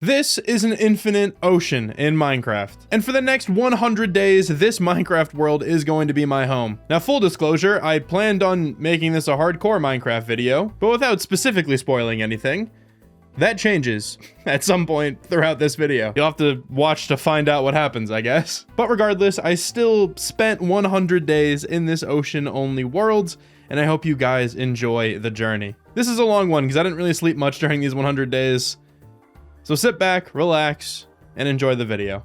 This is an infinite ocean in Minecraft, and for the next 100 days, this Minecraft world is going to be my home. Now, full disclosure, I planned on making this a hardcore Minecraft video, but without specifically spoiling anything. That changes at some point throughout this video. You'll have to watch to find out what happens, I guess. But regardless, I still spent 100 days in this ocean-only world, and I hope you guys enjoy the journey. This is a long one, because I didn't really sleep much during these 100 days. So sit back, relax, and enjoy the video.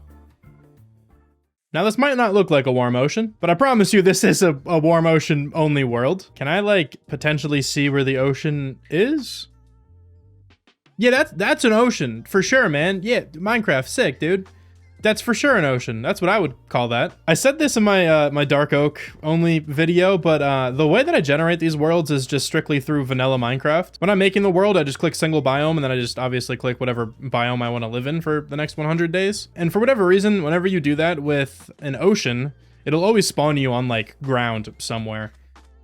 Now this might not look like a warm ocean, but I promise you this is a warm ocean only world. Can I like potentially see where the ocean is? Yeah, that's an ocean for sure, man. Yeah, Minecraft, sick, dude. That's for sure an ocean. That's what I would call that. I said this in my my Dark Oak only video, but the way that I generate these worlds is just strictly through vanilla Minecraft. When I'm making the world, I just click single biome, and then I just obviously click whatever biome I want to live in for the next 100 days. And for whatever reason, whenever you do that with an ocean, it'll always spawn you on like ground somewhere.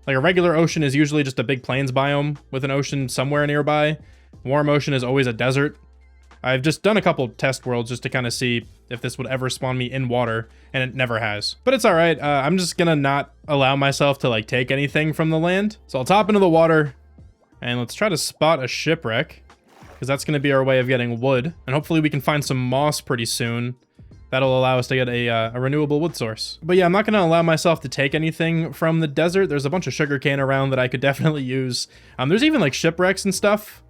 Like a regular ocean is usually just a big plains biome with an ocean somewhere nearby. Warm ocean is always a desert. I've just done a couple test worlds just to kind of see if this would ever spawn me in water, and it never has. But it's all right. I'm just gonna not allow myself to like take anything from the land. So I'll top into the water, and let's try to spot a shipwreck, because that's gonna be our way of getting wood. And hopefully we can find some moss pretty soon. That'll allow us to get a renewable wood source. But yeah, I'm not gonna allow myself to take anything from the desert. There's a bunch of sugarcane around that I could definitely use. There's even like shipwrecks and stuff.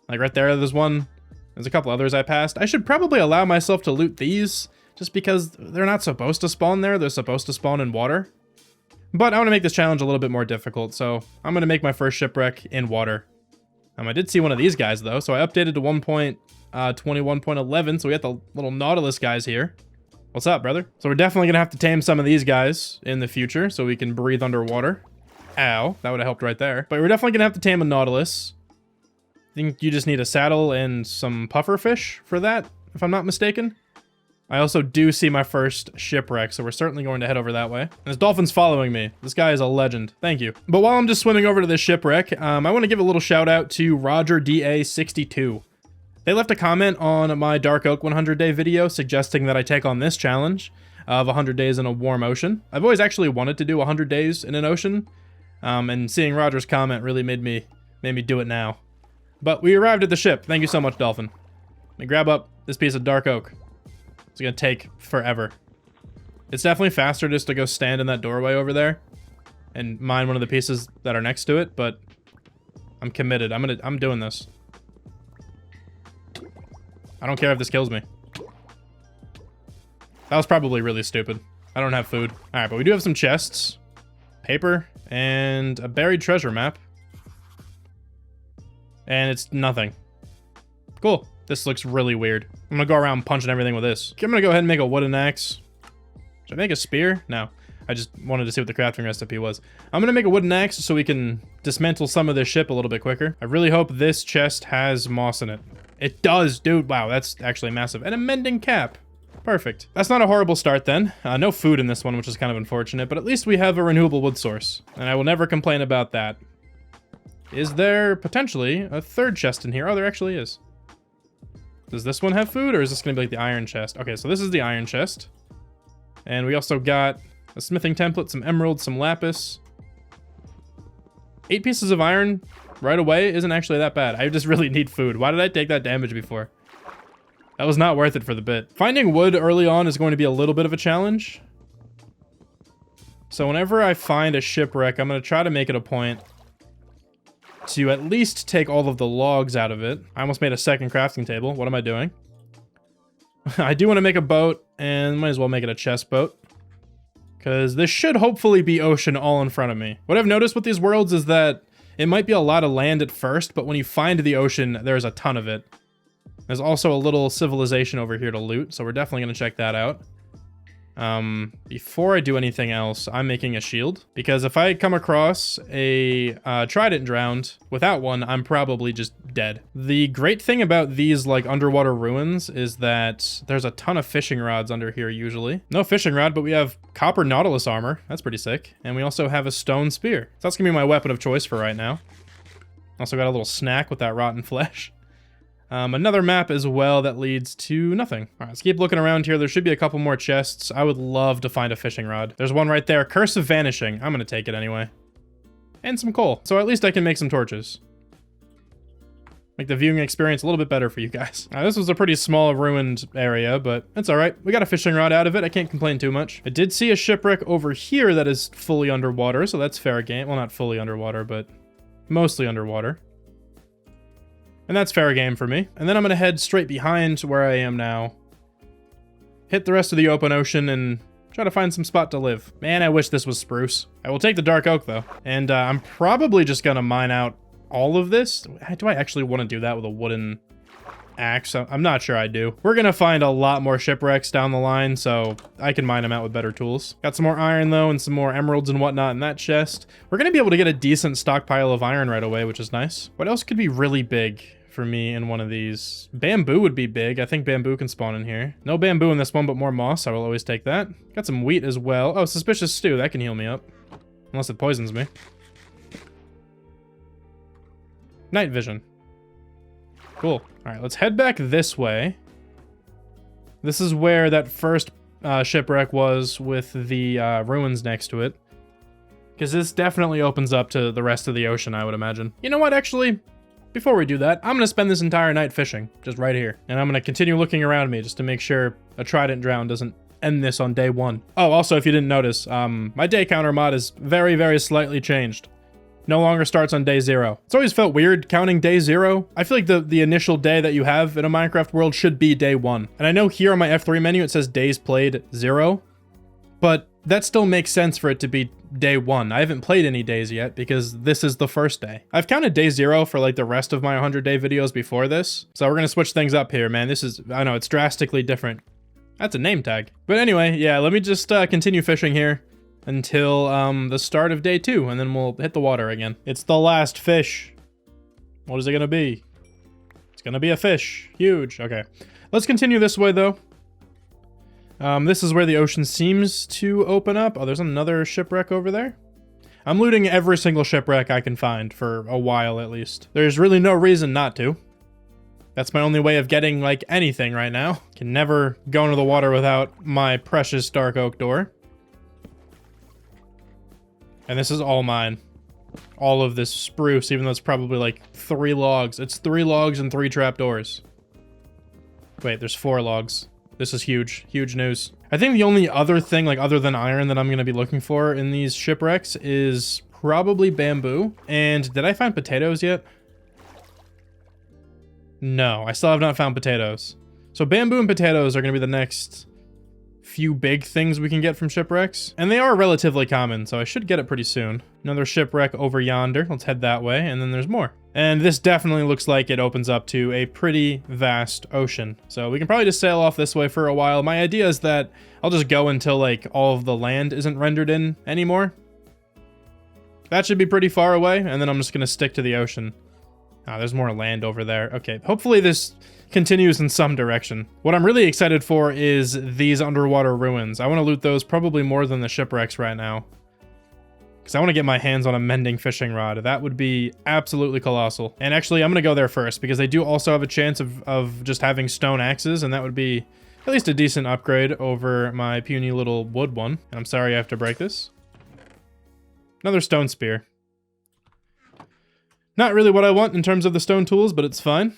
Like right there's one. There's a couple others I passed. I should probably allow myself to loot these, just because they're not supposed to spawn there. They're supposed to spawn in water. But I want to make this challenge a little bit more difficult, so I'm going to make my first shipwreck in water. I did see one of these guys, though, so I updated to 1.21.11, so we got the little Nautilus guys here. What's up, brother? So we're definitely going to have to tame some of these guys in the future, so we can breathe underwater. Ow, that would have helped right there. But we're definitely going to have to tame a Nautilus. I think you just need a saddle and some puffer fish for that, if I'm not mistaken. I also do see my first shipwreck, so we're certainly going to head over that way. And this dolphin's following me. This guy is a legend. Thank you. But while I'm just swimming over to this shipwreck, I want to give a little shout out to Roger DA62. They left a comment on my Dark Oak 100-day video suggesting that I take on this challenge of 100 days in a warm ocean. I've always actually wanted to do 100 days in an ocean, and seeing Roger's comment really made me do it now. But we arrived at the ship. Thank you so much, Dolphin. Let me grab up this piece of Dark Oak. It's gonna take forever. It's definitely faster just to go stand in that doorway over there and mine one of the pieces that are next to it, but I'm committed. I'm doing this. I don't care if this kills me. That was probably really stupid. I don't have food. All right, but we do have some chests, paper, and a buried treasure map. And it's nothing. Cool. This looks really weird. I'm gonna go around punching everything with this. Okay, I'm gonna go ahead and make a wooden axe. Should I make a spear? No. I just wanted to see what the crafting recipe was. I'm gonna make a wooden axe so we can dismantle some of this ship a little bit quicker. I really hope this chest has moss in it. It does, dude. Wow, that's actually massive. And a mending cap. Perfect. That's not a horrible start then. No food in this one, which is kind of unfortunate, but at least we have a renewable wood source. And I will never complain about that. Is there potentially a third chest in here? Oh, there actually is. Does this one have food, or is this going to be like the iron chest? Okay, so this is the iron chest. And we also got a smithing template, some emeralds, some lapis. 8 pieces of iron right away isn't actually that bad. I just really need food. Why did I take that damage before? That was not worth it for the bit. Finding wood early on is going to be a little bit of a challenge. So whenever I find a shipwreck, I'm going to try to make it a point to at least take all of the logs out of it. I almost made a second crafting table. What am I doing? I do want to make a boat, and might as well make it a chest boat, because this should hopefully be ocean all in front of me. What I've noticed with these worlds is that it might be a lot of land at first, but when you find the ocean, there's a ton of it. There's also a little civilization over here to loot, so we're definitely going to check that out. Before I do anything else, I'm making a shield, because if I come across a trident drowned without one, I'm probably just dead. The great thing about these like underwater ruins is that there's a ton of fishing rods under here usually. No fishing rod, but we have copper Nautilus armor. That's pretty sick. And we also have a stone spear. So that's gonna be my weapon of choice for right now. Also got a little snack with that rotten flesh. Another map as well that leads to nothing. All right, let's keep looking around here. There should be a couple more chests. I would love to find a fishing rod. There's one right there. Curse of Vanishing. I'm gonna take it anyway. And some coal. So at least I can make some torches. Make the viewing experience a little bit better for you guys. Now, this was a pretty small ruined area, but it's all right. We got a fishing rod out of it. I can't complain too much. I did see a shipwreck over here that is fully underwater, so that's fair game. Well, not fully underwater, but mostly underwater. And that's fair game for me. And then I'm gonna head straight behind where I am now. Hit the rest of the open ocean and try to find some spot to live. Man, I wish this was spruce. I will take the dark oak though. And I'm probably just gonna mine out all of this. Do I actually want to do that with a wooden axe? I'm not sure I do. We're gonna find a lot more shipwrecks down the line, so I can mine them out with better tools. Got some more iron though, and some more emeralds and whatnot in that chest. We're gonna be able to get a decent stockpile of iron right away, which is nice. What else could be really big for me in one of these? Bamboo would be big. I think bamboo can spawn in here. No bamboo in this one, but more moss. I will always take that. Got some wheat as well. Oh, suspicious stew. That can heal me up. Unless it poisons me. Night vision. Cool. All right, let's head back this way. This is where that first shipwreck was with the ruins next to it. Because this definitely opens up to the rest of the ocean, I would imagine. You know what, actually? Before we do that, I'm going to spend this entire night fishing, just right here. And I'm going to continue looking around me just to make sure a trident drown doesn't end this on day one. Oh, also, if you didn't notice, my day counter mod is very, very slightly changed. No longer starts on day 0. It's always felt weird counting day 0. I feel like the initial day that you have in a Minecraft world should be day 1. And I know here on my F3 menu it says days played 0, but that still makes sense for it to be day 1. I haven't played any days yet because this is the first day. I've counted day 0 for like the rest of my 100-day videos before this. So we're gonna switch things up here, man. This is, I know, it's drastically different. That's a name tag. But anyway, yeah, let me just continue fishing here until the start of day 2, and then we'll hit the water again. It's the last fish. What is it gonna be? It's gonna be a fish. Huge. Okay. Let's continue this way, though. This is where the ocean seems to open up. Oh, there's another shipwreck over there. I'm looting every single shipwreck I can find for a while, at least. There's really no reason not to. That's my only way of getting, like, anything right now. Can never go into the water without my precious dark oak door. And this is all mine. All of this spruce, even though it's probably like 3 logs. It's 3 logs and 3 trapdoors. Wait, there's 4 logs. This is huge. Huge news. I think the only other thing, like other than iron, that I'm going to be looking for in these shipwrecks is probably bamboo. And did I find potatoes yet? No, I still have not found potatoes. So bamboo and potatoes are going to be the next few big things we can get from shipwrecks. And they are relatively common, so I should get it pretty soon. Another shipwreck over yonder. Let's head that way, and then there's more. And this definitely looks like it opens up to a pretty vast ocean. So we can probably just sail off this way for a while. My idea is that I'll just go until like all of the land isn't rendered in anymore. That should be pretty far away, and then I'm just gonna stick to the ocean. Ah, there's more land over there. Okay, hopefully this continues in some direction. What I'm really excited for is these underwater ruins. I want to loot those probably more than the shipwrecks right now, because I want to get my hands on a mending fishing rod. That would be absolutely colossal. And actually, I'm going to go there first, because they do also have a chance of just having stone axes, and that would be at least a decent upgrade over my puny little wood one. And I'm sorry I have to break this. Another stone spear. Not really what I want in terms of the stone tools, but it's fine.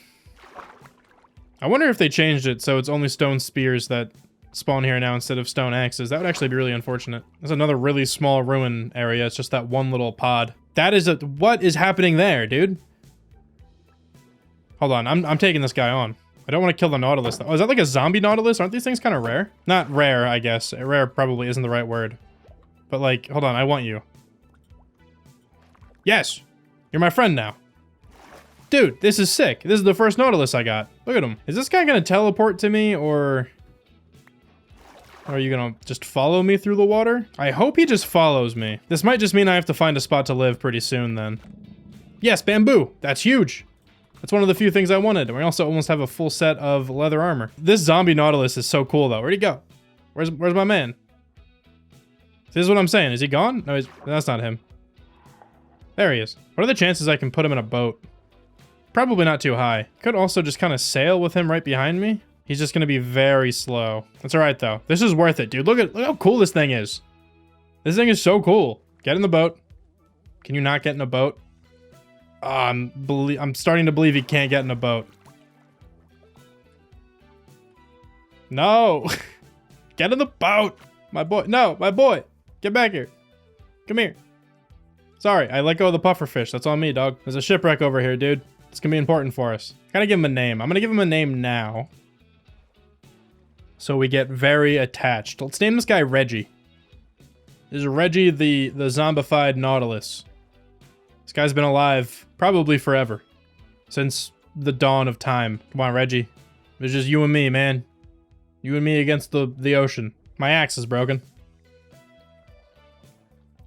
I wonder if they changed it so it's only stone spears that spawn here now instead of stone axes. That would actually be really unfortunate. There's another really small ruin area. It's just that one little pod. That is what is happening there, dude? Hold on, I'm taking this guy on. I don't want to kill the Nautilus though. Oh, is that like a zombie Nautilus? Aren't these things kind of rare? Not rare, I guess. Rare probably isn't the right word. But like, hold on, I want you. Yes! You're my friend now. Dude, this is sick. This is the first Nautilus I got. Look at him. Is this guy gonna teleport to me, or are you gonna just follow me through the water? I hope he just follows me. This might just mean I have to find a spot to live pretty soon then. Yes, bamboo. That's huge. That's one of the few things I wanted. And we also almost have a full set of leather armor. This zombie Nautilus is so cool though. Where'd he go? Where's my man? This is what I'm saying. Is he gone? No, that's not him. There he is. What are the chances I can put him in a boat? Probably not too high. Could also just kind of sail with him right behind me. He's just going to be very slow. That's all right, though. This is worth it, dude. Look how cool this thing is. This thing is so cool. Get in the boat. Can you not get in a boat? I'm starting to believe he can't get in a boat. No. Get in the boat. My boy. No, my boy. Get back here. Come here. Sorry, I let go of the puffer fish. That's on me, dog. There's a shipwreck over here, dude. It's gonna be important for us. Gotta give him a name. I'm gonna give him a name now. So we get very attached. Let's name this guy Reggie. This is Reggie, the zombified Nautilus. This guy's been alive probably forever. Since the dawn of time. Come on, Reggie. It's just you and me, man. You and me against the ocean. My axe is broken.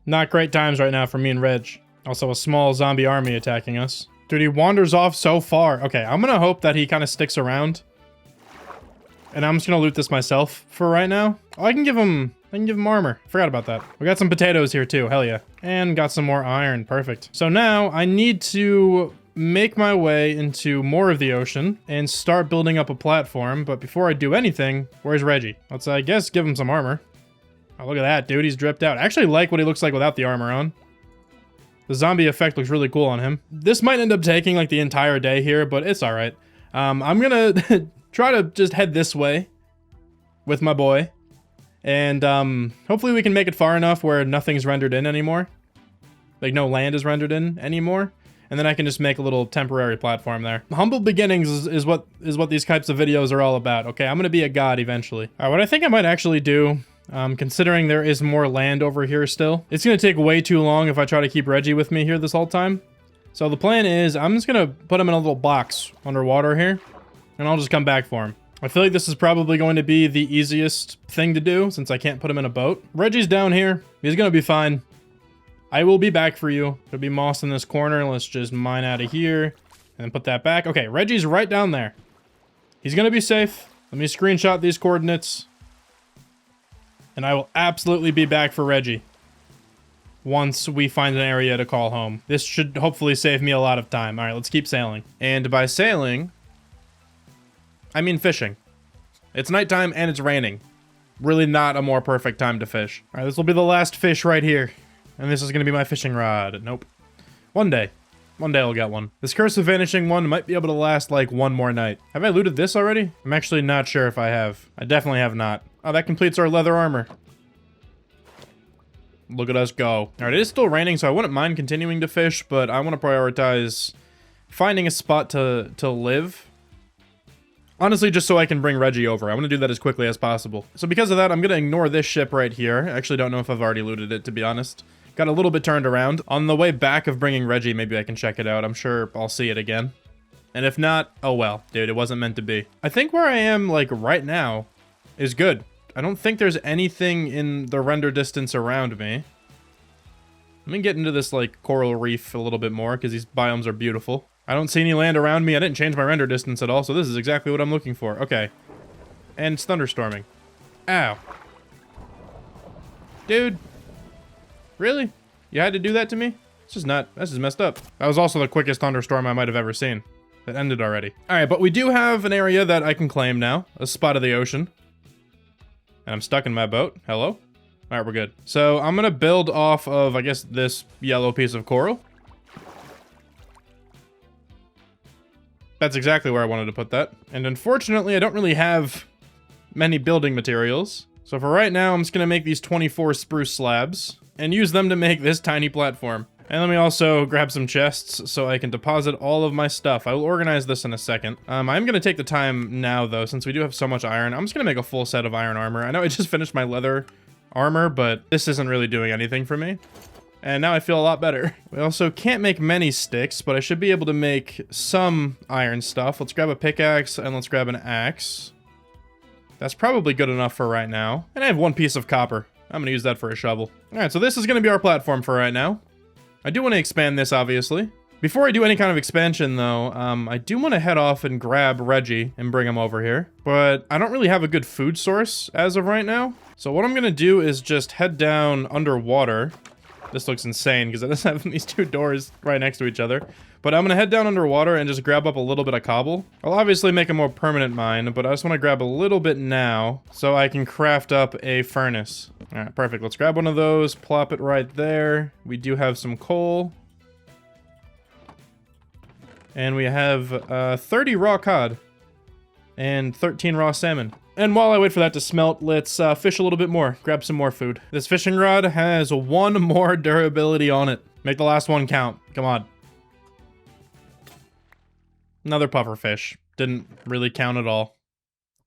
Not great times right now for me and Reg. Also a small zombie army attacking us. Dude, he wanders off so far. Okay, I'm gonna hope that he kind of sticks around. And I'm just gonna loot this myself for right now. Oh, I can give him armor. Forgot about that. We got some potatoes here too, hell yeah. And got some more iron, perfect. So now I need to make my way into more of the ocean and start building up a platform. But before I do anything, where's Reggie? Let's, I guess, give him some armor. Oh, look at that, dude, he's dripped out. I actually like what he looks like without the armor on. The zombie effect looks really cool on him. This might end up taking like the entire day here, but it's all right. I'm gonna try to just head this way with my boy. And hopefully we can make it far enough where nothing's rendered in anymore. Like no land is rendered in anymore. And then I can just make a little temporary platform there. Humble beginnings is what these types of videos are all about. Okay, I'm gonna be a god eventually. All right, what I think I might actually do, considering there is more land over here still, it's gonna take way too long if I try to keep Reggie with me here this whole time. So the plan is, I'm just gonna put him in a little box underwater here, and I'll just come back for him. I feel like this is probably going to be the easiest thing to do, since I can't put him in a boat. Reggie's down here. He's gonna be fine. I will be back for you. There'll be moss in this corner. Let's just mine out of here, and then put that back. Okay, Reggie's right down there. He's gonna be safe. Let me screenshot these coordinates. And I will absolutely be back for Reggie once we find an area to call home. This should hopefully save me a lot of time. All right, let's keep sailing. And by sailing, I mean fishing. It's nighttime and it's raining. Really not a more perfect time to fish. All right, this will be the last fish right here. And this is gonna be my fishing rod. Nope. One day I'll get one. This Curse of Vanishing one might be able to last like one more night. Have I looted this already? I'm actually not sure if I have. I definitely have not. Oh, that completes our leather armor. Look at us go. All right, it is still raining, so I wouldn't mind continuing to fish, but I want to prioritize finding a spot to live. Honestly, just so I can bring Reggie over. I want to do that as quickly as possible. So because of that, I'm going to ignore this ship right here. I actually don't know if I've already looted it, to be honest. Got a little bit turned around. On the way back of bringing Reggie, maybe I can check it out. I'm sure I'll see it again. And if not, oh well, dude, it wasn't meant to be. I think where I am, like, right now is good. I don't think there's anything in the render distance around me. Let me get into this, like, coral reef a little bit more, because these biomes are beautiful. I don't see any land around me. I didn't change my render distance at all, so this is exactly what I'm looking for. Okay. And it's thunderstorming. Ow. Dude. Really? You had to do that to me? This is messed up. That was also the quickest thunderstorm I might have ever seen. It ended already. Alright, but we do have an area that I can claim now. A spot of the ocean. And I'm stuck in my boat. Hello? Alright, we're good. So I'm gonna build off of, I guess, this yellow piece of coral. That's exactly where I wanted to put that. And unfortunately, I don't really have many building materials. So for right now, I'm just gonna make these 24 spruce slabs and use them to make this tiny platform. And let me also grab some chests so I can deposit all of my stuff. I will organize this in a second. I'm gonna take the time now though, since we do have so much iron. I'm just gonna make a full set of iron armor. I know I just finished my leather armor, but this isn't really doing anything for me. And now I feel a lot better. We also can't make many sticks, but I should be able to make some iron stuff. Let's grab a pickaxe and let's grab an axe. That's probably good enough for right now. And I have one piece of copper. I'm gonna use that for a shovel. All right, so this is gonna be our platform for right now. I do want to expand this, obviously. Before I do any kind of expansion, though, I do want to head off and grab Reggie and bring him over here. But I don't really have a good food source as of right now. So what I'm gonna do is just head down underwater This looks insane because it does have these two doors right next to each other. But I'm gonna head down underwater and just grab up a little bit of cobble. I'll obviously make a more permanent mine, but I just want to grab a little bit now so I can craft up a furnace. All right, perfect. Let's grab one of those, plop it right there. We do have some coal. And we have 30 raw cod and 13 raw salmon. And while I wait for that to smelt, let's fish a little bit more. Grab some more food. This fishing rod has one more durability on it. Make the last one count. Come on. Another puffer fish. Didn't really count at all.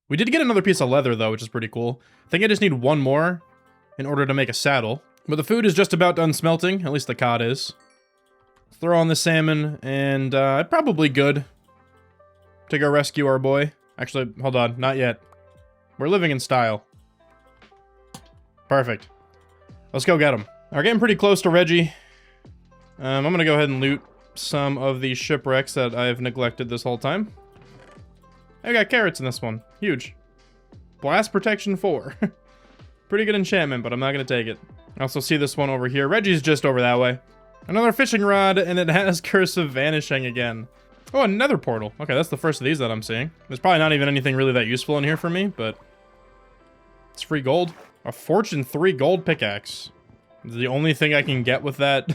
We did get another piece of leather, though, which is pretty cool. I think I just need one more in order to make a saddle. But the food is just about done smelting. At least the cod is. Throw on the salmon, and probably good to go rescue our boy. Actually, hold on. Not yet. We're living in style. Perfect. Let's go get him. We're getting pretty close to Reggie. I'm gonna go ahead and loot some of these shipwrecks that I've neglected this whole time. I got carrots in this one. Huge. Blast protection 4. Pretty good enchantment, but I'm not gonna take it. I also see this one over here. Reggie's just over that way. Another fishing rod, and it has Curse of Vanishing again. Oh, another portal. Okay, that's the first of these that I'm seeing. There's probably not even anything really that useful in here for me, but it's free gold. A Fortune 3 gold pickaxe. The only thing I can get with that,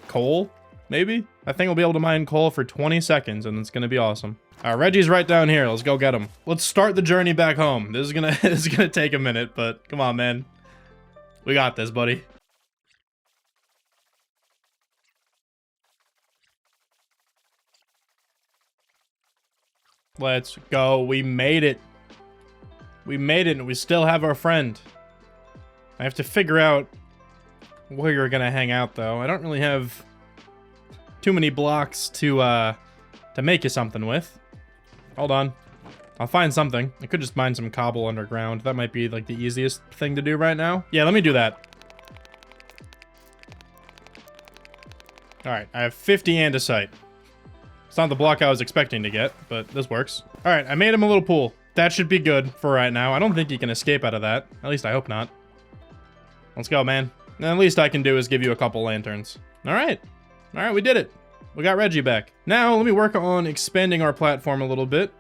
coal, maybe? I think I'll be able to mine coal for 20 seconds, and it's gonna be awesome. Reggie's right down here. Let's go get him. Let's start the journey back home. This is gonna take a minute, but come on, man. We got this, buddy. Let's go. We made it. We made it, and we still have our friend. I have to figure out where you're gonna hang out, though. I don't really have too many blocks to make you something with. Hold on. I'll find something. I could just mine some cobble underground. That might be, like, the easiest thing to do right now. Yeah, let me do that. Alright, I have 50 andesite. It's not the block I was expecting to get, but this works. Alright, I made him a little pool. That should be good for right now. I don't think he can escape out of that. At least I hope not. Let's go, man. And the least I can do is give you a couple lanterns. Alright. Alright, we did it. We got Reggie back. Now, let me work on expanding our platform a little bit.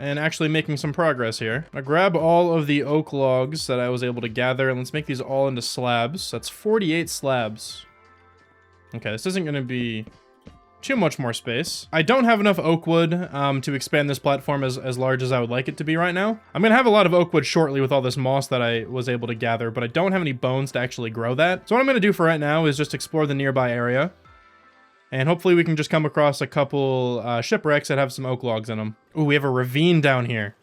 And actually making some progress here. I grab all of the oak logs that I was able to gather, and let's make these all into slabs. That's 48 slabs. Okay, this isn't going to be too much more space. I don't have enough oak wood to expand this platform as large as I would like it to be right now. I'm gonna have a lot of oak wood shortly with all this moss that I was able to gather, but I don't have any bones to actually grow that. So what I'm gonna do for right now is just explore the nearby area. And hopefully we can just come across a couple shipwrecks that have some oak logs in them. Ooh, we have a ravine down here.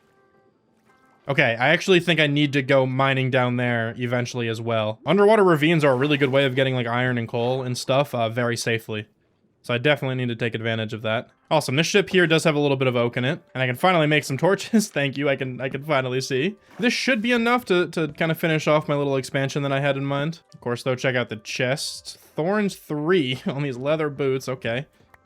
Okay, I actually think I need to go mining down there eventually as well. Underwater ravines are a really good way of getting like iron and coal and stuff very safely. So I definitely need to take advantage of that. Awesome, this ship here does have a little bit of oak in it. And I can finally make some torches. Thank you, I can finally see. This should be enough to kind of finish off my little expansion that I had in mind. Of course, though, check out the chest. Thorns 3 on these leather boots, okay.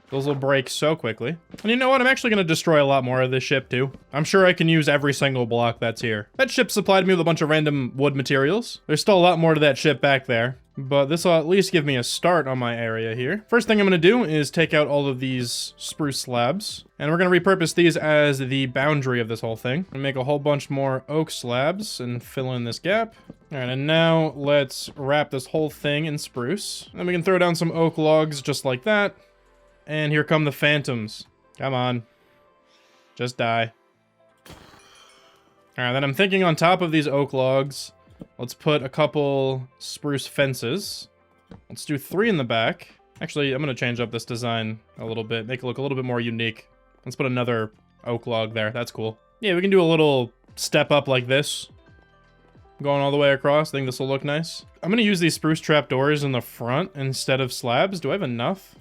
Those will break so quickly. And you know what? I'm actually going to destroy a lot more of this ship, too. I'm sure I can use every single block that's here. That ship supplied me with a bunch of random wood materials. There's still a lot more to that ship back there. But this will at least give me a start on my area here. First thing I'm going to do is take out all of these spruce slabs. And we're going to repurpose these as the boundary of this whole thing. And make a whole bunch more oak slabs and fill in this gap. Alright, and now let's wrap this whole thing in spruce. Then we can throw down some oak logs just like that. And here come the phantoms. Come on. Just die. Alright, then I'm thinking on top of these oak logs, let's put a couple spruce fences. Let's do 3 in the back. Actually, I'm going to change up this design a little bit, make it look a little bit more unique. Let's put another oak log there. That's cool. Yeah, we can do a little step up like this. Going all the way across. I think this will look nice. I'm going to use these spruce trapdoors in the front instead of slabs. Do I have enough?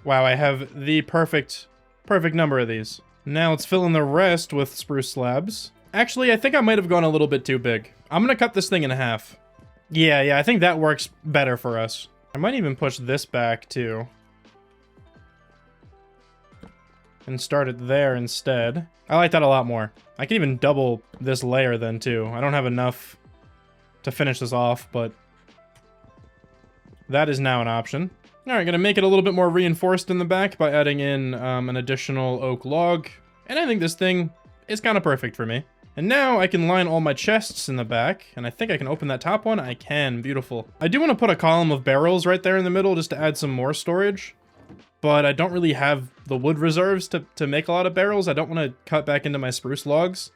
Wow, I have the perfect number of these. Now let's fill in the rest with spruce slabs. Actually, I think I might have gone a little bit too big. I'm gonna cut this thing in half. Yeah, I think that works better for us. I might even push this back too. And start it there instead. I like that a lot more. I can even double this layer then too. I don't have enough to finish this off, but that is now an option. All right, gonna make it a little bit more reinforced in the back by adding in an additional oak log. And I think this thing is kind of perfect for me. And now I can line all my chests in the back, and I think I can open that top one. I can, beautiful. I do want to put a column of barrels right there in the middle just to add some more storage, but I don't really have the wood reserves to make a lot of barrels. I don't want to cut back into my spruce logs.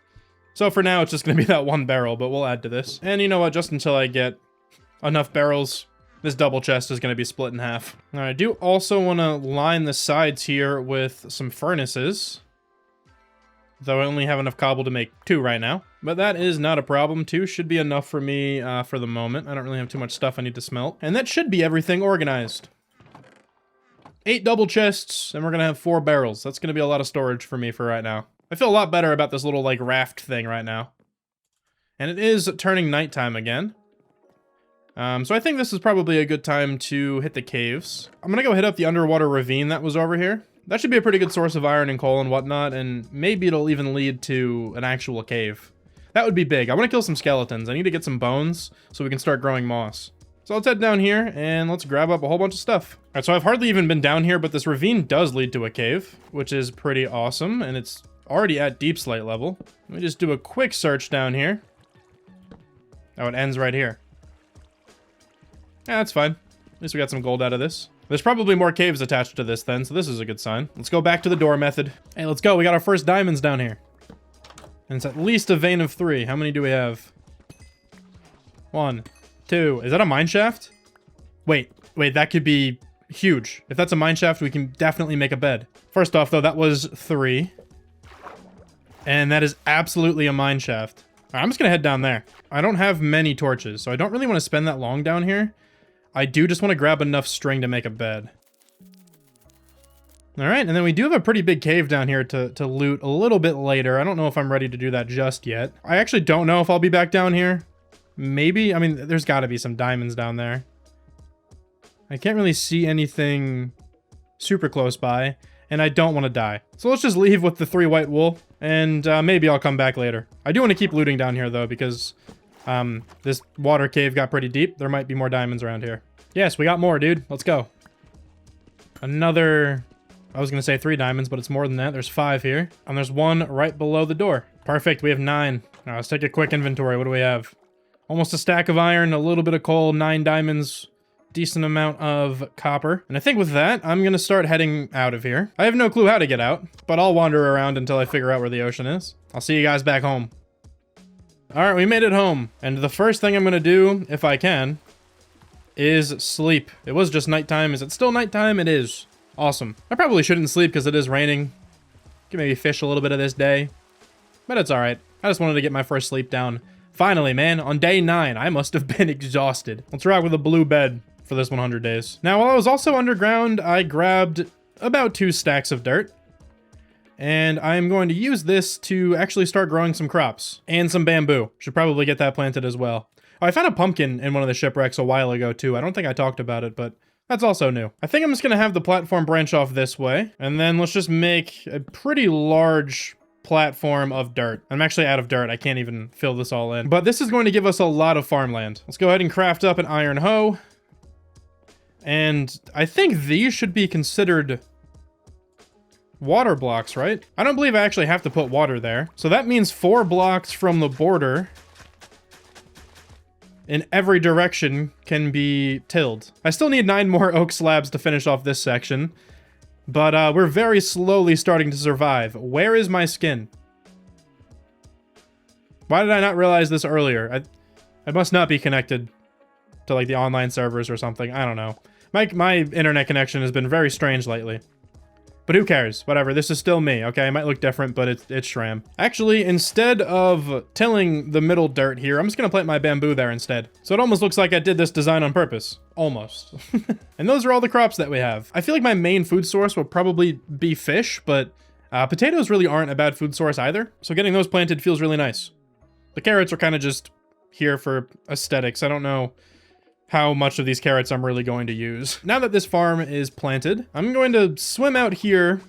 So for now, it's just going to be that one barrel, but we'll add to this. And you know what, just until I get enough barrels, this double chest is going to be split in half. Now, I do also want to line the sides here with some furnaces. Though I only have enough cobble to make 2 right now. But that is not a problem. 2 should be enough for me for the moment. I don't really have too much stuff I need to smelt. And that should be everything organized. 8 double chests, and we're going to have 4 barrels. That's going to be a lot of storage for me for right now. I feel a lot better about this little, like, raft thing right now. And it is turning nighttime again. So I think this is probably a good time to hit the caves. I'm going to go hit up the underwater ravine that was over here. That should be a pretty good source of iron and coal and whatnot, and maybe it'll even lead to an actual cave. That would be big. I want to kill some skeletons. I need to get some bones so we can start growing moss. So let's head down here and let's grab up a whole bunch of stuff. All right, so I've hardly even been down here, but this ravine does lead to a cave, which is pretty awesome, and it's already at deep slate level. Let me just do a quick search down here. Oh, it ends right here. Yeah, that's fine. At least we got some gold out of this. There's probably more caves attached to this then, so this is a good sign. Let's go back to the door method. Hey, let's go. We got our first diamonds down here. And it's at least a vein of 3. How many do we have? 1, 2. Is that a mine shaft? Wait, that could be huge. If that's a mine shaft, we can definitely make a bed. First off, though, that was 3. And that is absolutely a mine shaft. All right, I'm just gonna head down there. I don't have many torches, so I don't really want to spend that long down here. I do just want to grab enough string to make a bed. All right, and then we do have a pretty big cave down here to loot a little bit later. I don't know if I'm ready to do that just yet. I actually don't know if I'll be back down here. Maybe. I mean, there's got to be some diamonds down there. I can't really see anything super close by, and I don't want to die. So let's just leave with the 3 white wool, and maybe I'll come back later. I do want to keep looting down here, though, because this water cave got pretty deep. There might be more diamonds around here. Yes, we got more, dude. Let's go. Another... I was going to say 3 diamonds, but it's more than that. There's 5 here. And there's 1 right below the door. Perfect. We have 9. Now, let's take a quick inventory. What do we have? Almost a stack of iron, a little bit of coal, 9 diamonds, decent amount of copper. And I think with that, I'm going to start heading out of here. I have no clue how to get out, but I'll wander around until I figure out where the ocean is. I'll see you guys back home. All right, we made it home. And the first thing I'm going to do, if I can, is sleep. It was just nighttime. Is it still nighttime? It is. Awesome. I probably shouldn't sleep because it is raining. Can maybe fish a little bit of this day. But it's alright. I just wanted to get my first sleep down. Finally, man, on day 9, I must have been exhausted. Let's rock with a blue bed for this 100 days. Now, while I was also underground, I grabbed about 2 stacks of dirt. And I'm going to use this to actually start growing some crops. And some bamboo. Should probably get that planted as well. Oh, I found a pumpkin in one of the shipwrecks a while ago, too. I don't think I talked about it, but that's also new. I think I'm just going to have the platform branch off this way. And then let's just make a pretty large platform of dirt. I'm actually out of dirt. I can't even fill this all in. But this is going to give us a lot of farmland. Let's go ahead and craft up an iron hoe. And I think these should be considered water blocks, right? I don't believe I actually have to put water there. So that means 4 blocks from the border in every direction can be tilled. I still need 9 more oak slabs to finish off this section, but we're very slowly starting to survive. Where is my skin? Why did I not realize this earlier? I must not be connected to like the online servers or something. I don't know. My internet connection has been very strange lately. But who cares? Whatever, this is still me, okay? It might look different, but it's Shram. Actually, instead of tilling the middle dirt here, I'm just gonna plant my bamboo there instead. So it almost looks like I did this design on purpose. Almost. And those are all the crops that we have. I feel like my main food source will probably be fish, but potatoes really aren't a bad food source either. So getting those planted feels really nice. The carrots are kind of just here for aesthetics. I don't know how much of these carrots I'm really going to use. Now that this farm is planted, I'm going to swim out here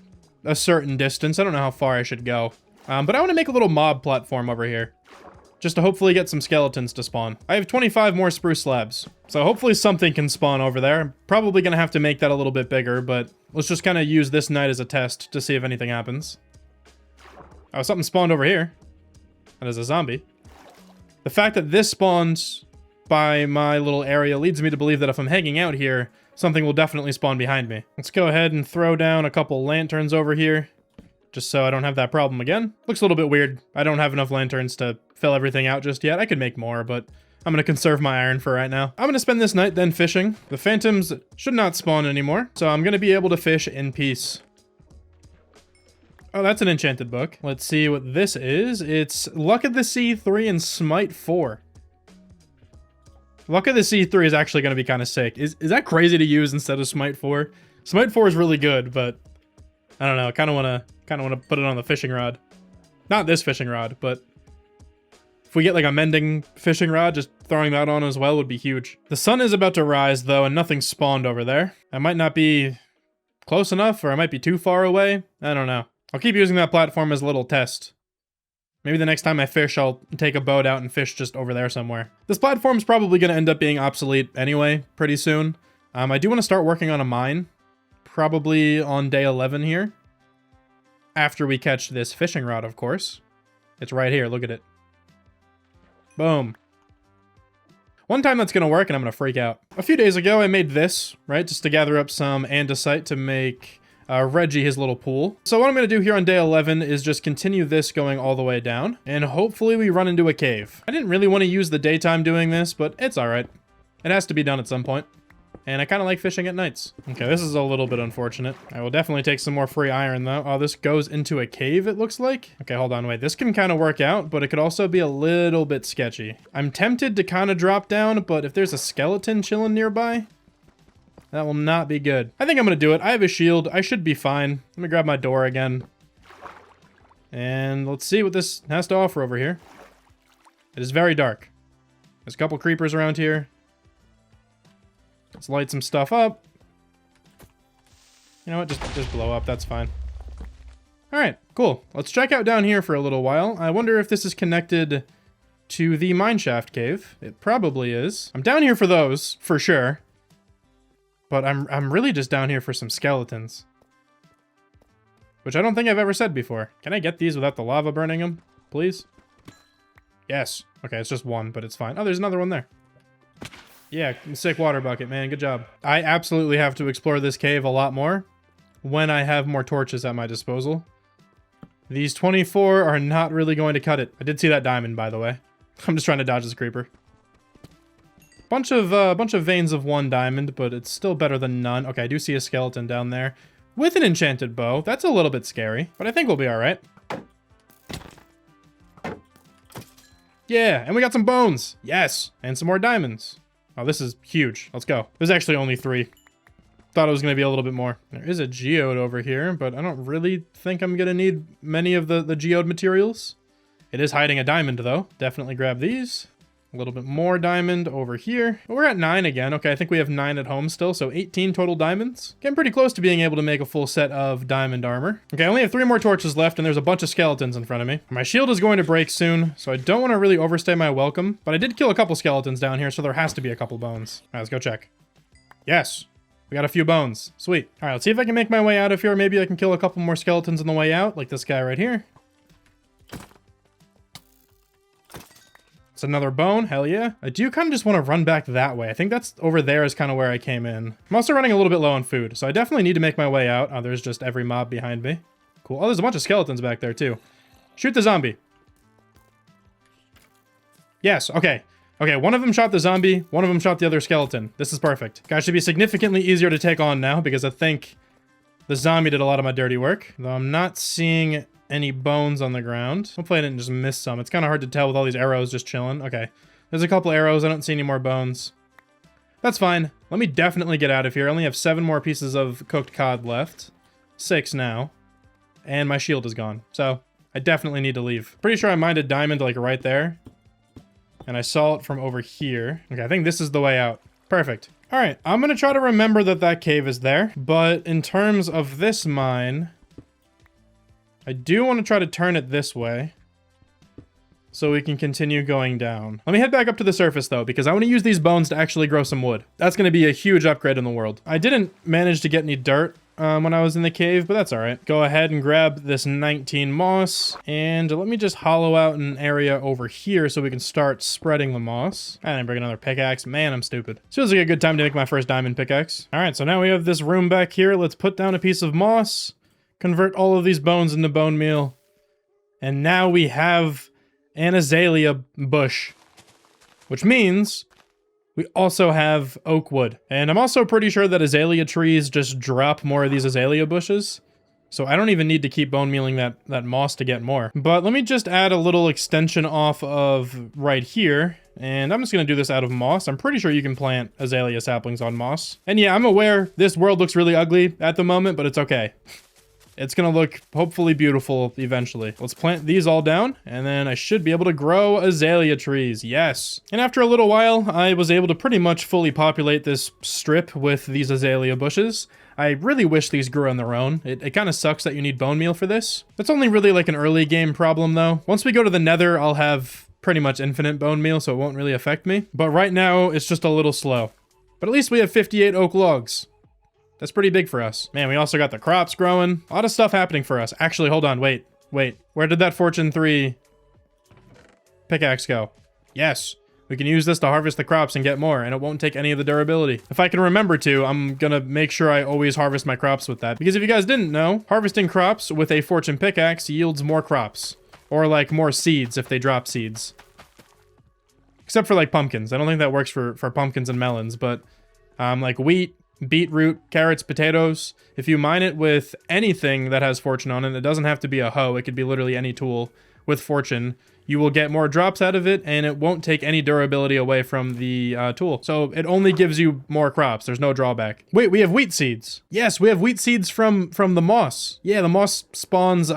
a certain distance. I don't know how far I should go. But I want to make a little mob platform over here. just to hopefully get some skeletons to spawn. I have 25 more spruce slabs, so hopefully something can spawn over there. I'm probably gonna have to make that a little bit bigger, but let's just kind of use this night as a test to see if anything happens. Oh, something spawned over here. That is a zombie. The fact that this spawns by my little area leads me to believe that if I'm hanging out here, something will definitely spawn behind me. Let's go ahead and throw down a couple lanterns over here, just so I don't have that problem again. Looks a little bit weird. I don't have enough lanterns to fill everything out just yet. I could make more, but I'm gonna conserve my iron for right now. I'm gonna spend this night then fishing. The phantoms should not spawn anymore, so I'm gonna be able to fish in peace. Oh, that's an enchanted book. Let's see what this is. It's Luck of the Sea 3 and Smite 4. Luck of the Sea 3 is actually going to be kind of sick. Is that crazy to use instead of Smite 4? Smite 4 is really good, but I don't know. I kind of want to put it on the fishing rod. Not this fishing rod, but if we get like a mending fishing rod, just throwing that on as well would be huge. The sun is about to rise though, and nothing spawned over there. I might not be close enough, or I might be too far away. I don't know. I'll keep using that platform as a little test. Maybe the next time I fish, I'll take a boat out and fish just over there somewhere. This platform's probably going to end up being obsolete anyway, pretty soon. I do want to start working on a mine, probably on day 11 here. After we catch this fishing rod, of course. It's right here, look at it. Boom. One time that's going to work and I'm going to freak out. A few days ago, I made this, right? Just to gather up some andesite to make Reggie his little pool. So what I'm going to do here on day 11 is just continue this going all the way down, and hopefully we run into a cave. I didn't really want to use the daytime doing this, but it's alright. It has to be done at some point. And I kind of like fishing at nights. Okay, this is a little bit unfortunate. I will definitely take some more free iron though. Oh, this goes into a cave, it looks like. Okay, hold on, wait. This can kind of work out, but it could also be a little bit sketchy. I'm tempted to kind of drop down, but if there's a skeleton chilling nearby, that will not be good. I think I'm going to do it. I have a shield. I should be fine. Let me grab my door again. And let's see what this has to offer over here. It is very dark. There's a couple creepers around here. Let's light some stuff up. You know what? Just blow up. That's fine. All right, cool. Let's check out down here for a little while. I wonder if this is connected to the mineshaft cave. It probably is. I'm down here for those, for sure. But I'm really just down here for some skeletons. Which I don't think I've ever said before. Can I get these without the lava burning them, please? Yes. Okay, it's just one, but it's fine. Oh, there's another one there. Yeah, sick water bucket, man. Good job. I absolutely have to explore this cave a lot more when I have more torches at my disposal. These 24 are not really going to cut it. I did see that diamond, by the way. I'm just trying to dodge this creeper. Bunch of veins of one diamond, but it's still better than none. Okay, I do see a skeleton down there with an enchanted bow. That's a little bit scary, but I think we'll be all right. Yeah, and we got some bones. Yes, and some more diamonds. Oh, this is huge. Let's go. There's actually only 3. Thought it was going to be a little bit more. There is a geode over here, but I don't really think I'm going to need many of the geode materials. It is hiding a diamond, though. Definitely grab these. A little bit more diamond over here. We're at 9 again. Okay, I think we have 9 at home still, so 18 total diamonds. Getting pretty close to being able to make a full set of diamond armor. Okay, I only have 3 more torches left, and there's a bunch of skeletons in front of me. My shield is going to break soon, so I don't want to really overstay my welcome, but I did kill a couple skeletons down here, so there has to be a couple bones. All right, let's go check. Yes, we got a few bones. Sweet. All right, let's see if I can make my way out of here. Maybe I can kill a couple more skeletons on the way out, like this guy right here. It's another bone, hell yeah. I do kind of just want to run back that way. I think that's over there is kind of where I came in. I'm also running a little bit low on food, so I definitely need to make my way out. Oh, there's just every mob behind me. Cool. Oh, there's a bunch of skeletons back there too. Shoot the zombie. Yes, okay. Okay, one of them shot the zombie, one of them shot the other skeleton. This is perfect. Guys, should be significantly easier to take on now because I think the zombie did a lot of my dirty work. Though I'm not seeing any bones on the ground. Hopefully I didn't just miss some. It's kind of hard to tell with all these arrows just chilling. Okay, there's a couple arrows. I don't see any more bones. That's fine. Let me definitely get out of here. I only have 7 more pieces of cooked cod left. 6 now. And my shield is gone. So I definitely need to leave. Pretty sure I mined a diamond like right there. And I saw it from over here. Okay, I think this is the way out. Perfect. All right, I'm going to try to remember that that cave is there. But in terms of this mine, I do want to try to turn it this way. so we can continue going down. Let me head back up to the surface though, because I want to use these bones to actually grow some wood. That's going to be a huge upgrade in the world. I didn't manage to get any dirt when I was in the cave, but that's all right. Go ahead and grab this 19 moss, and let me just hollow out an area over here so we can start spreading the moss. I didn't bring another pickaxe. Man, I'm stupid. Feels like a good time to make my first diamond pickaxe. All right, so now we have this room back here. Let's put down a piece of moss, convert all of these bones into bone meal, and now we have an azalea bush, which means we also have oak wood. And I'm also pretty sure that azalea trees just drop more of these azalea bushes. So I don't even need to keep bone mealing that moss to get more. But let me just add a little extension off of right here. And I'm just going to do this out of moss. I'm pretty sure you can plant azalea saplings on moss. And yeah, I'm aware this world looks really ugly at the moment, but it's okay. It's gonna look hopefully beautiful eventually. Let's plant these all down, and then I should be able to grow azalea trees. Yes. And after a little while, I was able to pretty much fully populate this strip with these azalea bushes. I really wish these grew on their own. It kind of sucks that you need bone meal for this. That's only really like an early game problem though. Once we go to the Nether, I'll have pretty much infinite bone meal, so it won't really affect me. But right now, it's just a little slow. But at least we have 58 oak logs. That's pretty big for us. Man, we also got the crops growing. A lot of stuff happening for us. Actually, hold on, wait. Where did that Fortune 3 pickaxe go? Yes, we can use this to harvest the crops and get more, and it won't take any of the durability. If I can remember to, I'm gonna make sure I always harvest my crops with that. Because if you guys didn't know, harvesting crops with a Fortune pickaxe yields more crops. Or like more seeds if they drop seeds. Except for like pumpkins. I don't think that works for pumpkins and melons, but like wheat, beetroot, carrots, potatoes. If you mine it with anything that has fortune on it, it doesn't have to be a hoe, it could be literally any tool with fortune, you will get more drops out of it, and it won't take any durability away from the tool. So it only gives you more crops. There's no drawback. Wait, we have wheat seeds. Yes, we have wheat seeds from the moss. Yeah, the moss spawns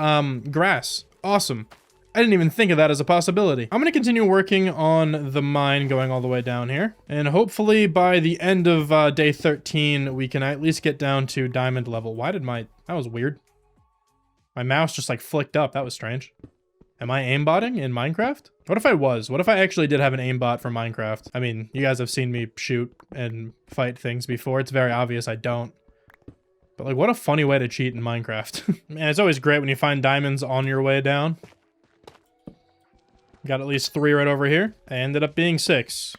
grass. Awesome. I didn't even think of that as a possibility. I'm going to continue working on the mine going all the way down here. And hopefully by the end of day 13, we can at least get down to diamond level. Why did that was weird. My mouse just like flicked up. That was strange. Am I aimbotting in Minecraft? What if I was? What if I actually did have an aimbot for Minecraft? I mean, you guys have seen me shoot and fight things before. It's very obvious I don't. But like, what a funny way to cheat in Minecraft. Man, it's always great when you find diamonds on your way down. Got at least 3 right over here. I ended up being 6.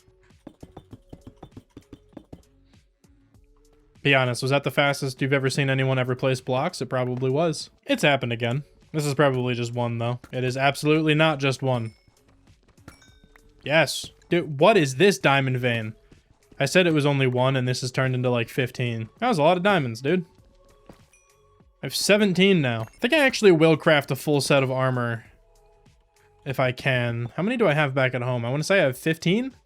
Be honest, was that the fastest you've ever seen anyone ever place blocks? It probably was. It's happened again. This is probably just 1 though. It is absolutely not just 1. Yes. Dude, what is this diamond vein? I said it was only 1 and this has turned into like 15. That was a lot of diamonds, dude. I have 17 now. I think I actually will craft a full set of armor. If I can. How many do I have back at home? I want to say I have 15?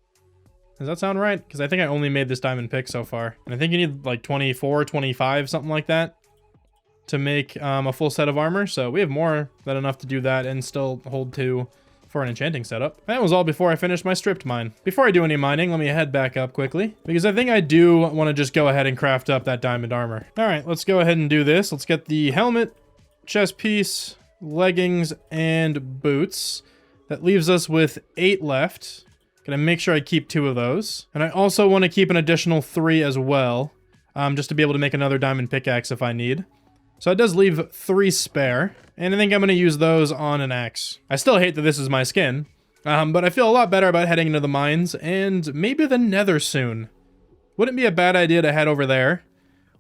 Does that sound right? Because I think I only made this diamond pick so far. And I think you need like 24, 25, something like that to make a full set of armor. So we have more than enough to do that and still hold 2 for an enchanting setup. That was all before I finished my stripped mine. Before I do any mining, let me head back up quickly because I think I do want to just go ahead and craft up that diamond armor. All right, let's go ahead and do this. Let's get the helmet, chest piece, leggings, and boots. That leaves us with 8 left. Gonna make sure I keep 2 of those. And I also want to keep an additional 3 as well, just to be able to make another diamond pickaxe if I need. So it does leave 3 spare, and I think I'm gonna use those on an axe. I still hate that this is my skin, but I feel a lot better about heading into the mines, and maybe the Nether soon. Wouldn't be a bad idea to head over there.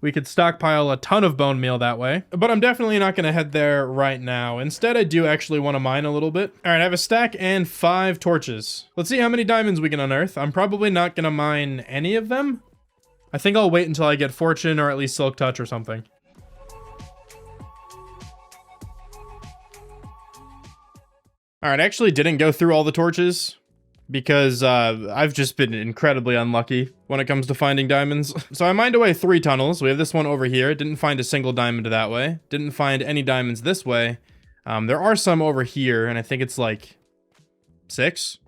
We could stockpile a ton of bone meal that way. But I'm definitely not going to head there right now. Instead, I do actually want to mine a little bit. All right, I have a stack and 5 torches. Let's see how many diamonds we can unearth. I'm probably not going to mine any of them. I think I'll wait until I get fortune or at least silk touch or something. All right, I actually didn't go through all the torches because I've just been incredibly unlucky when it comes to finding diamonds. So I mined away 3 tunnels. We have this one over here. Didn't find a single diamond that way. Didn't find any diamonds this way. There are some over here, and I think it's like 6,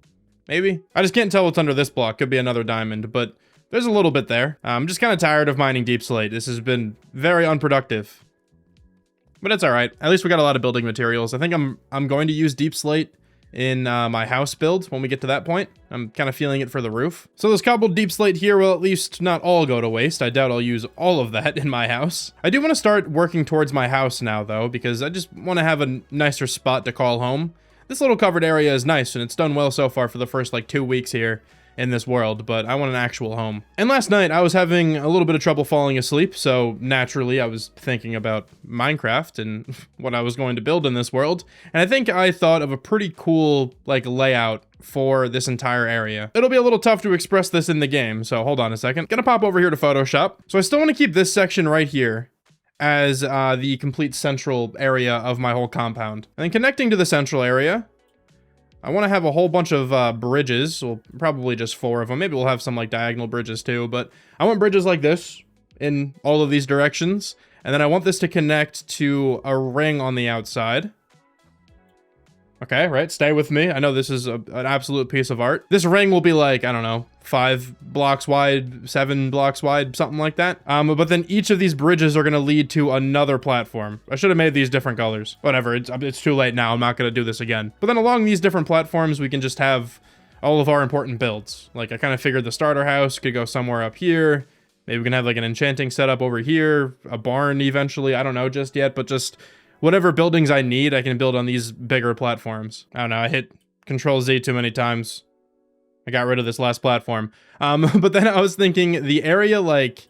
maybe? I just can't tell what's under this block. Could be another diamond, but there's a little bit there. I'm just kind of tired of mining deep slate. This has been very unproductive. But it's all right. At least we got a lot of building materials. I think I'm going to use deep slate in my house build when we get to that point. I'm kind of feeling it for the roof. So this cobbled deep slate here will at least not all go to waste. I doubt I'll use all of that in my house. I do want to start working towards my house now though, because I just want to have a nicer spot to call home. This little covered area is nice and it's done well so far for the first like 2 weeks here in this world, but I want an actual home. And last night I was having a little bit of trouble falling asleep, so naturally I was thinking about Minecraft and what I was going to build in this world. And I think I thought of a pretty cool like layout for this entire area. It'll be a little tough to express this in the game, so hold on a second. Gonna pop over here to Photoshop. So I still want to keep this section right here as the complete central area of my whole compound. And then connecting to the central area, I want to have a whole bunch of bridges, well, probably just 4 of them. Maybe we'll have some like diagonal bridges too, but I want bridges like this in all of these directions. And then I want this to connect to a ring on the outside. Okay, right, stay with me. I know this is an absolute piece of art. This ring will be like, I don't know, 5 blocks wide, 7 blocks wide, something like that. But then each of these bridges are gonna lead to another platform. I should have made these different colors. Whatever, it's too late now. I'm not gonna do this again. But then along these different platforms, we can just have all of our important builds. Like I kind of figured the starter house could go somewhere up here. Maybe we can have like an enchanting setup over here, a barn eventually. I don't know just yet, but just whatever buildings I need, I can build on these bigger platforms. I don't know, I hit Control Z too many times. I got rid of this last platform. But then I was thinking the area like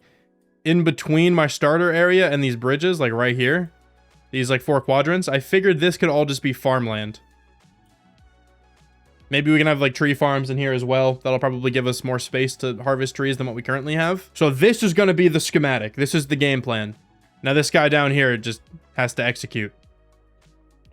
in between my starter area and these bridges, like right here, these like 4 quadrants, I figured this could all just be farmland. Maybe we can have like tree farms in here as well. That'll probably give us more space to harvest trees than what we currently have. So this is gonna be the schematic. This is the game plan. Now this guy down here just has to execute.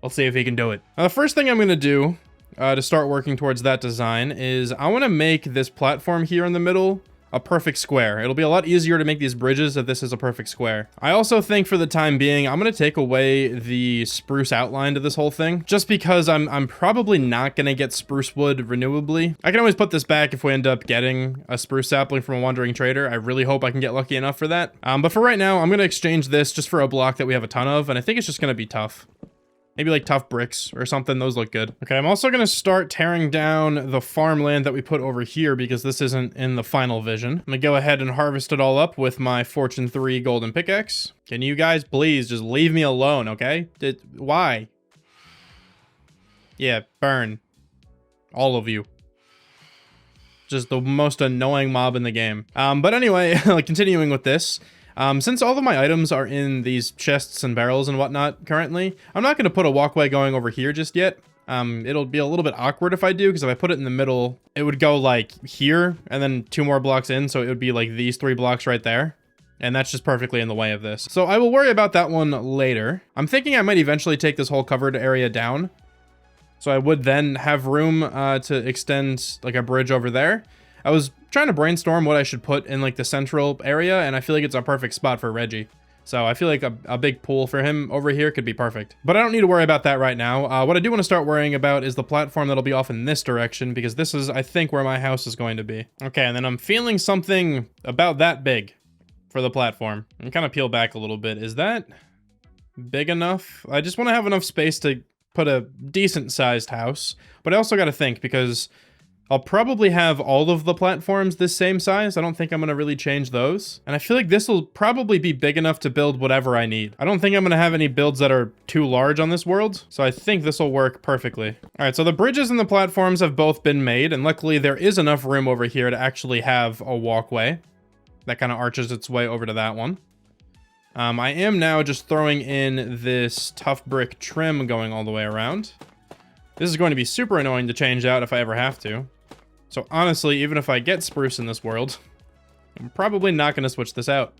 Let's see if he can do it. Now the first thing I'm gonna do to start working towards that design is I want to make this platform here in the middle a perfect square. It'll be a lot easier to make these bridges if this is a perfect square. I also think for the time being, I'm going to take away the spruce outline to this whole thing, just because I'm probably not going to get spruce wood renewably. I can always put this back if we end up getting a spruce sapling from a wandering trader. I really hope I can get lucky enough for that. But for right now, I'm going to exchange this just for a block that we have a ton of, and I think it's just going to be tough. Maybe like tough bricks or something. Those look good. Okay, I'm also going to start tearing down the farmland that we put over here because this isn't in the final vision. I'm going to go ahead and harvest it all up with my Fortune 3 golden pickaxe. Can you guys please just leave me alone, okay? Why? Yeah, burn. All of you. Just the most annoying mob in the game. But anyway, continuing with this. Since all of my items are in these chests and barrels and whatnot currently, I'm not going to put a walkway going over here just yet. It'll be a little bit awkward if I do, because if I put it in the middle, it would go like here and then 2 more blocks in. So it would be like these 3 blocks right there. And that's just perfectly in the way of this. So I will worry about that one later. I'm thinking I might eventually take this whole covered area down. So I would then have room to extend like a bridge over there. I was trying to brainstorm what I should put in like the central area, and I feel like it's a perfect spot for Reggie. So I feel like a big pool for him over here could be perfect. But I don't need to worry about that right now. What I do want to start worrying about is the platform that'll be off in this direction, because this is, I think, where my house is going to be. Okay, and then I'm feeling something about that big for the platform. I'm kind of peel back a little bit. Is that big enough? I just want to have enough space to put a decent sized house, but I also got to think, because I'll probably have all of the platforms this same size. I don't think I'm going to really change those. And I feel like this will probably be big enough to build whatever I need. I don't think I'm going to have any builds that are too large on this world. So I think this will work perfectly. All right, so the bridges and the platforms have both been made. And luckily there is enough room over here to actually have a walkway that kind of arches its way over to that one. I am now just throwing in this tough brick trim going all the way around. This is going to be super annoying to change out if I ever have to. So honestly, even if I get spruce in this world, I'm probably not going to switch this out.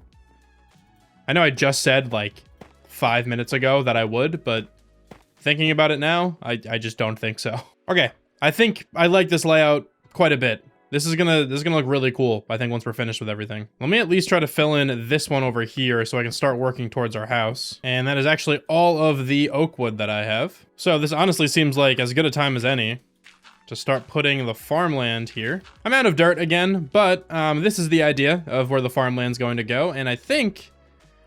I know I just said like 5 minutes ago that I would, but thinking about it now, I just don't think so. Okay, I think I like this layout quite a bit. This is gonna look really cool, I think, once we're finished with everything. Let me at least try to fill in this one over here so I can start working towards our house. And that is actually all of the oak wood that I have. So this honestly seems like as good a time as any to start putting the farmland here. I'm out of dirt again, but this is the idea of where the farmland's going to go. And I think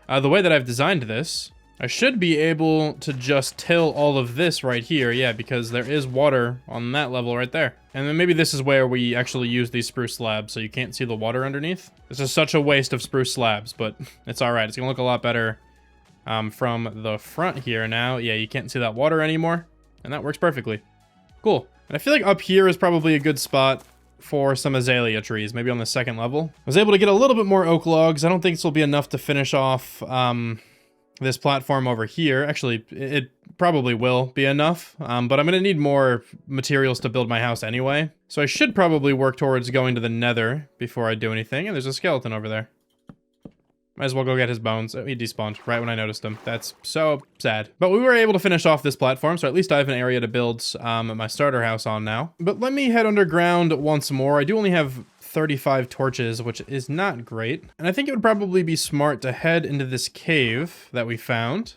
the way that I've designed this, I should be able to just till all of this right here, yeah, because there is water on that level right there. And then maybe this is where we actually use these spruce slabs, so you can't see the water underneath. This is such a waste of spruce slabs, but it's alright. It's gonna look a lot better from the front here now. Yeah, you can't see that water anymore, and that works perfectly. Cool. And I feel like up here is probably a good spot for some azalea trees, maybe on the second level. I was able to get a little bit more oak logs. I don't think this will be enough to finish off this platform over here. Actually, it probably will be enough, but I'm gonna need more materials to build my house anyway. So I should probably work towards going to the Nether before I do anything. And there's a skeleton over there. Might as well go get his bones. Oh, he despawned right when I noticed him. That's so sad. But we were able to finish off this platform, so at least I have an area to build my starter house on now. But let me head underground once more. I do only have 35 torches, which is not great. And I think it would probably be smart to head into this cave that we found,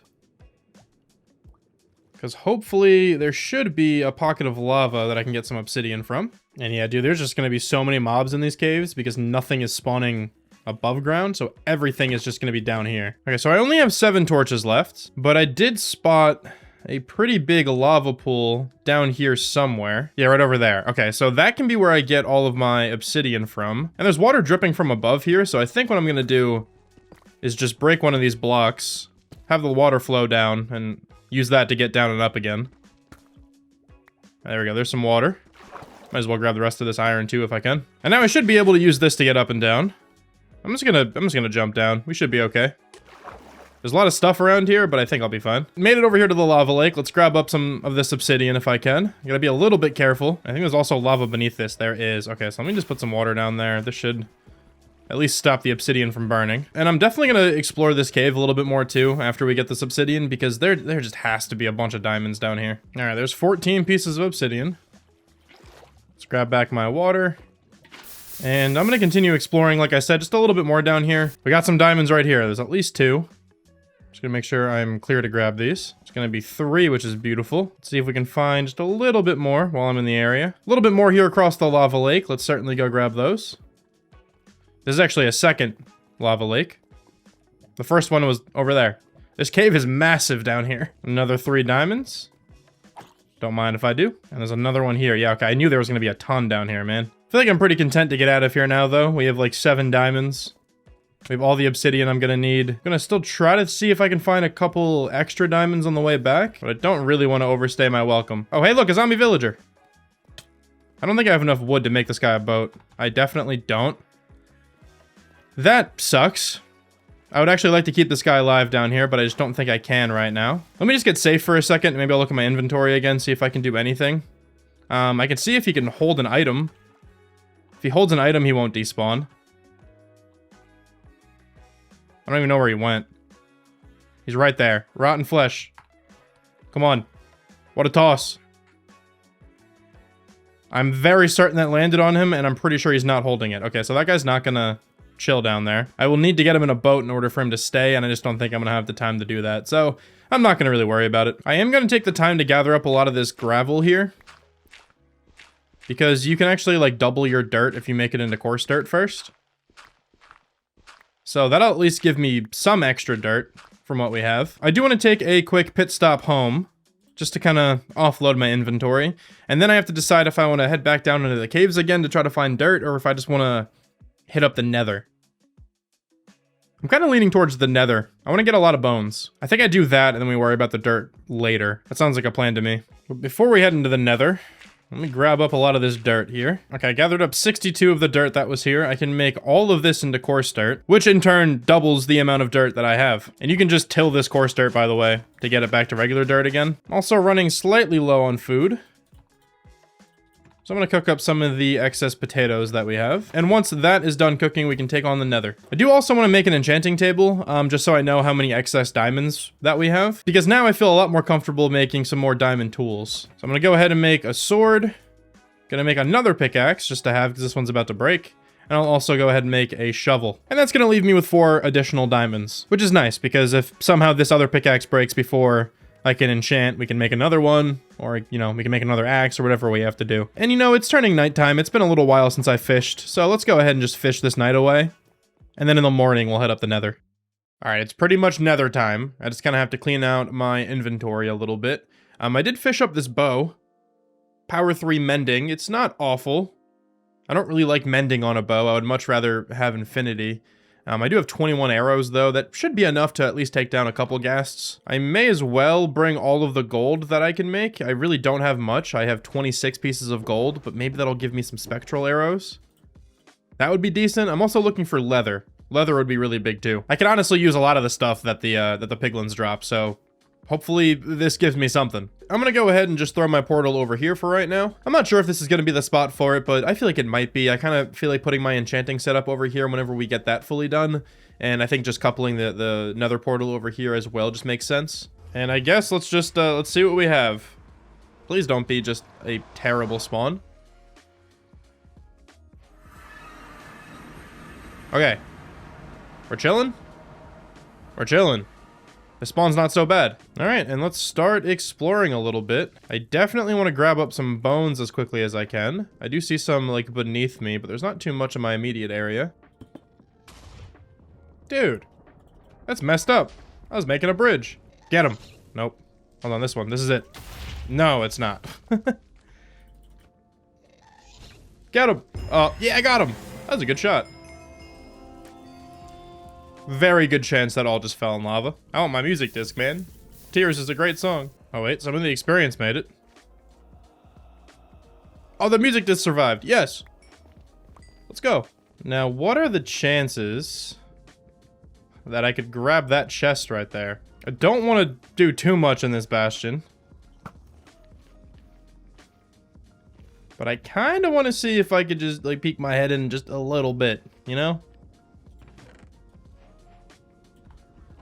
because hopefully there should be a pocket of lava that I can get some obsidian from. And yeah, dude, there's just going to be so many mobs in these caves because nothing is spawning above ground, so everything is just going to be down here. Okay, so I only have 7 torches left, but I did spot a pretty big lava pool down here somewhere. Yeah, right over there. Okay, so that can be where I get all of my obsidian from. And there's water dripping from above here, so I think what I'm going to do is just break one of these blocks, have the water flow down, and use that to get down and up again. There we go, there's some water. Might as well grab the rest of this iron too if I can. And now I should be able to use this to get up and down. I'm just gonna jump down. We should be okay. There's a lot of stuff around here, but I think I'll be fine. Made it over here to the lava lake. Let's grab up some of this obsidian if I can. I gotta be a little bit careful. I think there's also lava beneath this. There is. Okay, so let me just put some water down there. This should at least stop the obsidian from burning. And I'm definitely gonna explore this cave a little bit more too after we get this obsidian, because there just has to be a bunch of diamonds down here. All right, there's 14 pieces of obsidian. Let's grab back my water. And I'm going to continue exploring, like I said, just a little bit more down here. We got some diamonds right here. There's at least 2. Just going to make sure I'm clear to grab these. It's going to be 3, which is beautiful. Let's see if we can find just a little bit more while I'm in the area. A little bit more here across the lava lake. Let's certainly go grab those. This is actually a second lava lake. The first one was over there. This cave is massive down here. Another 3 diamonds. Don't mind if I do. And there's another one here. Yeah, okay. I knew there was going to be a ton down here, man. I feel like I'm pretty content to get out of here now, though. We have like 7 diamonds. We have all the obsidian I'm gonna need. I'm gonna still try to see if I can find a couple extra diamonds on the way back, but I don't really want to overstay my welcome. Oh, hey, look, a zombie villager. I don't think I have enough wood to make this guy a boat. I definitely don't. That sucks. I would actually like to keep this guy alive down here, but I just don't think I can right now. Let me just get safe for a second. Maybe I'll look at my inventory again, see if I can do anything. I can see if he can hold an item. If he holds an item, he won't despawn. I don't even know where he went. He's right there. Rotten flesh. Come on. What a toss. I'm very certain that landed on him, and I'm pretty sure he's not holding it. Okay, so that guy's not gonna chill down there. I will need to get him in a boat in order for him to stay, and I just don't think I'm gonna have the time to do that. So I'm not gonna really worry about it. I am gonna take the time to gather up a lot of this gravel here, because you can actually like double your dirt if you make it into coarse dirt first. So that'll at least give me some extra dirt from what we have. I do want to take a quick pit stop home, just to kind of offload my inventory. And then I have to decide if I want to head back down into the caves again to try to find dirt, or if I just want to hit up the Nether. I'm kind of leaning towards the Nether. I want to get a lot of bones. I think I do that, and then we worry about the dirt later. That sounds like a plan to me. But before we head into the Nether, let me grab up a lot of this dirt here. Okay, I gathered up 62 of the dirt that was here. I can make all of this into coarse dirt, which in turn doubles the amount of dirt that I have. And you can just till this coarse dirt, by the way, to get it back to regular dirt again. I'm also running slightly low on food, so I'm gonna cook up some of the excess potatoes that we have. And once that is done cooking, we can take on the Nether. I do also want to make an enchanting table, just so I know how many excess diamonds that we have, because now I feel a lot more comfortable making some more diamond tools. So I'm gonna go ahead and make a sword. Gonna make another pickaxe just to have, because this one's about to break. And I'll also go ahead and make a shovel. And that's gonna leave me with 4 additional diamonds, which is nice, because if somehow this other pickaxe breaks before I can enchant, we can make another one, or, you know, we can make another axe or whatever we have to do. And, you know, it's turning nighttime. It's been a little while since I fished, so let's go ahead and just fish this night away. And then in the morning, we'll head up the Nether. All right, it's pretty much nether time. I just kind of have to clean out my inventory a little bit. I did fish up this bow. Power 3 mending. It's not awful. I don't really like mending on a bow. I would much rather have infinity. I do have 21 arrows, though. That should be enough to at least take down a couple ghasts. I may as well bring all of the gold that I can make. I really don't have much. I have 26 pieces of gold, but maybe that'll give me some spectral arrows. That would be decent. I'm also looking for leather. Leather would be really big, too. I can honestly use a lot of the stuff that the piglins drop, so hopefully this gives me something. I'm gonna go ahead and just throw my portal over here for right now. I'm not sure if this is gonna be the spot for it, but I feel like it might be. I kind of feel like putting my enchanting setup over here whenever we get that fully done. And I think just coupling the nether portal over here as well just makes sense. And I guess let's just, let's see what we have. Please don't be just a terrible spawn. Okay. We're chilling? We're chilling. The spawn's not so bad. All right, and let's start exploring a little bit. I definitely want to grab up some bones as quickly as I can. I do see some, like, beneath me, but there's not too much in my immediate area. Dude, that's messed up. I was making a bridge. Get him. Nope. Hold on, this one. This is it. No, it's not. Get him. Oh, yeah, I got him. That was a good shot. Very good chance that all just fell in lava. I want my music disc, man. Tears is a great song. Oh wait, some of the experience made it. Oh, the music disc survived. Yes. Let's go. Now, what are the chances that I could grab that chest right there? I don't want to do too much in this bastion. But I kind of want to see if I could just, like, peek my head in just a little bit, you know?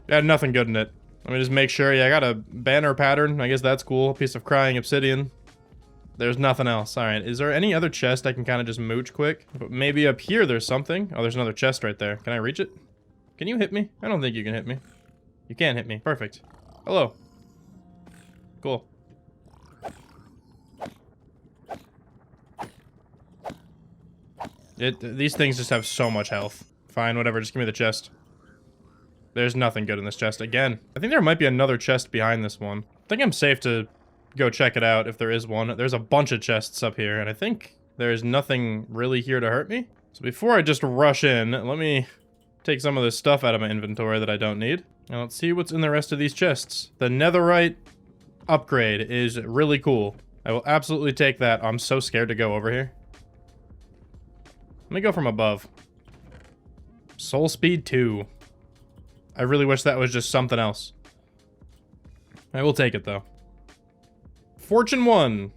It had nothing good in it. Let me just make sure. Yeah, I got a banner pattern. I guess that's cool. A piece of crying obsidian. There's nothing else. All right. Is there any other chest I can kind of just mooch quick? But maybe up here there's something. Oh, there's another chest right there. Can I reach it? Can you hit me? I don't think you can hit me. You can't hit me. Perfect. Hello. Cool. These things just have so much health. Fine, whatever. Just give me the chest. There's nothing good in this chest again. I think there might be another chest behind this one. I think I'm safe to go check it out if there is one. There's a bunch of chests up here, and I think there's nothing really here to hurt me. So before I just rush in, let me take some of this stuff out of my inventory that I don't need. And let's see what's in the rest of these chests. The netherite upgrade is really cool. I will absolutely take that. I'm so scared to go over here. Let me go from above. Soul speed 2. I really wish that was just something else. I will take it, though. Fortune 1.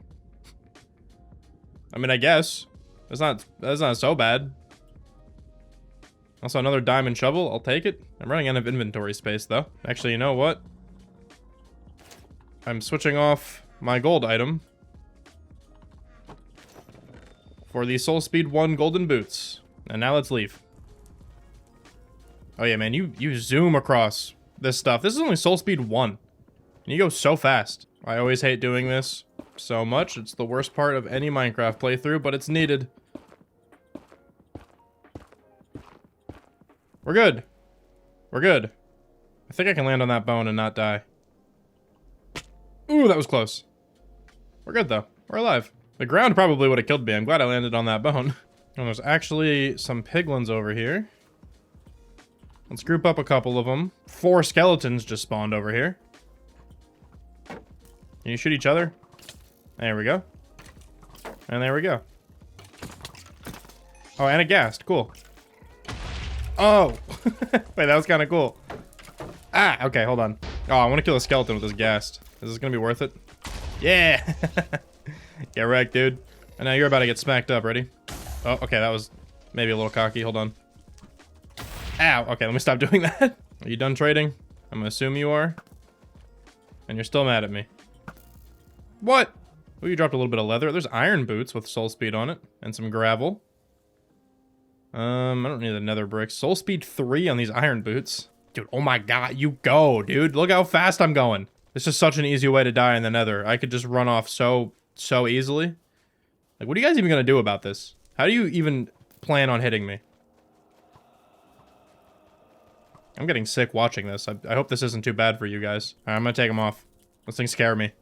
I mean, I guess. That's not so bad. Also, another diamond shovel. I'll take it. I'm running out of inventory space, though. Actually, you know what? I'm switching off my gold item for the Soul Speed 1 golden boots. And now let's leave. Oh yeah, man, you zoom across this stuff. This is only Soul Speed 1. And you go so fast. I always hate doing this so much. It's the worst part of any Minecraft playthrough, but it's needed. We're good. We're good. I think I can land on that bone and not die. Ooh, that was close. We're good, though. We're alive. The ground probably would have killed me. I'm glad I landed on that bone. And there's actually some piglins over here. Let's group up a couple of them. 4 skeletons just spawned over here. Can you shoot each other? There we go. And there we go. Oh, and a ghast. Cool. Oh! Wait, that was kind of cool. Ah, okay, hold on. Oh, I want to kill a skeleton with this ghast. Is this going to be worth it? Yeah! Get wrecked, dude. And now you're about to get smacked up. Ready? Oh, okay, that was maybe a little cocky. Hold on. Ow! Okay, let me stop doing that. Are you done trading? I'm gonna assume you are. And you're still mad at me. What? Oh, you dropped a little bit of leather. There's iron boots with soul speed on it. And some gravel. I don't need the nether bricks. Soul speed 3 on these iron boots. Dude, oh my god, you go, dude. Look how fast I'm going. This is such an easy way to die in the nether. I could just run off so easily. Like, what are you guys even gonna do about this? How do you even plan on hitting me? I'm getting sick watching this. I hope this isn't too bad for you guys. All right, I'm gonna take them off. Those things scare me.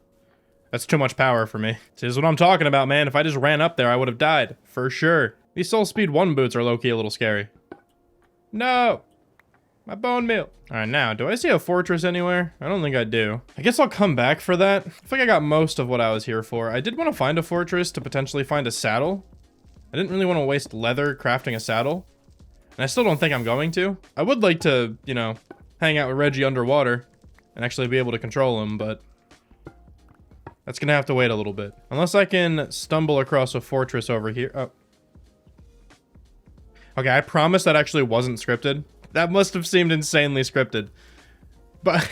That's too much power for me. This is what I'm talking about, man. If I just ran up there, I would have died. For sure. These Soul Speed 1 boots are low-key a little scary. No! My bone meal. All right, now, do I see a fortress anywhere? I don't think I do. I guess I'll come back for that. I think I got most of what I was here for. I did want to find a fortress to potentially find a saddle. I didn't really want to waste leather crafting a saddle. And I still don't think I'm going to. I would like to, you know, hang out with Reggie underwater and actually be able to control him, but that's gonna have to wait a little bit. Unless I can stumble across a fortress over here. Oh. Okay, I promise that actually wasn't scripted. That must have seemed insanely scripted. But,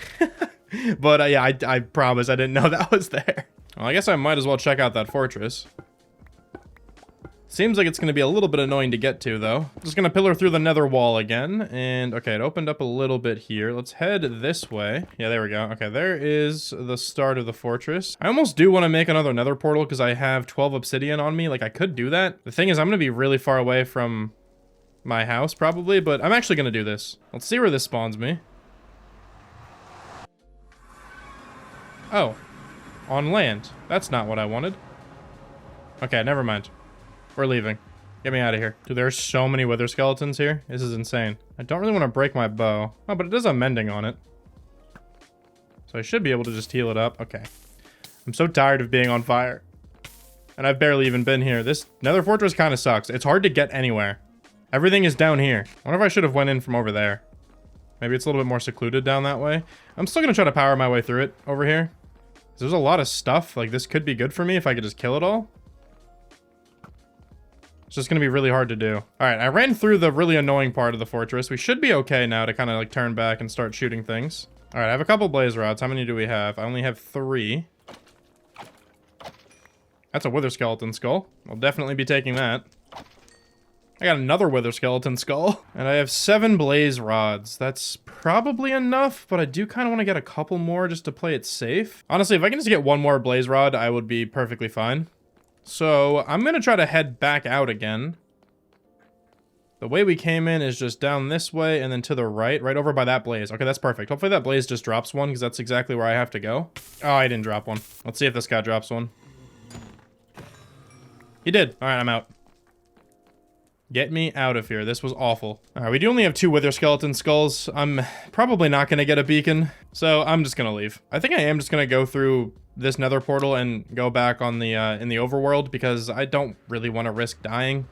yeah, I promise I didn't know that was there. Well, I guess I might as well check out that fortress. Seems like it's going to be a little bit annoying to get to, though. Just going to pillar through the nether wall again. And, okay, it opened up a little bit here. Let's head this way. Yeah, there we go. Okay, there is the start of the fortress. I almost do want to make another nether portal because I have 12 obsidian on me. Like, I could do that. The thing is, I'm going to be really far away from my house, probably. But I'm actually going to do this. Let's see where this spawns me. Oh. On land. That's not what I wanted. Okay, never mind. We're leaving. Get me out of here. Dude, there's so many wither skeletons here. This is insane. I don't really want to break my bow. Oh, but it does have mending on it. So I should be able to just heal it up. Okay. I'm so tired of being on fire. And I've barely even been here. This nether fortress kind of sucks. It's hard to get anywhere. Everything is down here. I wonder if I should have went in from over there. Maybe it's a little bit more secluded down that way. I'm still going to try to power my way through it over here. There's a lot of stuff. Like, this could be good for me if I could just kill it all. It's just going to be really hard to do. All right, I ran through the really annoying part of the fortress. We should be okay now to kind of like turn back and start shooting things. All right, I have a couple blaze rods. How many do we have? I only have 3. That's a wither skeleton skull. I'll definitely be taking that. I got another wither skeleton skull. And I have 7 blaze rods. That's probably enough, but I do kind of want to get a couple more just to play it safe. Honestly, if I can just get 1 more blaze rod, I would be perfectly fine. So, I'm going to try to head back out again. The way we came in is just down this way and then to the right over by that blaze. Okay, that's perfect. Hopefully that blaze just drops one because that's exactly where I have to go. Oh, I didn't drop one. Let's see if this guy drops one. He did. All right, I'm out. Get me out of here. This was awful. All right, we do only have 2 wither skeleton skulls. I'm probably not going to get a beacon, so I'm just going to leave. I think I am just going to go through this nether portal and go back on the in the overworld because I don't really want to risk dying.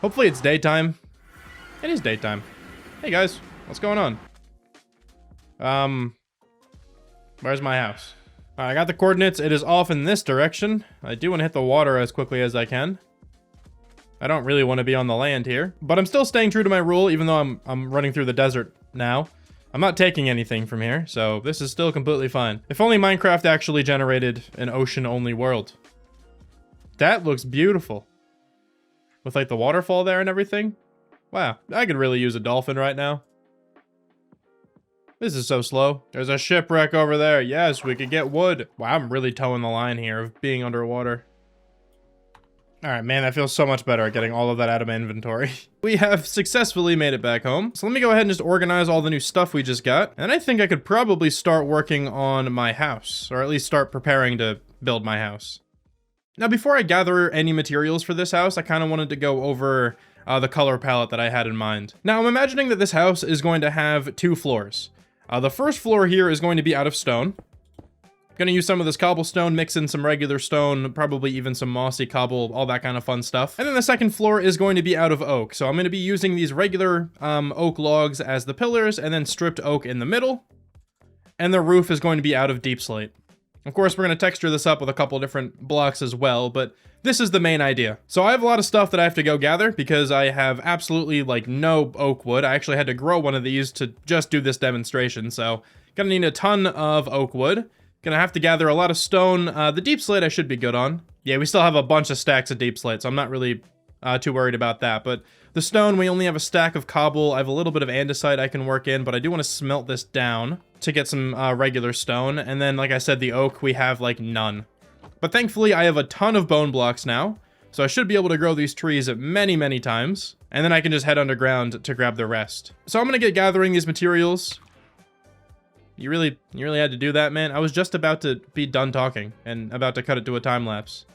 Hopefully it's daytime. It is daytime. Hey guys, what's going on? Where's my house? All right, I got the coordinates. It is off in this direction. I do want to hit the water as quickly as I can. I don't really want to be on the land here, but I'm still staying true to my rule, even though I'm running through the desert now. I'm not taking anything from here, so this is still completely fine. If only Minecraft actually generated an ocean-only world. That looks beautiful. With, like, the waterfall there and everything. Wow, I could really use a dolphin right now. This is so slow. There's a shipwreck over there. Yes, we could get wood. Wow, I'm really towing the line here of being underwater. All right, man, that feels so much better at getting all of that out of my inventory. We have successfully made it back home. So let me go ahead and just organize all the new stuff we just got. And I think I could probably start working on my house, or at least start preparing to build my house. Now, before I gather any materials for this house, I kind of wanted to go over the color palette that I had in mind. Now, I'm imagining that this house is going to have 2 floors. The first floor here is going to be out of stone. Gonna use some of this cobblestone, mix in some regular stone, probably even some mossy cobble, all that kind of fun stuff. And then the second floor is going to be out of oak. So I'm gonna be using these regular oak logs as the pillars and then stripped oak in the middle. And the roof is going to be out of deep slate. Of course, we're gonna texture this up with a couple different blocks as well, but this is the main idea. So I have a lot of stuff that I have to go gather because I have absolutely like no oak wood. I actually had to grow one of these to just do this demonstration. So gonna need a ton of oak wood. Gonna have to gather a lot of stone. The deep slate I should be good on. Yeah, we still have a bunch of stacks of deep slate, so I'm not really too worried about that. But the stone, we only have a stack of cobble. I have a little bit of andesite I can work in, but I do want to smelt this down to get some regular stone. And then, like I said, the oak, we have like none. But thankfully, I have a ton of bone blocks now. So I should be able to grow these trees many, many times. And then I can just head underground to grab the rest. So I'm going to get gathering these materials. You really had to do that, man? I was just about to be done talking and about to cut it to a time lapse.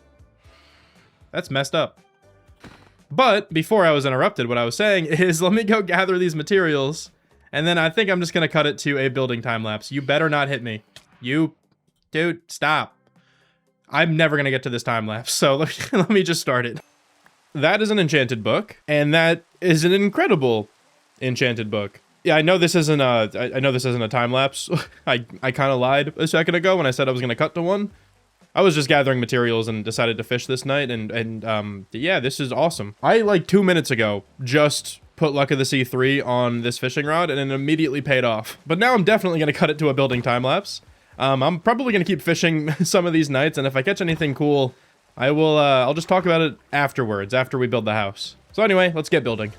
That's messed up. But before I was interrupted, what I was saying is let me go gather these materials. And then I think I'm just going to cut it to a building time lapse. You better not hit me. Dude, stop. I'm never going to get to this time lapse, so let me just start it. That is an enchanted book, and that is an incredible enchanted book. Yeah, I know this isn't a time lapse. I kind of lied a second ago when I said I was going to cut to one. I was just gathering materials and decided to fish this night, and yeah, this is awesome. I, like 2 minutes ago, just put Luck of the Sea 3 on this fishing rod, and it immediately paid off. But now I'm definitely going to cut it to a building time lapse. I'm probably going to keep fishing some of these nights, and if I catch anything cool, I'll just talk about it afterwards, after we build the house. So anyway, let's get building.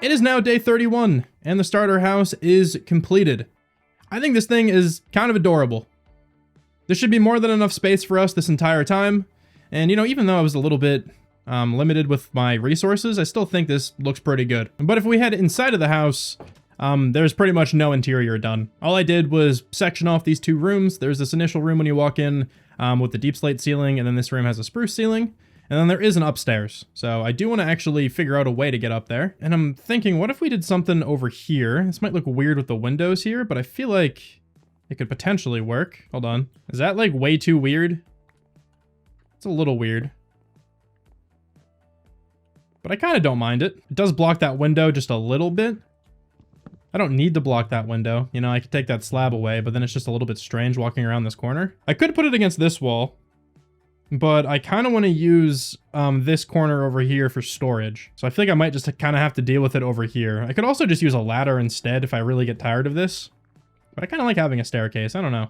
It is now day 31, and the starter house is completed. I think this thing is kind of adorable. There should be more than enough space for us this entire time, and you know, even though I was a little bit limited with my resources, I still think this looks pretty good. But if we head inside of the house, there's pretty much no interior done. All I did was section off these 2 rooms. There's this initial room when you walk in with the deep slate ceiling, and then this room has a spruce ceiling. And then there is an upstairs, so I do want to actually figure out a way to get up there. And I'm thinking, what if we did something over here? This might look weird with the windows here, but I feel like it could potentially work. Hold on. Is that like way too weird? It's a little weird. But I kind of don't mind it. It does block that window just a little bit. I don't need to block that window. You know, I could take that slab away, but then it's just a little bit strange walking around this corner. I could put it against this wall, but I kind of want to use this corner over here for storage. So I feel like I might just kind of have to deal with it over here. I could also just use a ladder instead if I really get tired of this. But I kind of like having a staircase. I don't know.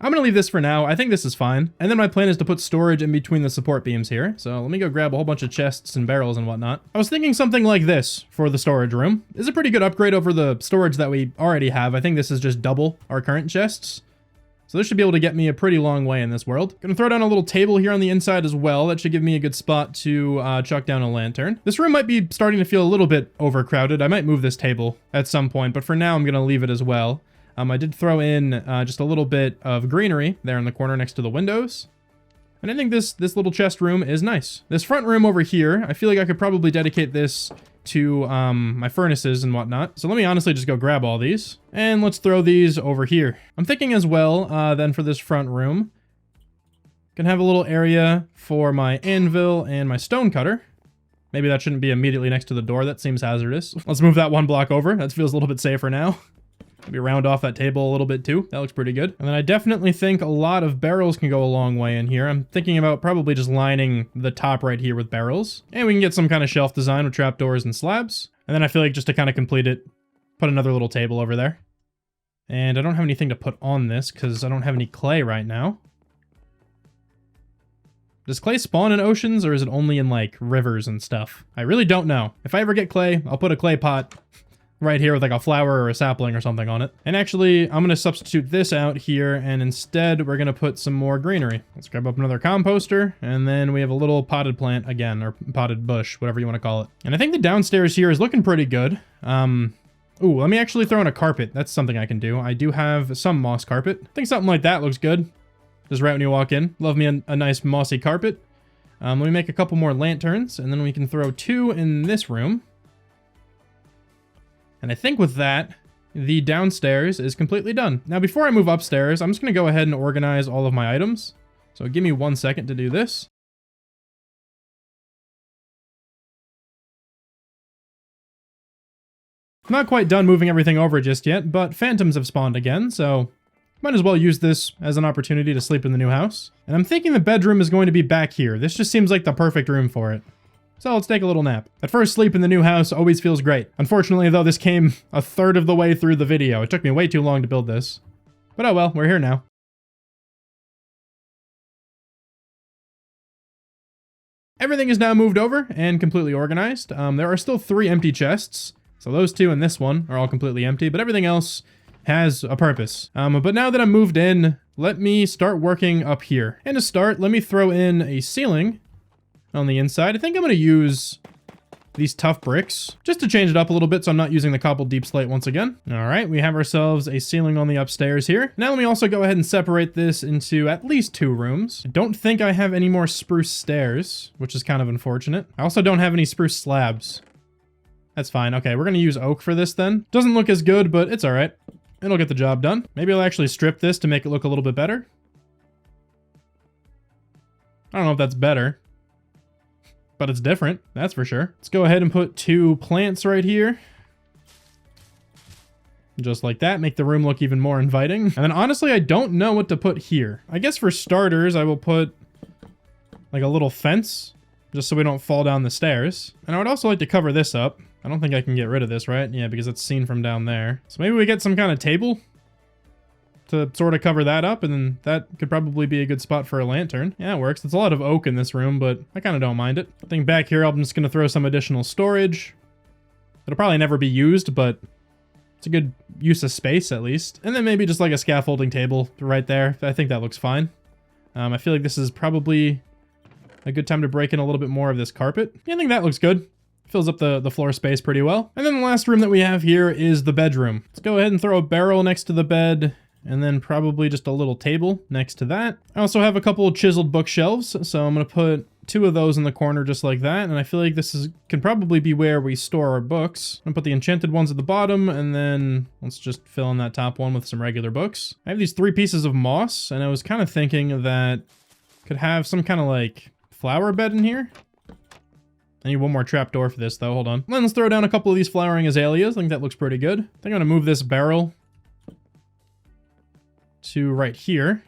I'm going to leave this for now. I think this is fine. And then my plan is to put storage in between the support beams here. So let me go grab a whole bunch of chests and barrels and whatnot. I was thinking something like this for the storage room. It's a pretty good upgrade over the storage that we already have. I think this is just double our current chests. So this should be able to get me a pretty long way in this world. Gonna throw down a little table here on the inside as well. That should give me a good spot to chuck down a lantern. This room might be starting to feel a little bit overcrowded. I might move this table at some point, but for now I'm gonna leave it as well. I did throw in just a little bit of greenery there in the corner next to the windows. And I think this little chest room is nice. This front room over here, I feel like I could probably dedicate this to my furnaces and whatnot. So let me honestly just go grab all these. And let's throw these over here. I'm thinking as well, then for this front room, can have a little area for my anvil and my stone cutter. Maybe that shouldn't be immediately next to the door. That seems hazardous. Let's move that 1 block over. That feels a little bit safer now. Maybe round off that table a little bit too. That looks pretty good. And then I definitely think a lot of barrels can go a long way in here. I'm thinking about probably just lining the top right here with barrels. And we can get some kind of shelf design with trapdoors and slabs. And then I feel like just to kind of complete it, put another little table over there. And I don't have anything to put on this because I don't have any clay right now. Does clay spawn in oceans or is it only in like rivers and stuff? I really don't know. If I ever get clay, I'll put a clay pot right here with like a flower or a sapling or something on it. And actually, I'm going to substitute this out here, and instead we're going to put some more greenery. Let's grab up another composter, and then we have a little potted plant again, or potted bush, whatever you want to call it. And I think the downstairs here is looking pretty good. Ooh, let me actually throw in a carpet. That's something I can do. I do have some moss carpet. I think something like that looks good. Just right when you walk in. Love me a nice mossy carpet. Let me make a couple more lanterns, and then we can throw 2 in this room. And I think with that, the downstairs is completely done. Now, before I move upstairs, I'm just going to go ahead and organize all of my items. So give me 1 second to do this. Not quite done moving everything over just yet, but phantoms have spawned again, so Might as well use this as an opportunity to sleep in the new house. And I'm thinking the bedroom is going to be back here. This just seems like the perfect room for it. So let's take a little nap. At first, sleep in the new house always feels great. Unfortunately, though, this came a third of the way through the video. It took me way too long to build this. But oh well, we're here now. Everything is now moved over and completely organized. There are still 3 empty chests. So those 2 and this one are all completely empty, but everything else has a purpose. But now that I'm moved in, let me start working up here. And to start, let me throw in a ceiling on the inside. I think I'm going to use these tough bricks just to change it up a little bit so I'm not using the cobbled deep slate once again. All right, we have ourselves a ceiling on the upstairs here. Now let me also go ahead and separate this into at least 2 rooms. I don't think I have any more spruce stairs, which is kind of unfortunate. I also don't have any spruce slabs. That's fine. Okay, we're going to use oak for this then. Doesn't look as good, but it's all right. It'll get the job done. Maybe I'll actually strip this to make it look a little bit better. I don't know if that's better, but it's different, that's for sure. Let's go ahead and put 2 plants right here. Just like that, make the room look even more inviting. And then honestly, I don't know what to put here. I guess for starters, I will put like a little fence, just so we don't fall down the stairs. And I would also like to cover this up. I don't think I can get rid of this, right? Yeah, because it's seen from down there. So maybe we get some kind of table to sort of cover that up, and then that could probably be a good spot for a lantern. Yeah, it works. There's a lot of oak in this room, but I kind of don't mind it. I think back here, I'm just going to throw some additional storage. It'll probably never be used, but it's a good use of space, at least. And then maybe just like a scaffolding table right there. I think that looks fine. I feel like this is probably a good time to break in a little bit more of this carpet. Yeah, I think that looks good. Fills up the floor space pretty well. And then the last room that we have here is the bedroom. Let's go ahead and throw a barrel next to the bed, and then probably just a little table next to that. I also have a couple of chiseled bookshelves, so I'm going to put 2 of those in the corner just like that, and I feel like this can probably be where we store our books. I'm going to put the enchanted ones at the bottom, and then let's just fill in that top one with some regular books. I have these 3 pieces of moss, and I was kind of thinking that could have some kind of like flower bed in here. I need one more trapdoor for this though, hold on. Then let's throw down a couple of these flowering azaleas. I think that looks pretty good. I think I'm going to move this barrel to right here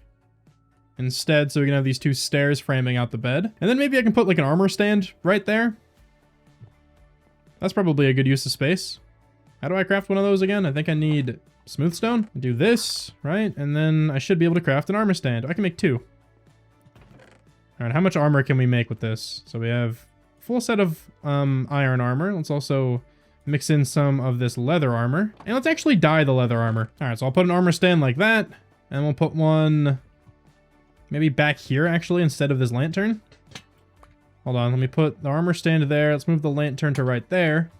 instead, so we can have these 2 stairs framing out the bed. And then maybe I can put like an armor stand right there. That's probably a good use of space. How do I craft one of those again? I think I need smooth stone. Do this, right? And then I should be able to craft an armor stand. I can make 2. All right, how much armor can we make with this? So we have a full set of iron armor. Let's also mix in some of this leather armor. And let's actually dye the leather armor. All right, so I'll put an armor stand like that. And we'll put one maybe back here, actually, instead of this lantern. Hold on, let me put the armor stand there. Let's move the lantern to right there.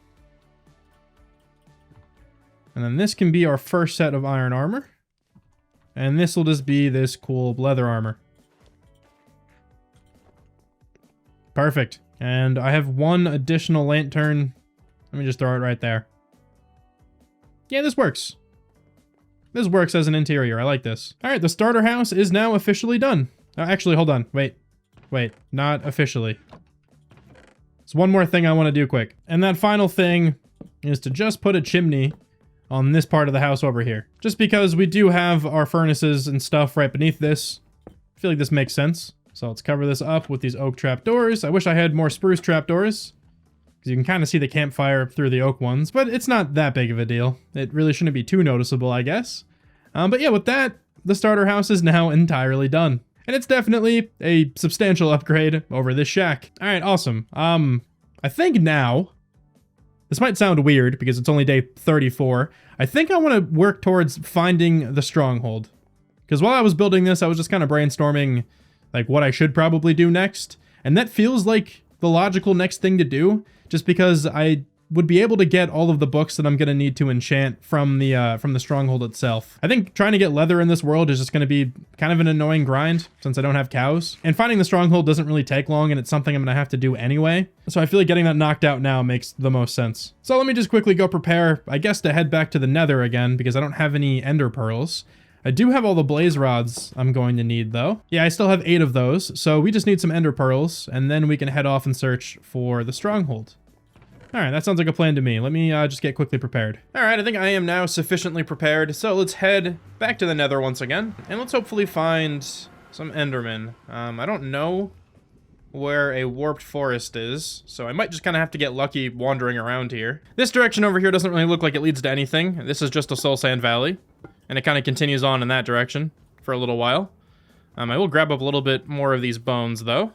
And then this can be our first set of iron armor. And this will just be this cool leather armor. Perfect. And I have 1 additional lantern. Let me just throw it right there. Yeah, this works. This works as an interior. I like this. All right, the starter house is now officially done. Actually, hold on. Wait, not officially. There's one more thing I want to do quick. And that final thing is to just put a chimney on this part of the house over here. Just because we do have our furnaces and stuff right beneath this. I feel like this makes sense. So let's cover this up with these oak trapdoors. I wish I had more spruce trapdoors, because you can kind of see the campfire through the oak ones, but it's not that big of a deal. It really shouldn't be too noticeable, I guess. But yeah, with that, the starter house is now entirely done. And it's definitely a substantial upgrade over this shack. All right, awesome. I think now, this might sound weird because it's only day 34. I think I want to work towards finding the stronghold. Because while I was building this, I was just kind of brainstorming like what I should probably do next. And that feels like the logical next thing to do, just because I would be able to get all of the books that I'm going to need to enchant from the stronghold itself. I think trying to get leather in this world is just going to be kind of an annoying grind since I don't have cows. And finding the stronghold doesn't really take long, and it's something I'm going to have to do anyway. So I feel like getting that knocked out now makes the most sense. So let me just quickly go prepare, I guess, to head back to the Nether again, because I don't have any ender pearls. I do have all the blaze rods I'm going to need, though. Yeah, I still have 8 of those, so we just need some ender pearls, and then we can head off and search for the stronghold. All right, that sounds like a plan to me. Let me just get quickly prepared. All right, I think I am now sufficiently prepared. So let's head back to the Nether once again, and let's hopefully find some Endermen. I don't know where a warped forest is, so I might just kind of have to get lucky wandering around here. This direction over here doesn't really look like it leads to anything. This is just a soul sand valley, and it kind of continues on in that direction for a little while. I will grab up a little bit more of these bones, though.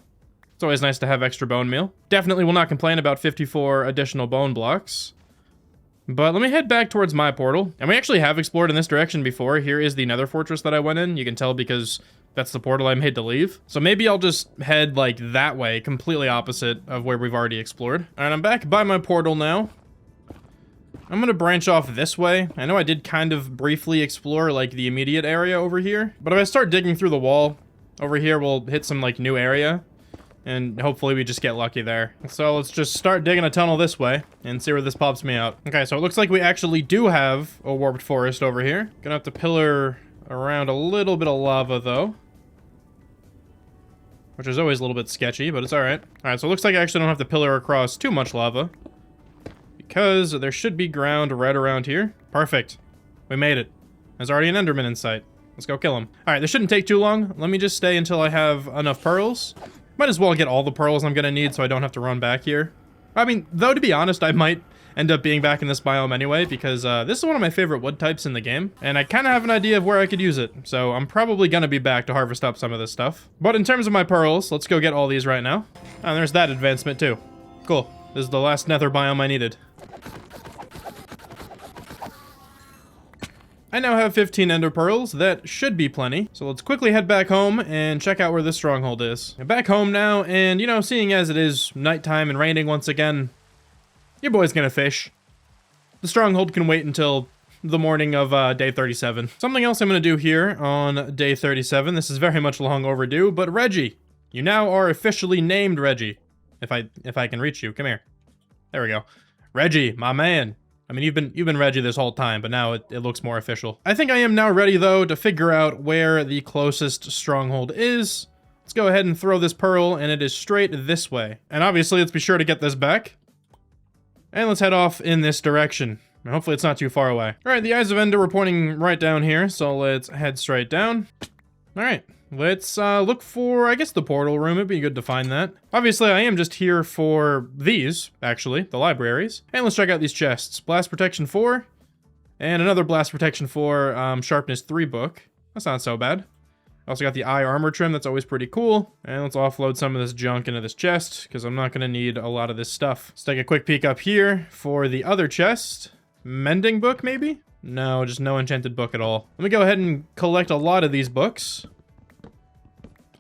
It's always nice to have extra bone meal. Definitely will not complain about 54 additional bone blocks. But let me head back towards my portal. And we actually have explored in this direction before. Here is the Nether fortress that I went in. You can tell because that's the portal I made to leave. So maybe I'll just head like that way, completely opposite of where we've already explored. All right, I'm back by my portal now. I'm gonna branch off this way. I know I did kind of briefly explore like the immediate area over here, but if I start digging through the wall over here, we'll hit some like new area. And hopefully we just get lucky there. So let's just start digging a tunnel this way and see where this pops me out. Okay, so it looks like we actually do have a warped forest over here. Gonna have to pillar around a little bit of lava though, which is always a little bit sketchy, but it's all right. All right, so it looks like I actually don't have to pillar across too much lava because there should be ground right around here. Perfect. We made it. There's already an Enderman in sight. Let's go kill him. All right, this shouldn't take too long. Let me just stay until I have enough pearls. Might as well get all the pearls I'm gonna need so I don't have to run back here. I mean, though, to be honest, I might end up being back in this biome anyway, because this is one of my favorite wood types in the game, and I kind of have an idea of where I could use it, so I'm probably gonna be back to harvest up some of this stuff. But in terms of my pearls, let's go get all these right now. And there's that advancement too. Cool. This is the last Nether biome I needed. I now have 15 ender pearls. That should be plenty. So let's quickly head back home and check out where this stronghold is. I'm back home now, and you know, seeing as it is nighttime and raining once again, your boy's gonna fish. The stronghold can wait until the morning of day 37. Something else I'm gonna do here on day 37. This is very much long overdue, but Reggie, you now are officially named Reggie. If I can reach you, come here. There we go. Reggie, my man. I mean, you've been Reggie this whole time, but now it looks more official. I think I am now ready, though, to figure out where the closest stronghold is. Let's go ahead and throw this pearl, and it is straight this way. And obviously, let's be sure to get this back. And let's head off in this direction. And hopefully it's not too far away. All right, the Eyes of Ender were pointing right down here, so let's head straight down. All right. Let's look for, I guess, the portal room. It'd be good to find that. Obviously, I am just here for these, actually, the libraries. And let's check out these chests. Blast Protection 4, and another Blast Protection 4 Sharpness 3 book. That's not so bad. Also got the Eye Armor Trim, that's always pretty cool. And let's offload some of this junk into this chest, because I'm not going to need a lot of this stuff. Let's take a quick peek up here for the other chest. Mending book, maybe? No, just no enchanted book at all. Let me go ahead and collect a lot of these books.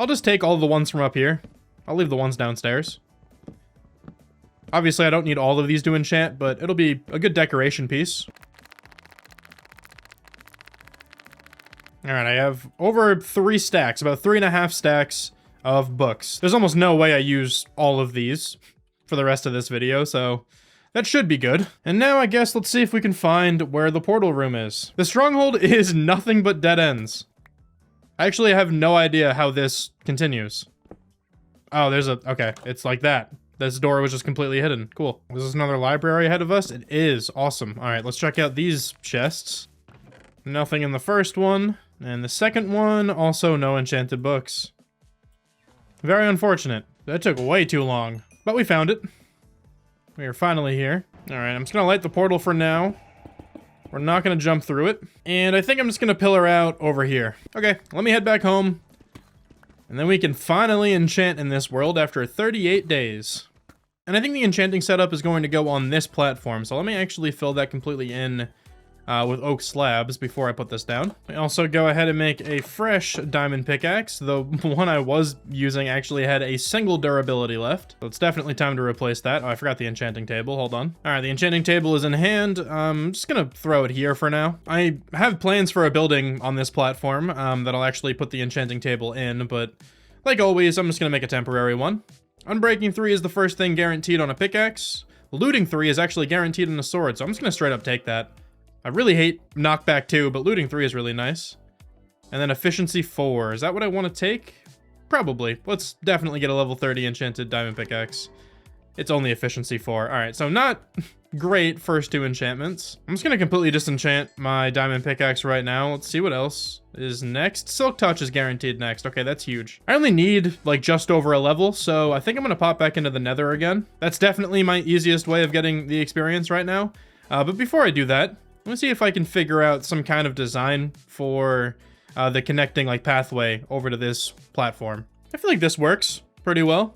I'll just take all the ones from up here. I'll leave the ones downstairs. Obviously, I don't need all of these to enchant, but it'll be a good decoration piece. Alright, I have over 3 stacks, about 3.5 stacks of books. There's almost no way I use all of these for the rest of this video, so that should be good. And now I guess let's see if we can find where the portal room is. The stronghold is nothing but dead ends. I actually have no idea how this continues. Oh, there's a... okay, it's like that. This door was just completely hidden. Cool. Is this another library ahead of us? It is. Awesome. All right, let's check out these chests. Nothing in the first one. And the second one, also no enchanted books. Very unfortunate. That took way too long. But we found it. We are finally here. All right, I'm just gonna light the portal for now. We're not going to jump through it. And I think I'm just going to pillar out over here. Okay, let me head back home. And then we can finally enchant in this world after 38 days. And I think the enchanting setup is going to go on this platform. So let me actually fill that completely in with oak slabs before I put this down. I also go ahead and make a fresh diamond pickaxe. The one I was using actually had a single durability left. So it's definitely time to replace that. Oh, I forgot the enchanting table. Hold on. All right, the enchanting table is in hand. I'm just gonna throw it here for now. I have plans for a building on this platform that I'll actually put the enchanting table in, but like always, I'm just gonna make a temporary one. Unbreaking 3 is the first thing guaranteed on a pickaxe. Looting 3 is actually guaranteed on a sword, so I'm just gonna straight up take that. I really hate knockback 2, but looting 3 is really nice. And then efficiency 4. Is that what I want to take? Probably. Let's definitely get a level 30 enchanted diamond pickaxe. It's only efficiency 4. All right, so not great first 2 enchantments. I'm just gonna completely disenchant my diamond pickaxe right now. Let's see what else is next. Silk touch is guaranteed next. Okay, that's huge. I only need like just over a level, so I think I'm gonna pop back into the Nether again. That's definitely my easiest way of getting the experience right now. But before I do that, let me see if I can figure out some kind of design for the connecting like pathway over to this platform. I feel like this works pretty well.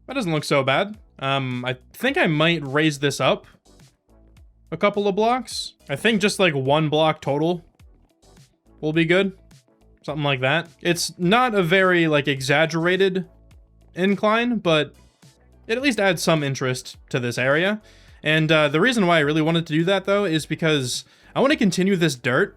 That doesn't look so bad. I think I might raise this up a couple of blocks. I think just like 1 block total will be good. Something like that. It's not a very like exaggerated incline, but it at least adds some interest to this area. And the reason why I really wanted to do that though is because I want to continue this dirt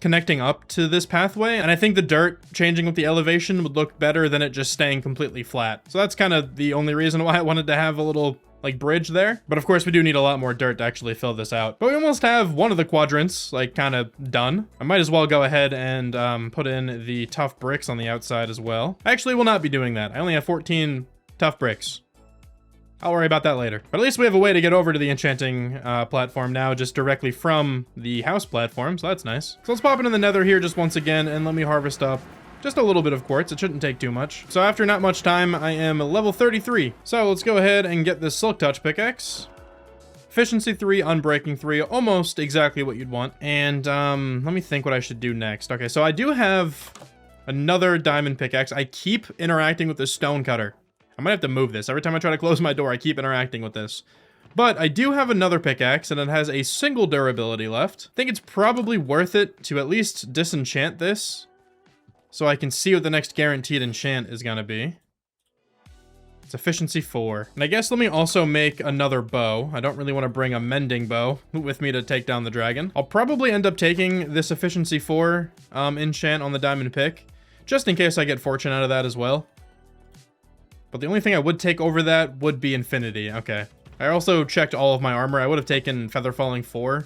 connecting up to this pathway, and I think the dirt changing with the elevation would look better than it just staying completely flat. So that's kind of the only reason why I wanted to have a little like bridge there. But of course we do need a lot more dirt to actually fill this out. But we almost have one of the quadrants like kind of done. I might as well go ahead and put in the tough bricks on the outside as well. I actually will not be doing that. I only have 14 tough bricks. I'll worry about that later. But at least we have a way to get over to the enchanting platform now, just directly from the house platform, so that's nice. So let's pop into the Nether here just once again, and let me harvest up just a little bit of quartz. It shouldn't take too much. So after not much time, I am level 33. So let's go ahead and get this silk touch pickaxe. Efficiency 3, unbreaking 3, almost exactly what you'd want. And let me think what I should do next. Okay, so I do have another diamond pickaxe. I keep interacting with the stone cutter. I might have to move this. Every time I try to close my door, I keep interacting with this. But I do have another pickaxe, and it has a single durability left. I think it's probably worth it to at least disenchant this, so I can see what the next guaranteed enchant is gonna be. It's efficiency 4. And I guess let me also make another bow. I don't really want to bring a mending bow with me to take down the dragon. I'll probably end up taking this efficiency 4 enchant on the diamond pick, just in case I get fortune out of that as well. But the only thing I would take over that would be infinity. Okay. I also checked all of my armor. I would have taken feather falling 4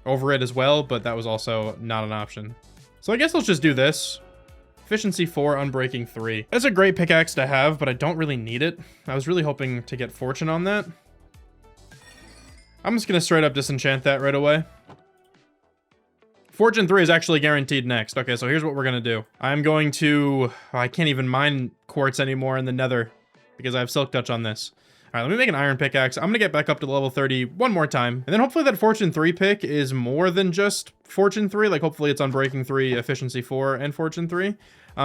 over it as well, but that was also not an option. So I guess let's just do this. Efficiency 4, unbreaking 3. That's a great pickaxe to have, but I don't really need it. I was really hoping to get fortune on that. I'm just going to straight up disenchant that right away. Fortune 3 is actually guaranteed next. Okay, so here's what we're going to do. I'm going to... Oh, I can't even mine quartz anymore in the Nether because I have silk touch on this. All right, let me make an iron pickaxe. I'm going to get back up to level 30 one more time. And then hopefully that Fortune 3 pick is more than just Fortune 3. Like, hopefully it's Unbreaking 3, Efficiency 4, and Fortune 3.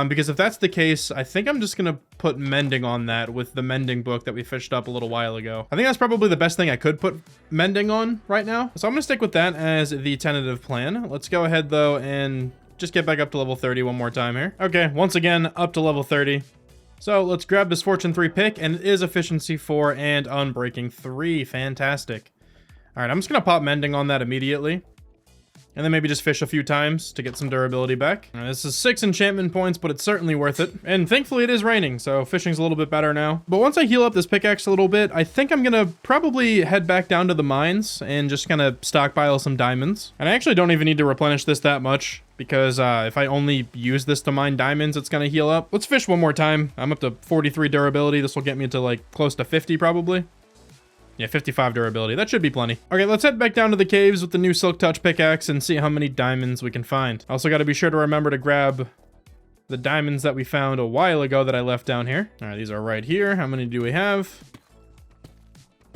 Because if that's the case, I think I'm just going to put Mending on that with the Mending book that we fished up a little while ago. I think that's probably the best thing I could put Mending on right now. So I'm going to stick with that as the tentative plan. Let's go ahead, though, and just get back up to level 30 one more time here. Okay, once again, up to level 30. So let's grab this Fortune 3 pick, and it is Efficiency 4 and Unbreaking 3. Fantastic. All right, I'm just going to pop Mending on that immediately. And then maybe just fish a few times to get some durability back. This is 6 enchantment points, but it's certainly worth it. And thankfully it is raining, so fishing's a little bit better now. But once I heal up this pickaxe a little bit, I think I'm gonna probably head back down to the mines and just kind of stockpile some diamonds. And I actually don't even need to replenish this that much, because if I only use this to mine diamonds, it's gonna heal up. Let's fish one more time. I'm up to 43 durability. This will get me to like close to 50 probably. Yeah, 55 durability. That should be plenty. Okay, let's head back down to the caves with the new Silk Touch pickaxe and see how many diamonds we can find. Also got to be sure to remember to grab the diamonds that we found a while ago that I left down here. All right, these are right here. How many do we have?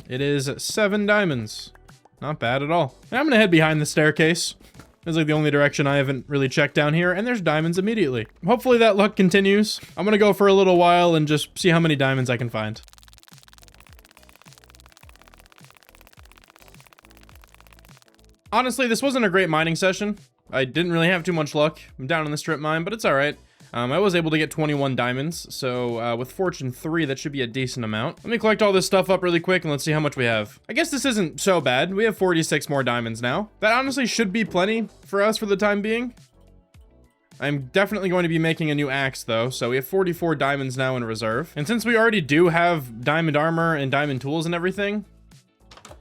It is 7 diamonds. Not bad at all. And I'm going to head behind the staircase. It's like the only direction I haven't really checked down here, and there's diamonds immediately. Hopefully that luck continues. I'm going to go for a little while and just see how many diamonds I can find. Honestly, this wasn't a great mining session. I didn't really have too much luck. I'm down in the strip mine, but it's all right. I was able to get 21 diamonds, so with Fortune 3, that should be a decent amount. Let me collect all this stuff up really quick, and let's see how much we have. I guess this isn't so bad. We have 46 more diamonds now. That honestly should be plenty for us for the time being. I'm definitely going to be making a new axe, though, so we have 44 diamonds now in reserve. And since we already do have diamond armor and diamond tools and everything,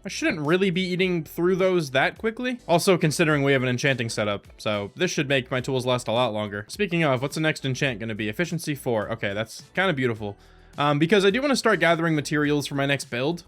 I shouldn't really be eating through those that quickly. Also, considering we have an enchanting setup, so this should make my tools last a lot longer. Speaking of, what's the next enchant going to be? Efficiency 4. Okay, that's kind of beautiful. because I do want to start gathering materials for my next build.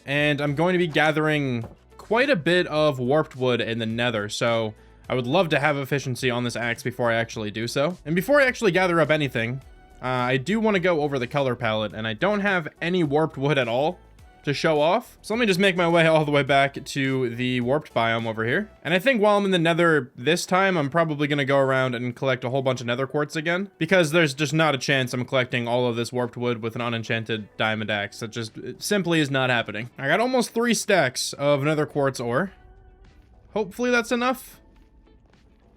And I'm going to be gathering quite a bit of warped wood in the Nether, so I would love to have efficiency on this axe before I actually do so. And before I actually gather up anything, I do want to go over the color palette, and I don't have any warped wood at all to show off. So let me just make my way all the way back to the warped biome over here. And I think while I'm in the Nether this time, I'm probably going to go around and collect a whole bunch of nether quartz again, because there's just not a chance I'm collecting all of this warped wood with an unenchanted diamond axe. It simply is not happening. I got almost 3 stacks of nether quartz ore. Hopefully that's enough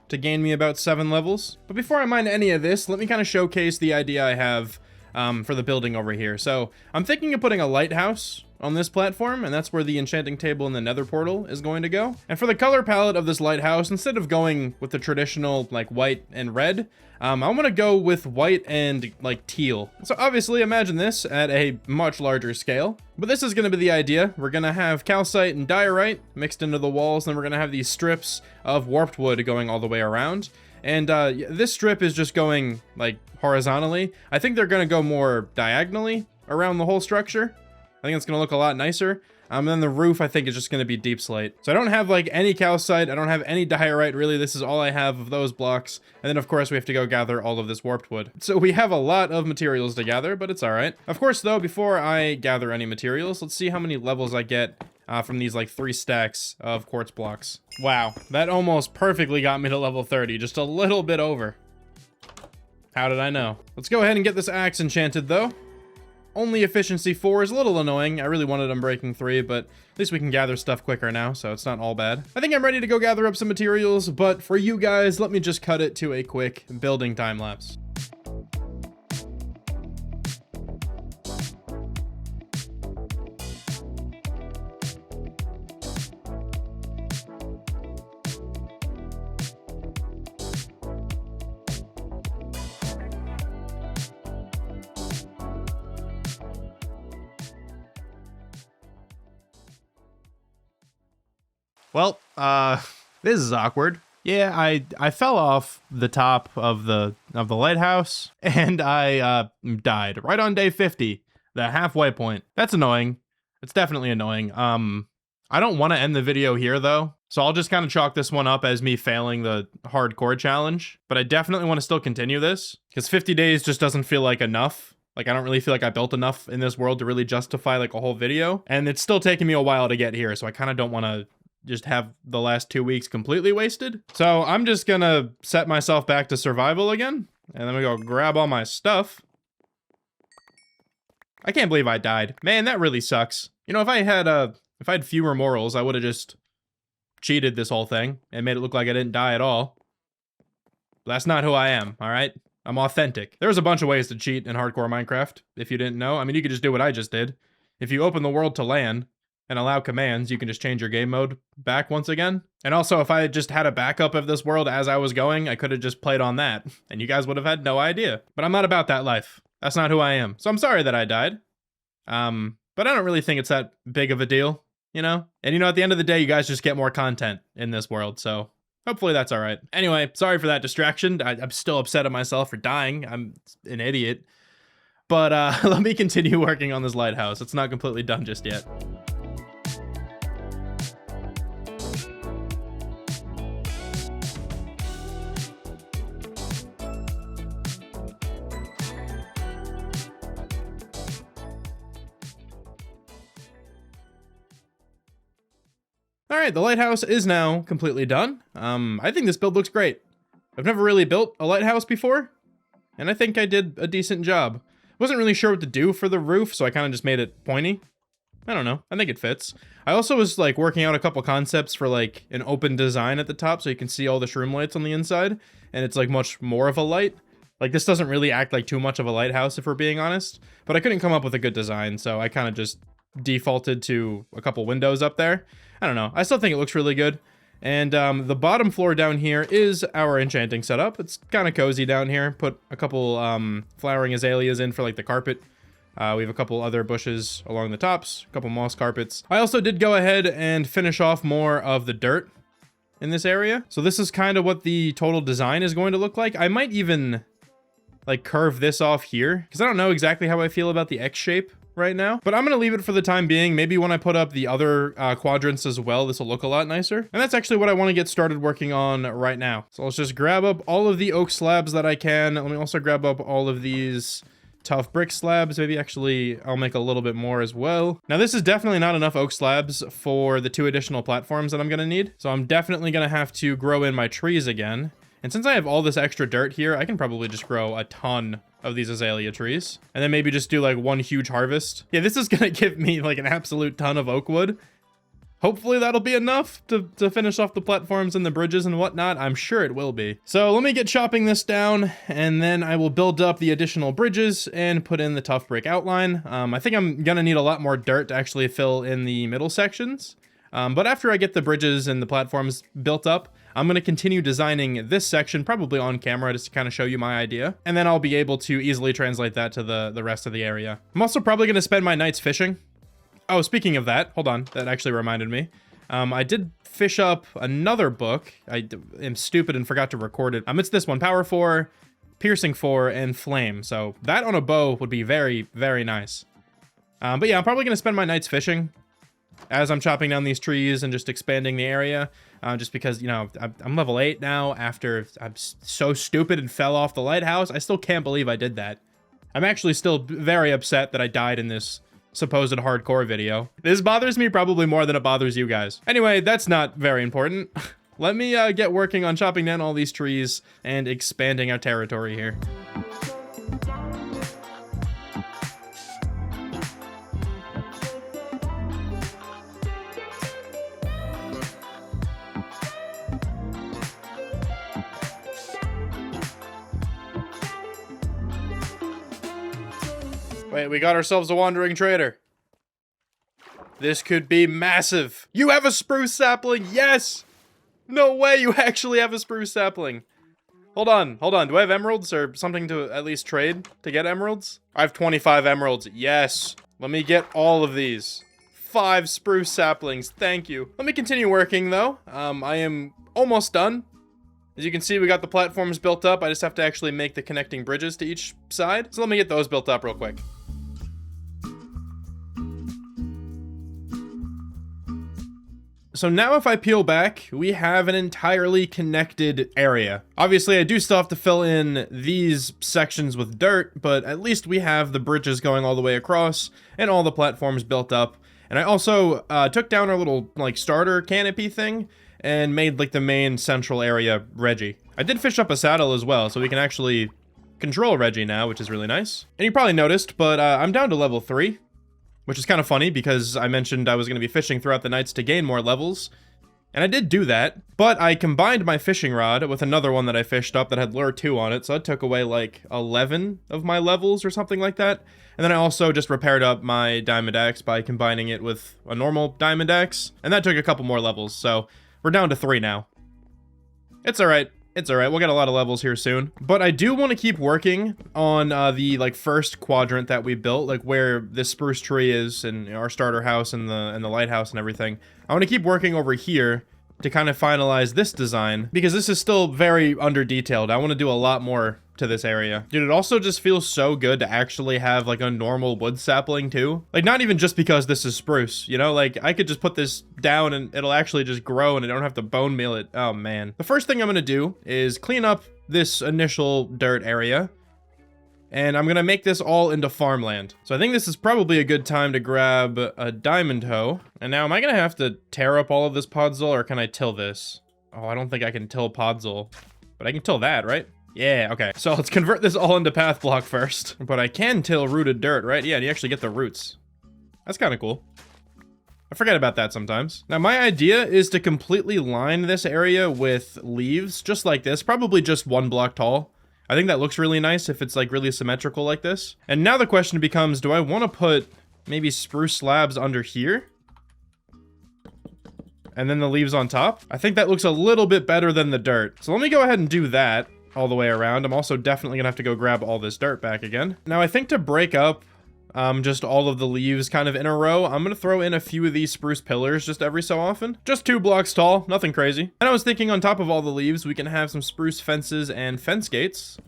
to gain me about 7 levels. But before I mine any of this, let me kind of showcase the idea I have for the building over here. So I'm thinking of putting a lighthouse on this platform, and that's where the enchanting table in the nether portal is going to go. And for the color palette of this lighthouse, instead of going with the traditional like white and red, I'm gonna go with white and like teal. So obviously imagine this at a much larger scale, but this is gonna be the idea. We're gonna have calcite and diorite mixed into the walls, and then we're gonna have these strips of warped wood going all the way around. And this strip is just going like horizontally. I think they're gonna go more diagonally around the whole structure. I think it's gonna look a lot nicer. And then the roof, I think, is just gonna be deep slate. So I don't have like any calcite, I don't have any diorite, really. This is all I have of those blocks. And then of course we have to go gather all of this warped wood. So we have a lot of materials to gather, but it's all right. Of course though, before I gather any materials, let's see how many levels I get from these like 3 stacks of quartz blocks. Wow, that almost perfectly got me to level 30, just a little bit over. How did I know? Let's go ahead and get this axe enchanted though. Only efficiency 4 is a little annoying. I really wanted Unbreaking 3, but at least we can gather stuff quicker now, so it's not all bad. I think I'm ready to go gather up some materials, but for you guys, let me just cut it to a quick building time lapse. Well, this is awkward. Yeah, I fell off the top of the lighthouse, and I died right on day 50, the halfway point. That's annoying. It's definitely annoying. I don't want to end the video here though, so I'll just kind of chalk this one up as me failing the hardcore challenge. But I definitely want to still continue this, because 50 days just doesn't feel like enough. Like, I don't really feel like I built enough in this world to really justify like a whole video, and it's still taking me a while to get here, so I kind of don't want to just have the last 2 weeks completely wasted. So I'm just gonna set myself back to survival again, and then we go grab all my stuff. I can't believe I died. Man, that really sucks. You know, if I had fewer morals, I would have just cheated this whole thing and made it look like I didn't die at all. But that's not who I am, all right? I'm authentic. There's a bunch of ways to cheat in hardcore Minecraft, if you didn't know. I mean, you could just do what I just did. If you open the world to LAN and allow commands, you can just change your game mode back once again. And also, if I had just had a backup of this world as I was going, I could have just played on that, and you guys would have had no idea. But I'm not about that life. That's not who I am. So I'm sorry that I died. But I don't really think it's that big of a deal, you know? And you know, at the end of the day, you guys just get more content in this world, so hopefully that's all right. Anyway, sorry for that distraction. I'm still upset at myself for dying. I'm an idiot. But let me continue working on this lighthouse. It's not completely done just yet. All right, the lighthouse is now completely done. I think this build looks great. I've never really built a lighthouse before, and I think I did a decent job. Wasn't really sure what to do for the roof, so I kind of just made it pointy. I don't know, I think it fits. I also was like working out a couple concepts for like an open design at the top, so you can see all the shroom lights on the inside, and it's like much more of a light. Like, this doesn't really act like too much of a lighthouse, if we're being honest, but I couldn't come up with a good design, so I kind of just defaulted to a couple windows up there. I don't know, I still think it looks really good. And the bottom floor down here is our enchanting setup. It's kind of cozy down here. Put a couple flowering azaleas in for like the carpet. We have a couple other bushes along the tops, a couple moss carpets. I also did go ahead and finish off more of the dirt in this area. So this is kind of what the total design is going to look like. I might even like curve this off here, because I don't know exactly how I feel about the X shape right now, but I'm gonna leave it for the time being. Maybe when I put up the other quadrants as well, this will look a lot nicer. And that's actually what I want to get started working on right now. So let's just grab up all of the oak slabs that I can. Let me also grab up all of these tough brick slabs. Maybe actually I'll make a little bit more as well. Now this is definitely not enough oak slabs for the 2 additional platforms that I'm gonna need. So I'm definitely gonna have to grow in my trees again. And since I have all this extra dirt here, I can probably just grow a ton of these azalea trees. And then maybe just do like one huge harvest. Yeah, this is gonna give me like an absolute ton of oak wood. Hopefully that'll be enough to finish off the platforms and the bridges and whatnot. I'm sure it will be. So let me get chopping this down, and then I will build up the additional bridges and put in the tough brick outline. I think I'm gonna need a lot more dirt to actually fill in the middle sections. But after I get the bridges and the platforms built up, I'm going to continue designing this section, probably on camera, just to kind of show you my idea. And then I'll be able to easily translate that to the rest of the area. I'm also probably going to spend my nights fishing. Oh, speaking of that, hold on. That actually reminded me. I did fish up another book. I am stupid and forgot to record it. It's this one, Power 4, Piercing 4, and Flame. So that on a bow would be very, very nice. But yeah, I'm probably going to spend my nights fishing as I'm chopping down these trees and just expanding the area. Just because, you know, I'm level 8 now after I'm so stupid and fell off the lighthouse. I still can't believe I did that. I'm actually still very upset that I died in this supposed hardcore video. This bothers me probably more than it bothers you guys. Anyway, that's not very important. Let me get working on chopping down all these trees and expanding our territory here. Wait, we got ourselves a wandering trader. This could be massive. You have a spruce sapling, yes! No way, you actually have a spruce sapling. Hold on. Do I have emeralds or something to at least trade to get emeralds? I have 25 emeralds, yes. Let me get all of these. 5 spruce saplings, thank you. Let me continue working though. I am almost done. As you can see, we got the platforms built up. I just have to actually make the connecting bridges to each side. So let me get those built up real quick. So now if I peel back, we have an entirely connected area. Obviously, I do still have to fill in these sections with dirt, but at least we have the bridges going all the way across and all the platforms built up. And I also took down our little like starter canopy thing and made like the main central area Reggie. I did fish up a saddle as well, so we can actually control Reggie now, which is really nice. And you probably noticed, but I'm down to level 3. Which is kind of funny because I mentioned I was going to be fishing throughout the nights to gain more levels. And I did do that, but I combined my fishing rod with another one that I fished up that had lure 2 on it, so it took away like 11 of my levels or something like that. And then I also just repaired up my diamond axe by combining it with a normal diamond axe, and that took a couple more levels, so we're down to 3 now. It's alright. It's alright, we'll get a lot of levels here soon. But I do want to keep working on the like first quadrant that we built, like where this spruce tree is and our starter house and the lighthouse and everything. I want to keep working over here to kind of finalize this design because this is still very under detailed. I want to do a lot more to this area. Dude, it also just feels so good to actually have like a normal wood sapling too. Like not even just because this is spruce, you know, like I could just put this down and it'll actually just grow and I don't have to bone meal it. Oh man. The first thing I'm gonna do is clean up this initial dirt area and I'm gonna make this all into farmland. So I think this is probably a good time to grab a diamond hoe. And now am I gonna have to tear up all of this podzol or can I till this? Oh, I don't think I can till podzol, but I can till that, right? Yeah, okay. So let's convert this all into path block first. But I can till rooted dirt, right? Yeah, and you actually get the roots. That's kind of cool. I forget about that sometimes. Now, my idea is to completely line this area with leaves, just like this. Probably just 1 block tall. I think that looks really nice if it's like really symmetrical like this. And now the question becomes, do I want to put maybe spruce slabs under here? And then the leaves on top? I think that looks a little bit better than the dirt. So let me go ahead and do that all the way around. I'm also definitely gonna have to go grab all this dirt back again. Now I think to break up just all of the leaves kind of in a row, I'm gonna throw in a few of these spruce pillars just every so often. Just 2 blocks tall, nothing crazy. And I was thinking on top of all the leaves, we can have some spruce fences and fence gates.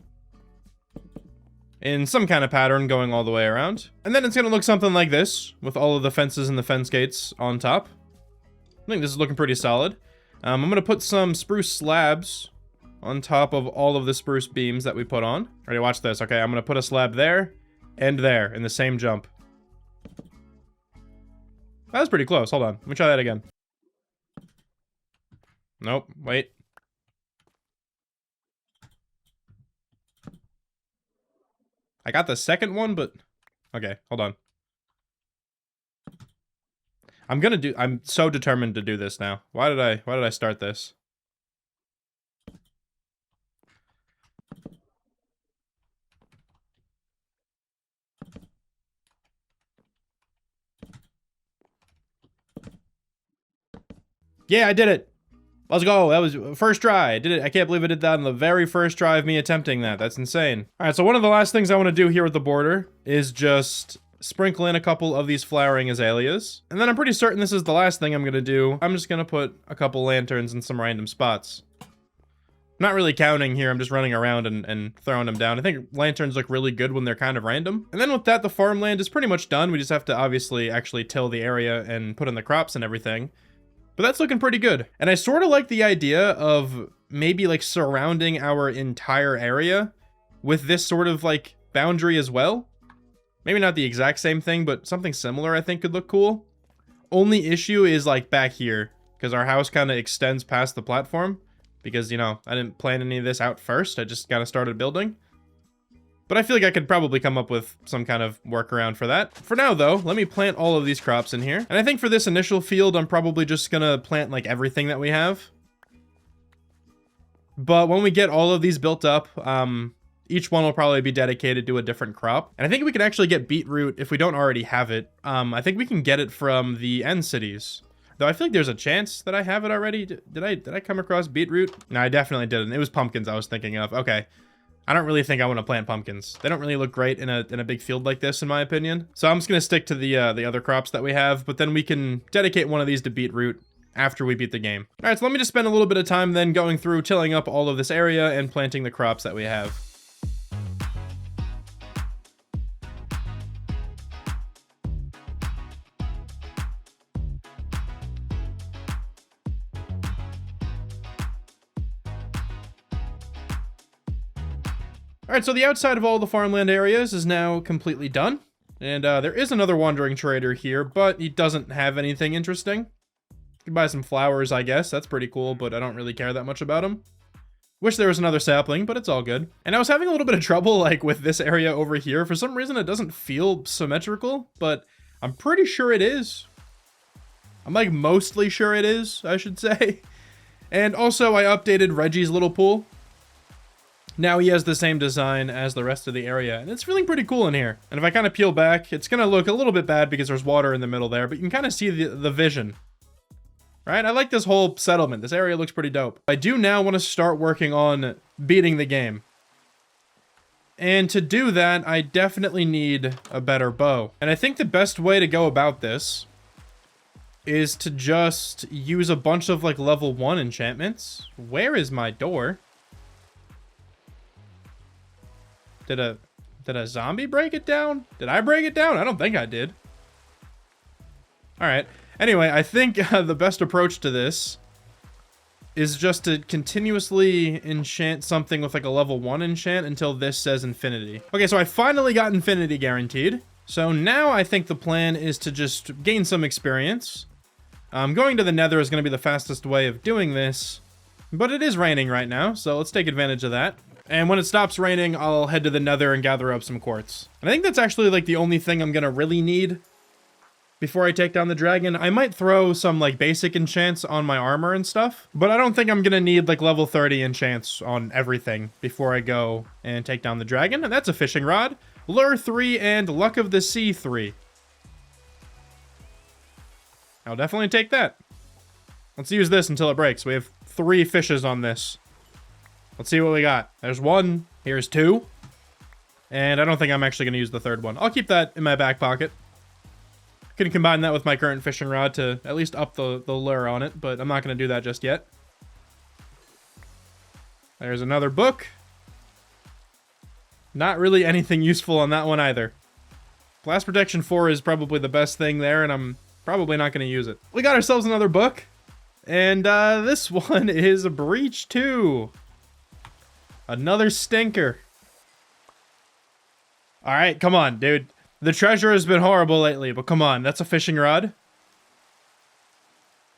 in some kind of pattern going all the way around. And then it's going to look something like this, with all of the fences and the fence gates on top. I think this is looking pretty solid. I'm going to put some spruce slabs on top of all of the spruce beams that we put on. Ready, watch this. Okay, I'm going to put a slab there and there in the same jump. That was pretty close. Hold on. Let me try that again. Nope. Wait. I got the second one, but... Okay, hold on. I'm so determined to do this now. Why did I start this? Yeah, I did it. Let's go. That was first try. I did it. I can't believe I did that on the very first try of me attempting that. That's insane. All right, so one of the last things I want to do here with the border is just sprinkle in a couple of these flowering azaleas. And then I'm pretty certain this is the last thing I'm going to do. I'm just going to put a couple lanterns in some random spots. I'm not really counting here. I'm just running around and throwing them down. I think lanterns look really good when they're kind of random. And then with that, the farmland is pretty much done. We just have to obviously actually till the area and put in the crops and everything. But that's looking pretty good. And I sort of like the idea of maybe like surrounding our entire area with this sort of like boundary as well. Maybe not the exact same thing, but something similar I think could look cool. Only issue is like back here, because our house kind of extends past the platform. Because, you know, I didn't plan any of this out first. I just kind of started building. But I feel like I could probably come up with some kind of workaround for that. For now, though, let me plant all of these crops in here. And I think for this initial field, I'm probably just gonna plant like everything that we have. But when we get all of these built up, each one will probably be dedicated to a different crop. And I think we can actually get beetroot if we don't already have it. I think we can get it from the end cities. Though I feel like there's a chance that I have it already. Did I come across beetroot? No, I definitely didn't. It was pumpkins I was thinking of. Okay. I don't really think I want to plant pumpkins. They don't really look great in a big field like this, in my opinion. So I'm just going to stick to the other crops that we have, but then we can dedicate one of these to beetroot after we beat the game. All right, so let me just spend a little bit of time then going through, tilling up all of this area and planting the crops that we have. All right, so the outside of all the farmland areas is now completely done. And there is another wandering trader here, but he doesn't have anything interesting. You can buy some flowers, I guess. That's pretty cool, but I don't really care that much about him. Wish there was another sapling, but it's all good. And I was having a little bit of trouble like with this area over here. For some reason, it doesn't feel symmetrical, but I'm pretty sure it is. I'm like mostly sure it is, I should say. And also, I updated Reggie's little pool. Now he has the same design as the rest of the area, and it's feeling pretty cool in here. And if I kind of peel back, it's going to look a little bit bad because there's water in the middle there, but you can kind of see the vision. Right? I like this whole settlement. This area looks pretty dope. I do now want to start working on beating the game. And to do that, I definitely need a better bow. And I think the best way to go about this is to just use a bunch of like level 1 enchantments. Where is my door? Did a zombie break it down? Did I break it down? I don't think I did. All right. Anyway, I think the best approach to this is just to continuously enchant something with like a level 1 enchant until this says infinity. Okay, so I finally got infinity guaranteed. So now I think the plan is to just gain some experience. Going to the Nether is going to be the fastest way of doing this, but it is raining right now, so let's take advantage of that. And when it stops raining, I'll head to the Nether and gather up some quartz. And I think that's actually like the only thing I'm gonna really need before I take down the dragon. I might throw some like basic enchants on my armor and stuff, but I don't think I'm gonna need like level 30 enchants on everything before I go and take down the dragon. And that's a fishing rod, lure 3, and luck of the sea 3. I'll definitely take that. Let's use this until it breaks. We have 3 fishes on this. Let's see what we got. There's 1. Here's 2. And I don't think I'm actually going to use the 3rd one. I'll keep that in my back pocket. I can combine that with my current fishing rod to at least up the lure on it, but I'm not going to do that just yet. There's another book. Not really anything useful on that one either. Blast Protection 4 is probably the best thing there, and I'm probably not going to use it. We got ourselves another book, and this one is Breach 2. Another stinker. All right, come on, dude. The treasure has been horrible lately, but come on, that's a fishing rod.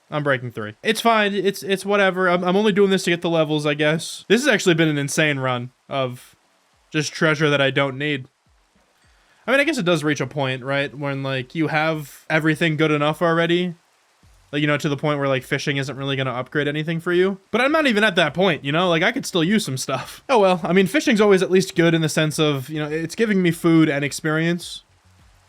I'm breaking 3. It's fine. It's whatever. I'm only doing this to get the levels, I guess. This has actually been an insane run of just treasure that I don't need. I mean, I guess it does reach a point, right? When, like, you have everything good enough already. Like, you know, to the point where, like, fishing isn't really going to upgrade anything for you. But I'm not even at that point, you know? Like, I could still use some stuff. Oh, well. I mean, fishing's always at least good in the sense of, you know, it's giving me food and experience.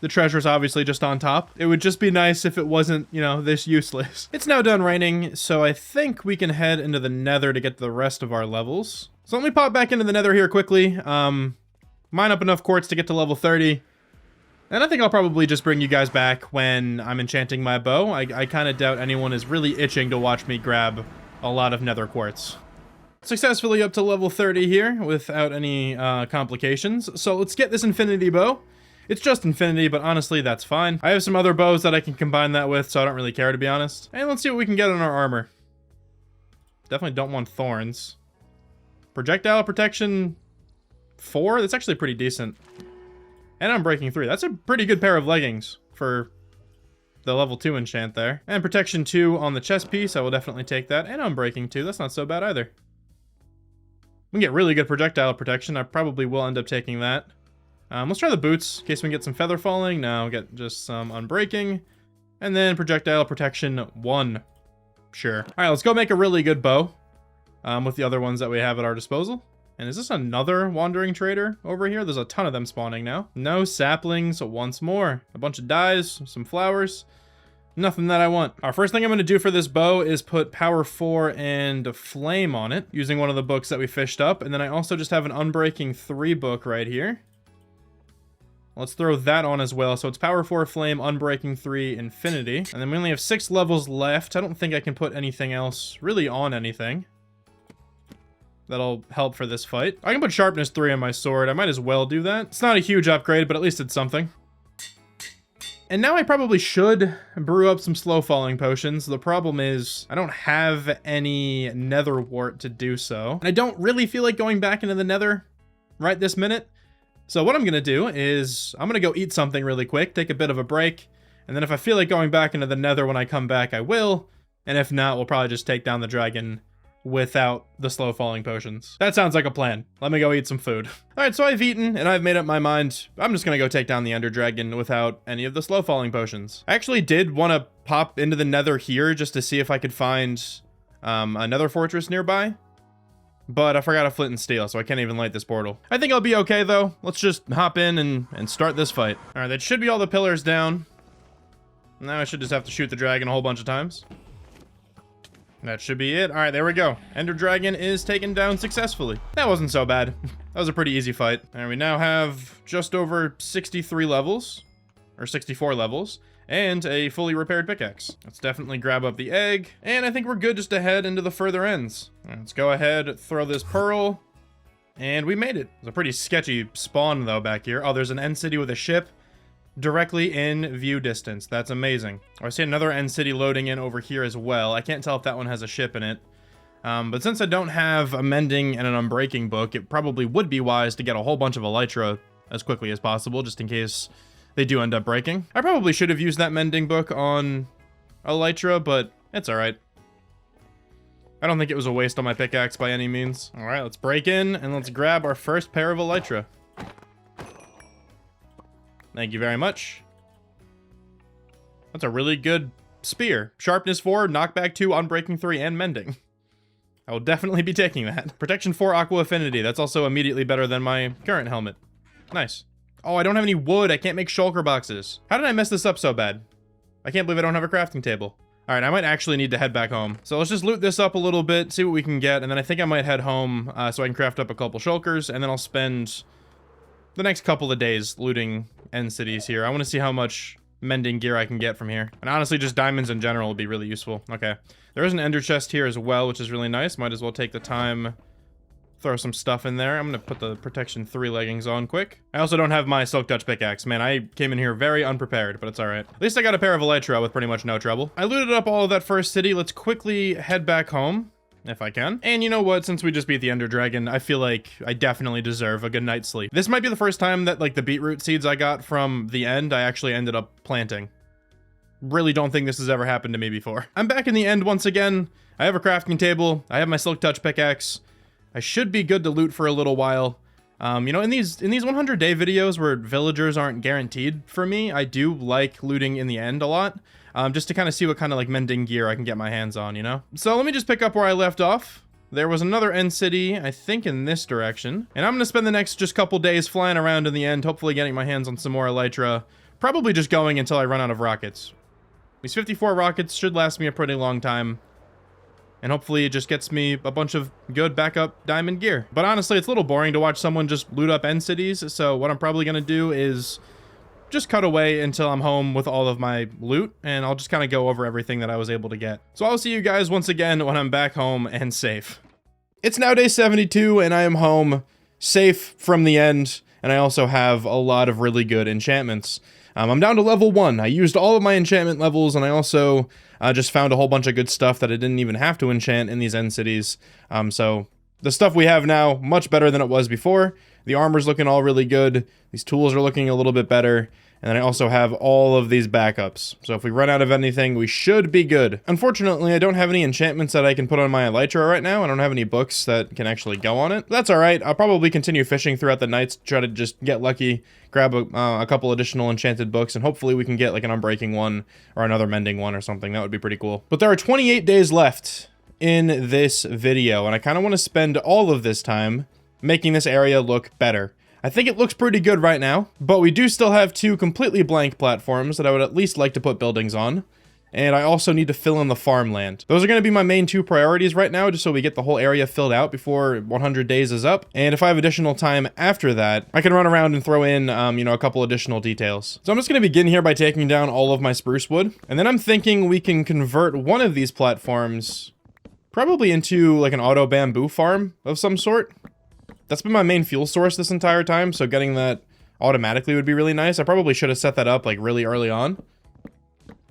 The treasure's obviously just on top. It would just be nice if it wasn't, you know, this useless. It's now done raining, so I think we can head into the Nether to get to the rest of our levels. So let me pop back into the Nether here quickly. Mine up enough quartz to get to level 30. And I think I'll probably just bring you guys back when I'm enchanting my bow. I kind of doubt anyone is really itching to watch me grab a lot of nether quartz. Successfully up to level 30 here without any complications. So let's get this infinity bow. It's just infinity, but honestly, that's fine. I have some other bows that I can combine that with, so I don't really care, to be honest. And let's see what we can get on our armor. Definitely don't want thorns. Projectile protection 4? That's actually pretty decent. And I'm breaking 3. That's a pretty good pair of leggings for the level 2 enchant there. And protection 2 on the chest piece. I will definitely take that. And I'm breaking 2. That's not so bad either. We can get really good projectile protection. I probably will end up taking that. Let's try the boots in case we can get some feather falling. No, get just some unbreaking. And then projectile protection 1. Sure. All right, let's go make a really good bow with the other ones that we have at our disposal. And is this another wandering trader over here? There's a ton of them spawning now. No saplings once more. A bunch of dyes, some flowers. Nothing that I want. Our first thing I'm going to do for this bow is put power 4 and flame on it using one of the books that we fished up. And then I also just have an unbreaking 3 book right here. Let's throw that on as well. So it's power 4 flame, unbreaking 3 infinity. And then we only have 6 levels left. I don't think I can put anything else really on anything that'll help for this fight. I can put sharpness 3 on my sword. I might as well do that. It's not a huge upgrade, but at least it's something. And now I probably should brew up some slow falling potions. The problem is I don't have any nether wart to do so. And I don't really feel like going back into the nether right this minute. So what I'm going to do is I'm going to go eat something really quick, take a bit of a break. And then if I feel like going back into the nether when I come back, I will. And if not, we'll probably just take down the dragon without the slow falling potions. That sounds like a plan. Let me go eat some food. All right, so I've eaten and I've made up my mind. I'm just gonna go take down the ender dragon without any of the slow falling potions. I actually did want to pop into the nether here just to see if I could find a nether fortress nearby, but I forgot a flint and steel, so I can't even light this portal. I think I'll be okay though. Let's just hop in and start this fight. All right, that should be all the pillars down. Now I should just have to shoot the dragon a whole bunch of times. That should be it. All right, there we go. Ender Dragon is taken down successfully. That wasn't so bad. That was a pretty easy fight. And we now have just over 63 levels, or 64 levels, and a fully repaired pickaxe. Let's definitely grab up the egg, and I think we're good just to head into the further ends. All right, let's go ahead, throw this pearl, and we made it. It's a pretty sketchy spawn, though, back here. Oh, there's an end city with a ship directly in view distance. That's amazing. Oh, I see another end city loading in over here as well. I can't tell if that one has a ship in it. But since I don't have a mending and an unbreaking book, it probably would be wise to get a whole bunch of elytra as quickly as possible, just in case they do end up breaking. I probably should have used that mending book on elytra, but it's all right. I don't think it was a waste on my pickaxe by any means. All right, let's break in and let's grab our first pair of elytra. Thank you very much. That's a really good spear. Sharpness 4, knockback 2, unbreaking 3, and mending. I will definitely be taking that. Protection 4, aqua affinity. That's also immediately better than my current helmet. Nice. Oh, I don't have any wood. I can't make shulker boxes. How did I mess this up so bad? I can't believe I don't have a crafting table. All right, I might actually need to head back home. So let's just loot this up a little bit, see what we can get, and then I think I might head home so I can craft up a couple shulkers, and then I'll spend the next couple of days looting end cities here. I want to see how much mending gear I can get from here. And honestly, just diamonds in general will be really useful. Okay. There is an ender chest here as well, which is really nice. Might as well take the time Throw some stuff in there. I'm gonna put the protection 3 leggings on quick. I also don't have my silk touch pickaxe. Man, I came in here very unprepared, but it's all right. At least I got a pair of elytra with pretty much no trouble. I looted up all of that first city. Let's quickly head back home, if I can. And you know what? Since we just beat the Ender Dragon, I feel like I definitely deserve a good night's sleep. This might be the first time that, like, the beetroot seeds I got from the end, I actually ended up planting. Really don't think this has ever happened to me before. I'm back in the end once again. I have a crafting table. I have my silk touch pickaxe. I should be good to loot for a little while. You know, in these 100-day videos where villagers aren't guaranteed for me, I do like looting in the end a lot. Just to kind of see what kind of like mending gear I can get my hands on, you know? So let me just pick up where I left off. There was another end city, I think in this direction. And I'm gonna spend the next just couple days flying around in the end, hopefully getting my hands on some more elytra. Probably just going until I run out of rockets. These 54 rockets should last me a pretty long time. And hopefully it just gets me a bunch of good backup diamond gear. But honestly, it's a little boring to watch someone just loot up end cities. So what I'm probably gonna do is just cut away until I'm home with all of my loot, and I'll just kind of go over everything that I was able to get. So I'll see you guys once again when I'm back home and safe. It's now day 72, and I am home, safe from the end, and I also have a lot of really good enchantments. I'm down to level 1. I used all of my enchantment levels, and I also just found a whole bunch of good stuff that I didn't even have to enchant in these end cities. So the stuff we have now, much better than it was before. The armor's looking all really good. These tools are looking a little bit better. And then I also have all of these backups. So if we run out of anything, we should be good. Unfortunately, I don't have any enchantments that I can put on my elytra right now. I don't have any books that can actually go on it. That's all right. I'll probably continue fishing throughout the nights, try to just get lucky, grab a couple additional enchanted books, and hopefully we can get like an unbreaking one or another mending one or something. That would be pretty cool. But there are 28 days left in this video, and I kind of want to spend all of this time making this area look better. I think it looks pretty good right now, but we do still have 2 completely blank platforms that I would at least like to put buildings on. And I also need to fill in the farmland. Those are going to be my main 2 priorities right now, just so we get the whole area filled out before 100 days is up. And if I have additional time after that, I can run around and throw in, you know, a couple additional details. So I'm just going to begin here by taking down all of my spruce wood. And then I'm thinking we can convert one of these platforms probably into like an auto bamboo farm of some sort. That's been my main fuel source this entire time, so getting that automatically would be really nice. I probably should have set that up like really early on.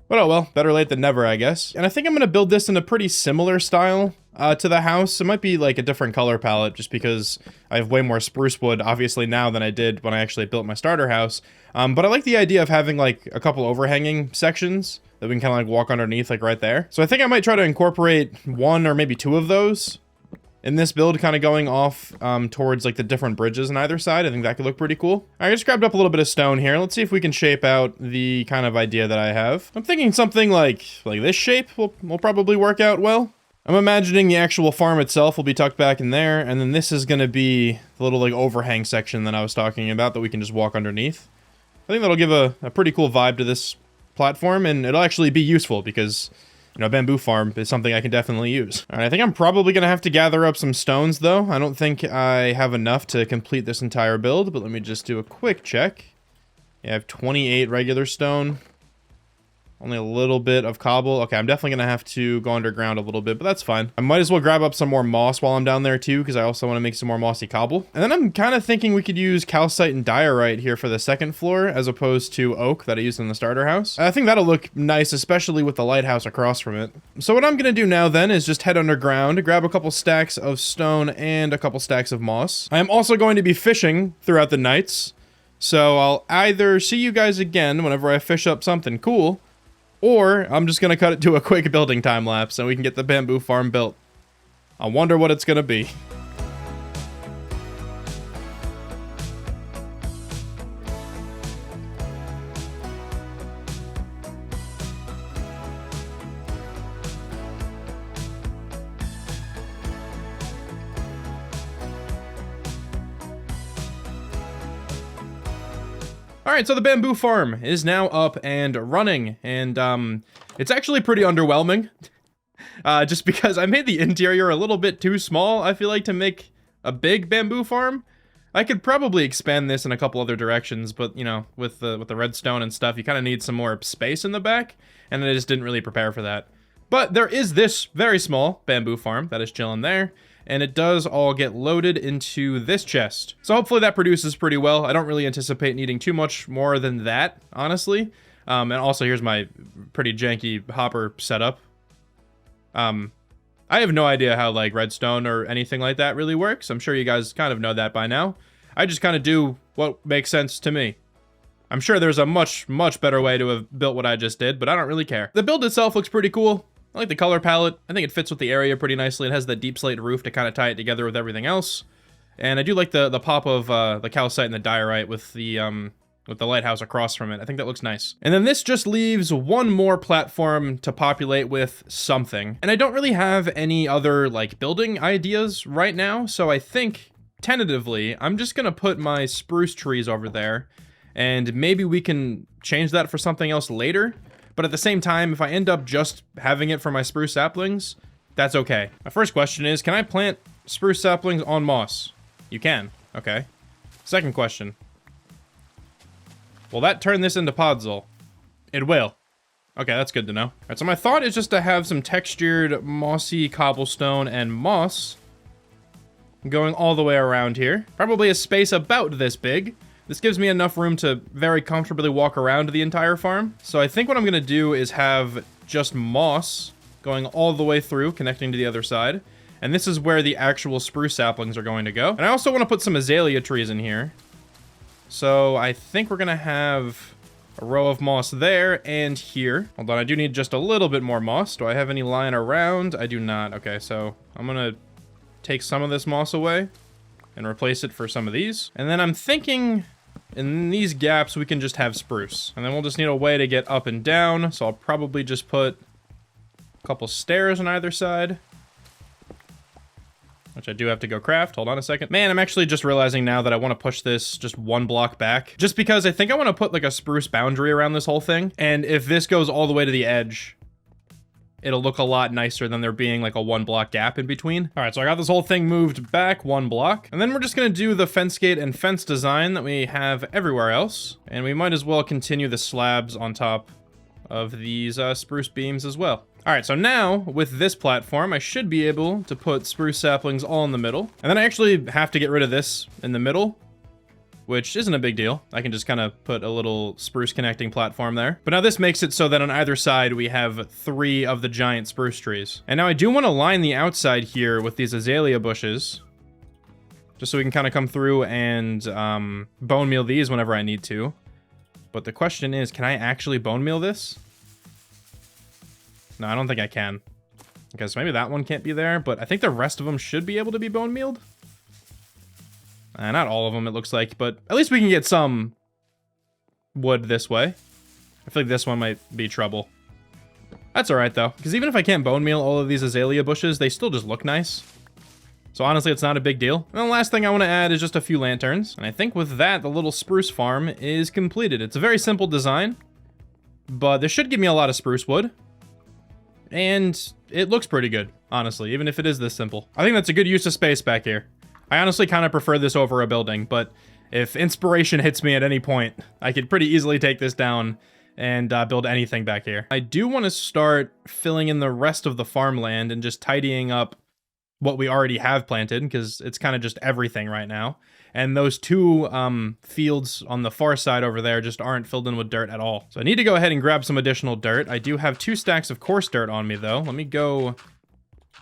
But oh well, better late than never, I guess. And I think I'm going to build this in a pretty similar style to the house. It might be like a different color palette just because I have way more spruce wood, obviously, now than I did when I actually built my starter house. But I like the idea of having like a couple overhanging sections that we can kind of like walk underneath like right there. So I think I might try to incorporate 1 or maybe 2 of those in this build, kind of going off towards like the different bridges on either side. I think that could look pretty cool. All right, I just grabbed up a little bit of stone here. Let's see if we can shape out the kind of idea that I have. I'm thinking something like this shape will probably work out well. I'm imagining the actual farm itself will be tucked back in there, and then this is going to be the little like overhang section that I was talking about that we can just walk underneath. I think that'll give a pretty cool vibe to this platform, and it'll actually be useful because, you know, bamboo farm is something I can definitely use. All right, I think I'm probably going to have to gather up some stones, though. I don't think I have enough to complete this entire build, but let me just do a quick check. Yeah, I have 28 regular stone. Only a little bit of cobble. Okay, I'm definitely going to have to go underground a little bit, but that's fine. I might as well grab up some more moss while I'm down there, too, because I also want to make some more mossy cobble. And then I'm kind of thinking we could use calcite and diorite here for the second floor, as opposed to oak that I used in the starter house. I think that'll look nice, especially with the lighthouse across from it. So what I'm going to do now, then, is just head underground, grab a couple stacks of stone and a couple stacks of moss. I am also going to be fishing throughout the nights, so I'll either see you guys again whenever I fish up something cool, or I'm just going to cut it to a quick building time lapse and we can get the bamboo farm built. I wonder what it's going to be. Alright, so the bamboo farm is now up and running, and it's actually pretty underwhelming. Just because I made the interior a little bit too small, I feel like, to make a big bamboo farm. I could probably expand this in a couple other directions, but, you know, with the redstone and stuff, you kind of need some more space in the back, and I just didn't really prepare for that. But there is this very small bamboo farm that is chilling there, and it does all get loaded into this chest. So hopefully that produces pretty well. I don't really anticipate needing too much more than that, honestly. And also here's my pretty janky hopper setup. I have no idea how like redstone or anything like that really works. I'm sure you guys kind of know that by now. I just kind of do what makes sense to me. I'm sure there's a much better way to have built what I just did, but I don't really care. The build itself looks pretty cool. I like the color palette. I think it fits with the area pretty nicely. It has the deep slate roof to kind of tie it together with everything else. And I do like the pop of the calcite and the diorite with the lighthouse across from it. I think that looks nice. And then this just leaves one more platform to populate with something. And I don't really have any other like building ideas right now, so I think tentatively I'm just gonna put my spruce trees over there, and maybe we can change that for something else later. But at the same time, if I end up just having it for my spruce saplings, that's okay. My first question is, can I plant spruce saplings on moss? You can. Okay. Second question. Will that turn this into podzol? It will. Okay, that's good to know. All right, so my thought is just to have some textured mossy cobblestone and moss going all the way around here. Probably a space about this big. This gives me enough room to very comfortably walk around the entire farm. So I think what I'm gonna do is have just moss going all the way through, connecting to the other side. And this is where the actual spruce saplings are going to go. And I also want to put some azalea trees in here. So I think we're gonna have a row of moss there and here. Hold on, I do need just a little bit more moss. Do I have any lying around? I do not. Okay, so I'm gonna take some of this moss away and replace it for some of these. And then I'm thinking in these gaps, we can just have spruce. And then we'll just need a way to get up and down. So I'll probably just put a couple stairs on either side, which I do have to go craft. Hold on a second. Man, I'm actually just realizing now that I want to push this just one block back. Just because I think I want to put like a spruce boundary around this whole thing. And if this goes all the way to the edge, it'll look a lot nicer than there being like a 1 block gap in between. All right, so I got this whole thing moved back 1 block. And then we're just gonna do the fence gate and fence design that we have everywhere else. And we might as well continue the slabs on top of these spruce beams as well. All right, so now with this platform, I should be able to put spruce saplings all in the middle. And then I actually have to get rid of this in the middle, which isn't a big deal. I can just kind of put a little spruce connecting platform there. But now this makes it so that on either side, we have 3 of the giant spruce trees. And now I do want to line the outside here with these azalea bushes, just so we can kind of come through and bone meal these whenever I need to. But the question is, can I actually bone meal this? No, I don't think I can. Okay, so maybe that one can't be there, but I think the rest of them should be able to be bone mealed. Not all of them, it looks like, but at least we can get some wood this way. I feel like this one might be trouble. That's all right, though, because even if I can't bone meal all of these azalea bushes, they still just look nice. So honestly, it's not a big deal. And the last thing I want to add is just a few lanterns. And I think with that, the little spruce farm is completed. It's a very simple design, but this should give me a lot of spruce wood. And it looks pretty good, honestly, even if it is this simple. I think that's a good use of space back here. I honestly kind of prefer this over a building, but if inspiration hits me at any point, I could pretty easily take this down and build anything back here. I do want to start filling in the rest of the farmland and just tidying up what we already have planted, because it's kind of just everything right now. And those 2 fields on the far side over there just aren't filled in with dirt at all. So I need to go ahead and grab some additional dirt. I do have 2 stacks of coarse dirt on me, though. Let me go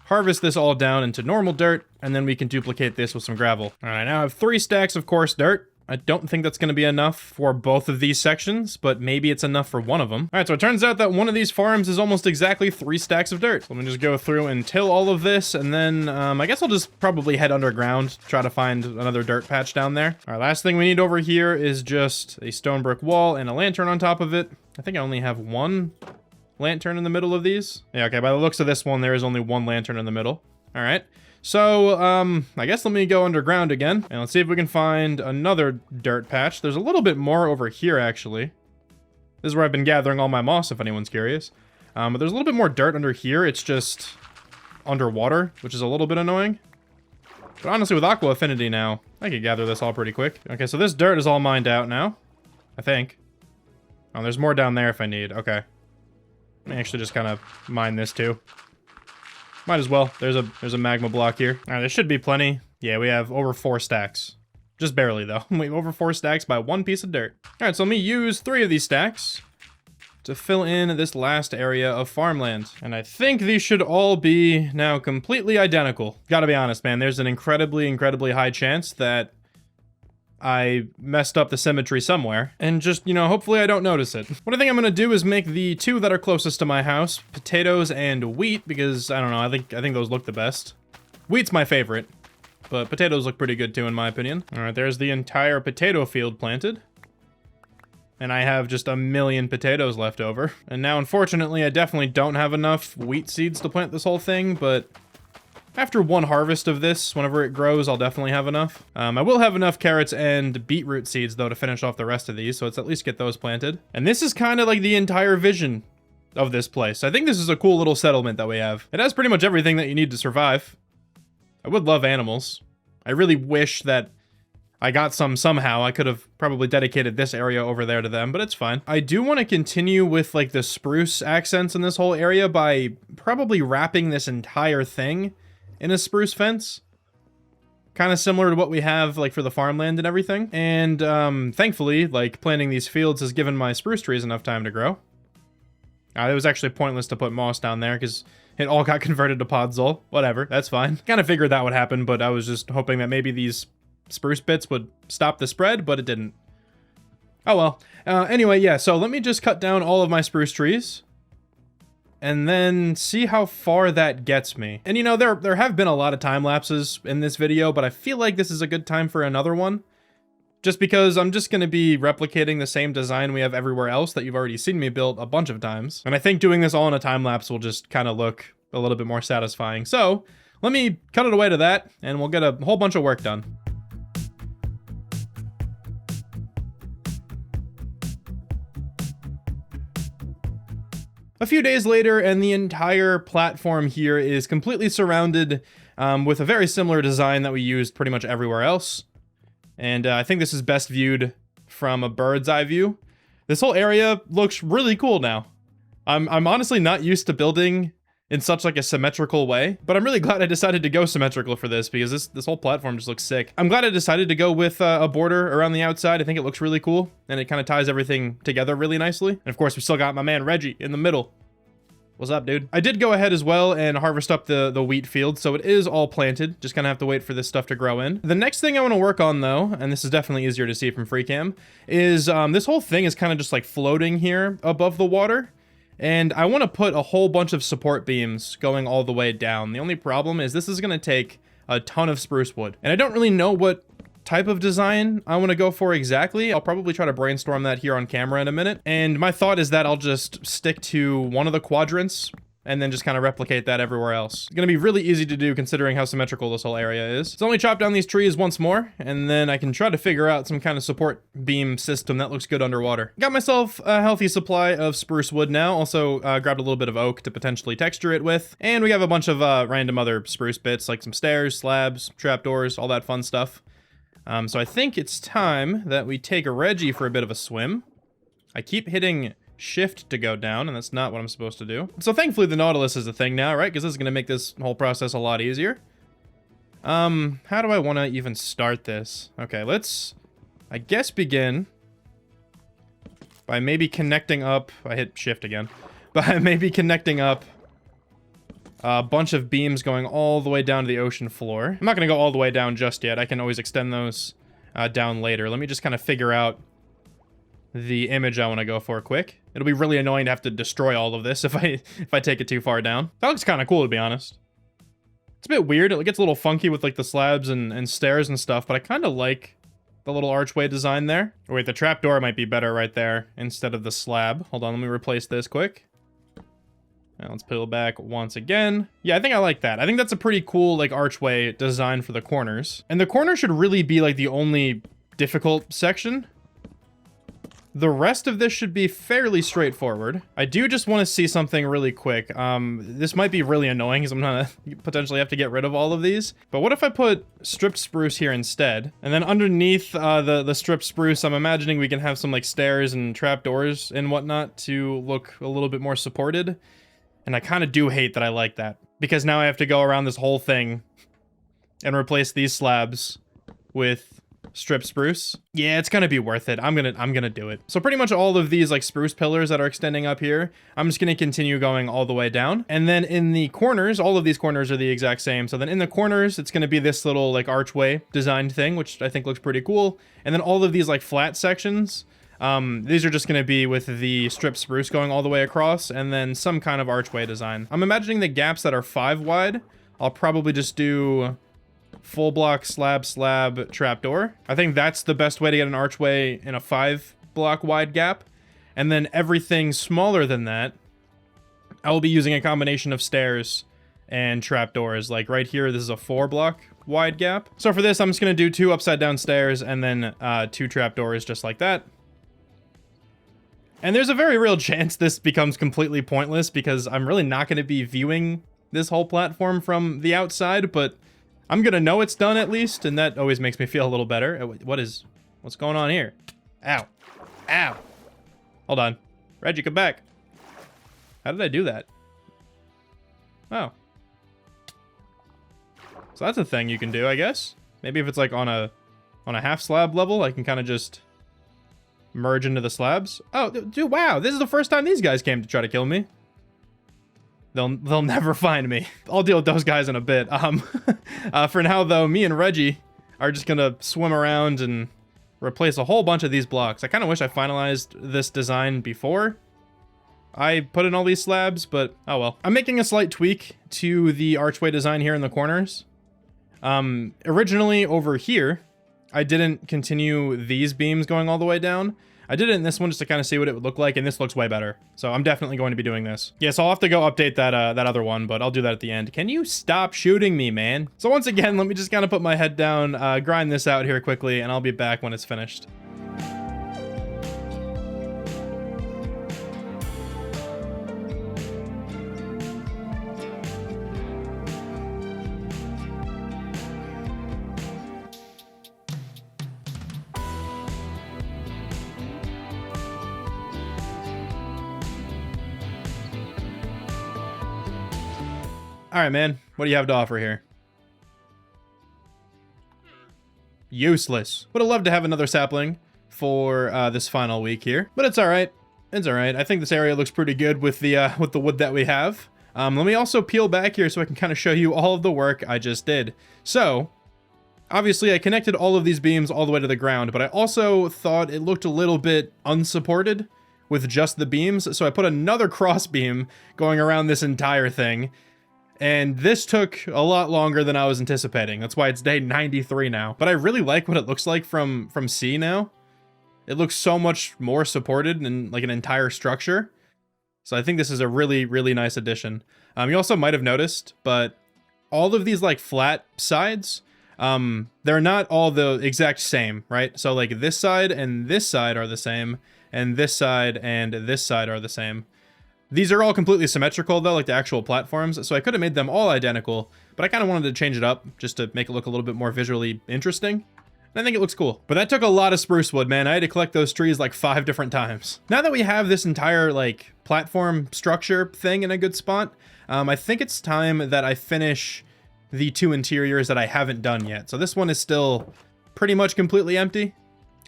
harvest this all down into normal dirt, and then we can duplicate this with some gravel. All right, now I have 3 stacks of coarse dirt. I don't think that's going to be enough for both of these sections, but maybe it's enough for one of them. All right, so it turns out that one of these farms is almost exactly 3 stacks of dirt. So let me just go through and till all of this, and then I guess I'll just probably head underground, try to find another dirt patch down there. All right, last thing we need over here is just a stone brick wall and a lantern on top of it. I think I only have 1 lantern in the middle of these. Yeah, okay, by the looks of this one, there is only 1 lantern in the middle. All right. So, I guess let me go underground again, and let's see if we can find another dirt patch. There's a little bit more over here, actually. This is where I've been gathering all my moss, if anyone's curious. But there's a little bit more dirt under here. It's just underwater, which is a little bit annoying. But honestly, with Aqua Affinity now, I could gather this all pretty quick. Okay, so this dirt is all mined out now, I think. Oh, there's more down there if I need. Okay. Let me actually just kind of mine this too. Might as well. There's a magma block here. All right, there should be plenty. Yeah, we have over 4 stacks. Just barely, though. We have over 4 stacks by 1 piece of dirt. All right, so let me use 3 of these stacks to fill in this last area of farmland. And I think these should all be now completely identical. Gotta be honest, man. There's an incredibly, incredibly high chance that I messed up the symmetry somewhere, and just, you know, hopefully I don't notice it. What I think I'm gonna do is make the 2 that are closest to my house potatoes and wheat, because, I don't know, I think those look the best. Wheat's my favorite, but potatoes look pretty good too, in my opinion. All right, there's the entire potato field planted. And I have just a million potatoes left over. And now, unfortunately, I definitely don't have enough wheat seeds to plant this whole thing, but after 1 harvest of this, whenever it grows, I'll definitely have enough. I will have enough carrots and beetroot seeds, though, to finish off the rest of these, so let's at least get those planted. And this is kind of like the entire vision of this place. I think this is a cool little settlement that we have. It has pretty much everything that you need to survive. I would love animals. I really wish that I got some somehow. I could have probably dedicated this area over there to them, but it's fine. I do want to continue with like the spruce accents in this whole area by probably wrapping this entire thing in a spruce fence. Kind of similar to what we have like for the farmland and everything. And thankfully, like planting these fields has given my spruce trees enough time to grow. It was actually pointless to put moss down there because it all got converted to podzol. Whatever, that's fine. Kind of figured that would happen, but I was just hoping that maybe these spruce bits would stop the spread, but it didn't. Oh well. Anyway, yeah, so let me just cut down all of my spruce trees and then see how far that gets me. And you know, there have been a lot of time lapses in this video, but I feel like this is a good time for another one. Just because I'm just going to be replicating the same design we have everywhere else that you've already seen me build a bunch of times. And I think doing this all in a time lapse will just kind of look a little bit more satisfying. So let me cut it away to that and we'll get a whole bunch of work done. A few days later, and the entire platform here is completely surrounded with a very similar design that we used pretty much everywhere else. And I think this is best viewed from a bird's eye view. This whole area looks really cool now. I'm honestly not used to building in such like a symmetrical way, but I'm really glad I decided to go symmetrical for this because this whole platform just looks sick. I'm glad I decided to go with a border around the outside. I think it looks really cool and it kind of ties everything together really nicely. And of course, we still got my man Reggie in the middle. What's up, dude? I did go ahead as well and harvest up the wheat field, so it is all planted. Just kind of have to wait for this stuff to grow in. The next thing I want to work on, though, and this is definitely easier to see from free cam, is this whole thing is kind of just like floating here above the water. And I want to put a whole bunch of support beams going all the way down. The only problem is this is going to take a ton of spruce wood. And I don't really know what type of design I want to go for exactly. I'll probably try to brainstorm that here on camera in a minute. And my thought is that I'll just stick to one of the quadrants and then just kind of replicate that everywhere else. It's gonna be really easy to do considering how symmetrical this whole area is. So let me chop down these trees once more, and then I can try to figure out some kind of support beam system that looks good underwater. Got myself a healthy supply of spruce wood now. Also grabbed a little bit of oak to potentially texture it with. And we have a bunch of random other spruce bits, like some stairs, slabs, trapdoors, all that fun stuff. So I think it's time that we take Reggie for a bit of a swim. I keep hitting shift to go down, and that's not what I'm supposed to do. So thankfully the Nautilus is a thing now, right? Because this is going to make this whole process a lot easier. How do I want to even start this? Okay, let's, I guess, begin by maybe connecting up, I hit shift again, by maybe connecting up a bunch of beams going all the way down to the ocean floor. I'm not going to go all the way down just yet. I can always extend those down later. Let me just kind of figure out the image I want to go for quick. It'll be really annoying to have to destroy all of this if I take it too far down. That looks kind of cool, to be honest. It's a bit weird. It gets a little funky with like the slabs and stairs and stuff, but I kind of like the little archway design there. Oh, wait, the trapdoor might be better right there instead of the slab. Hold on, let me replace this quick. Now let's peel back once again. Yeah, I think I like that. I think that's a pretty cool like archway design for the corners. And the corner should really be like the only difficult section. The rest of this should be fairly straightforward. I do just want to see something really quick. This might be really annoying because I'm gonna potentially have to get rid of all of these. But what if I put stripped spruce here instead? And then underneath the stripped spruce, I'm imagining we can have some like stairs and trapdoors and whatnot to look a little bit more supported. And I kind of do hate that I like that. because now I have to go around this whole thing and replace these slabs with strip spruce. Yeah, it's gonna be worth it. I'm gonna do it. So pretty much all of these like spruce pillars that are extending up here, I'm just gonna continue going all the way down. And then in the corners, all of these corners are the exact same. So then in the corners, it's gonna be this little like archway designed thing, which I think looks pretty cool. And then all of these like flat sections, these are just gonna be with the strip spruce going all the way across, and then some kind of archway design. I'm imagining the gaps that are 5 wide, I'll probably just do full block slab trapdoor. I think that's the best way to get an archway in a 5 block wide gap. And then everything smaller than that, I will be using a combination of stairs and trapdoors. Like right here, this is a 4 block wide gap. So for this, I'm just gonna do 2 upside down stairs and then 2 trapdoors just like that. And there's a very real chance this becomes completely pointless because I'm really not gonna be viewing this whole platform from the outside, but I'm gonna know it's done at least, and that always makes me feel a little better. What's going on here? Ow. Ow. Hold on. Reggie, come back. How did I do that? Oh. So that's a thing you can do, I guess. Maybe if it's like on a half slab level, I can kind of just merge into the slabs. Oh, dude, wow. This is the first time these guys came to try to kill me. They'll never find me. I'll deal with those guys in a bit. For now though, me and Reggie are just gonna swim around and replace a whole bunch of these blocks. I kind of wish I finalized this design before I put in all these slabs, but oh well. I'm making a slight tweak to the archway design here in the corners. Originally over here, I didn't continue these beams going all the way down. I did it in this one just to kind of see what it would look like, and this looks way better. So I'm definitely going to be doing this. Yeah, so I'll have to go update that that other one, but I'll do that at the end. Can you stop shooting me, man? So once again, let me just kind of put my head down, grind this out here quickly, and I'll be back when it's finished. All right, man. What do you have to offer here? Useless. Would have loved to have another sapling for this final week here, but it's all right. It's all right. I think this area looks pretty good with the wood that we have. Let me also peel back here so I can kind of show you all of the work I just did. So, obviously, I connected all of these beams all the way to the ground, but I also thought it looked a little bit unsupported with just the beams, so I put another cross beam going around this entire thing. And this took a lot longer than I was anticipating. That's why it's day 93 now. But I really like what it looks like from C now. It looks so much more supported and like an entire structure. So I think this is a really, really nice addition. You also might have noticed, but all of these like flat sides, they're not all the exact same, right? So like this side and this side are the same, and this side and this side are the same. These are all completely symmetrical though, like the actual platforms, so I could have made them all identical, but I kind of wanted to change it up just to make it look a little bit more visually interesting. And I think it looks cool. But that took a lot of spruce wood, man. I had to collect those trees like 5 different times. Now that we have this entire like platform structure thing in a good spot, I think it's time that I finish the 2 interiors that I haven't done yet. So this one is still pretty much completely empty.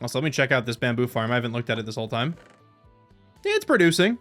Also, let me check out this bamboo farm. I haven't looked at it this whole time. Yeah, it's producing.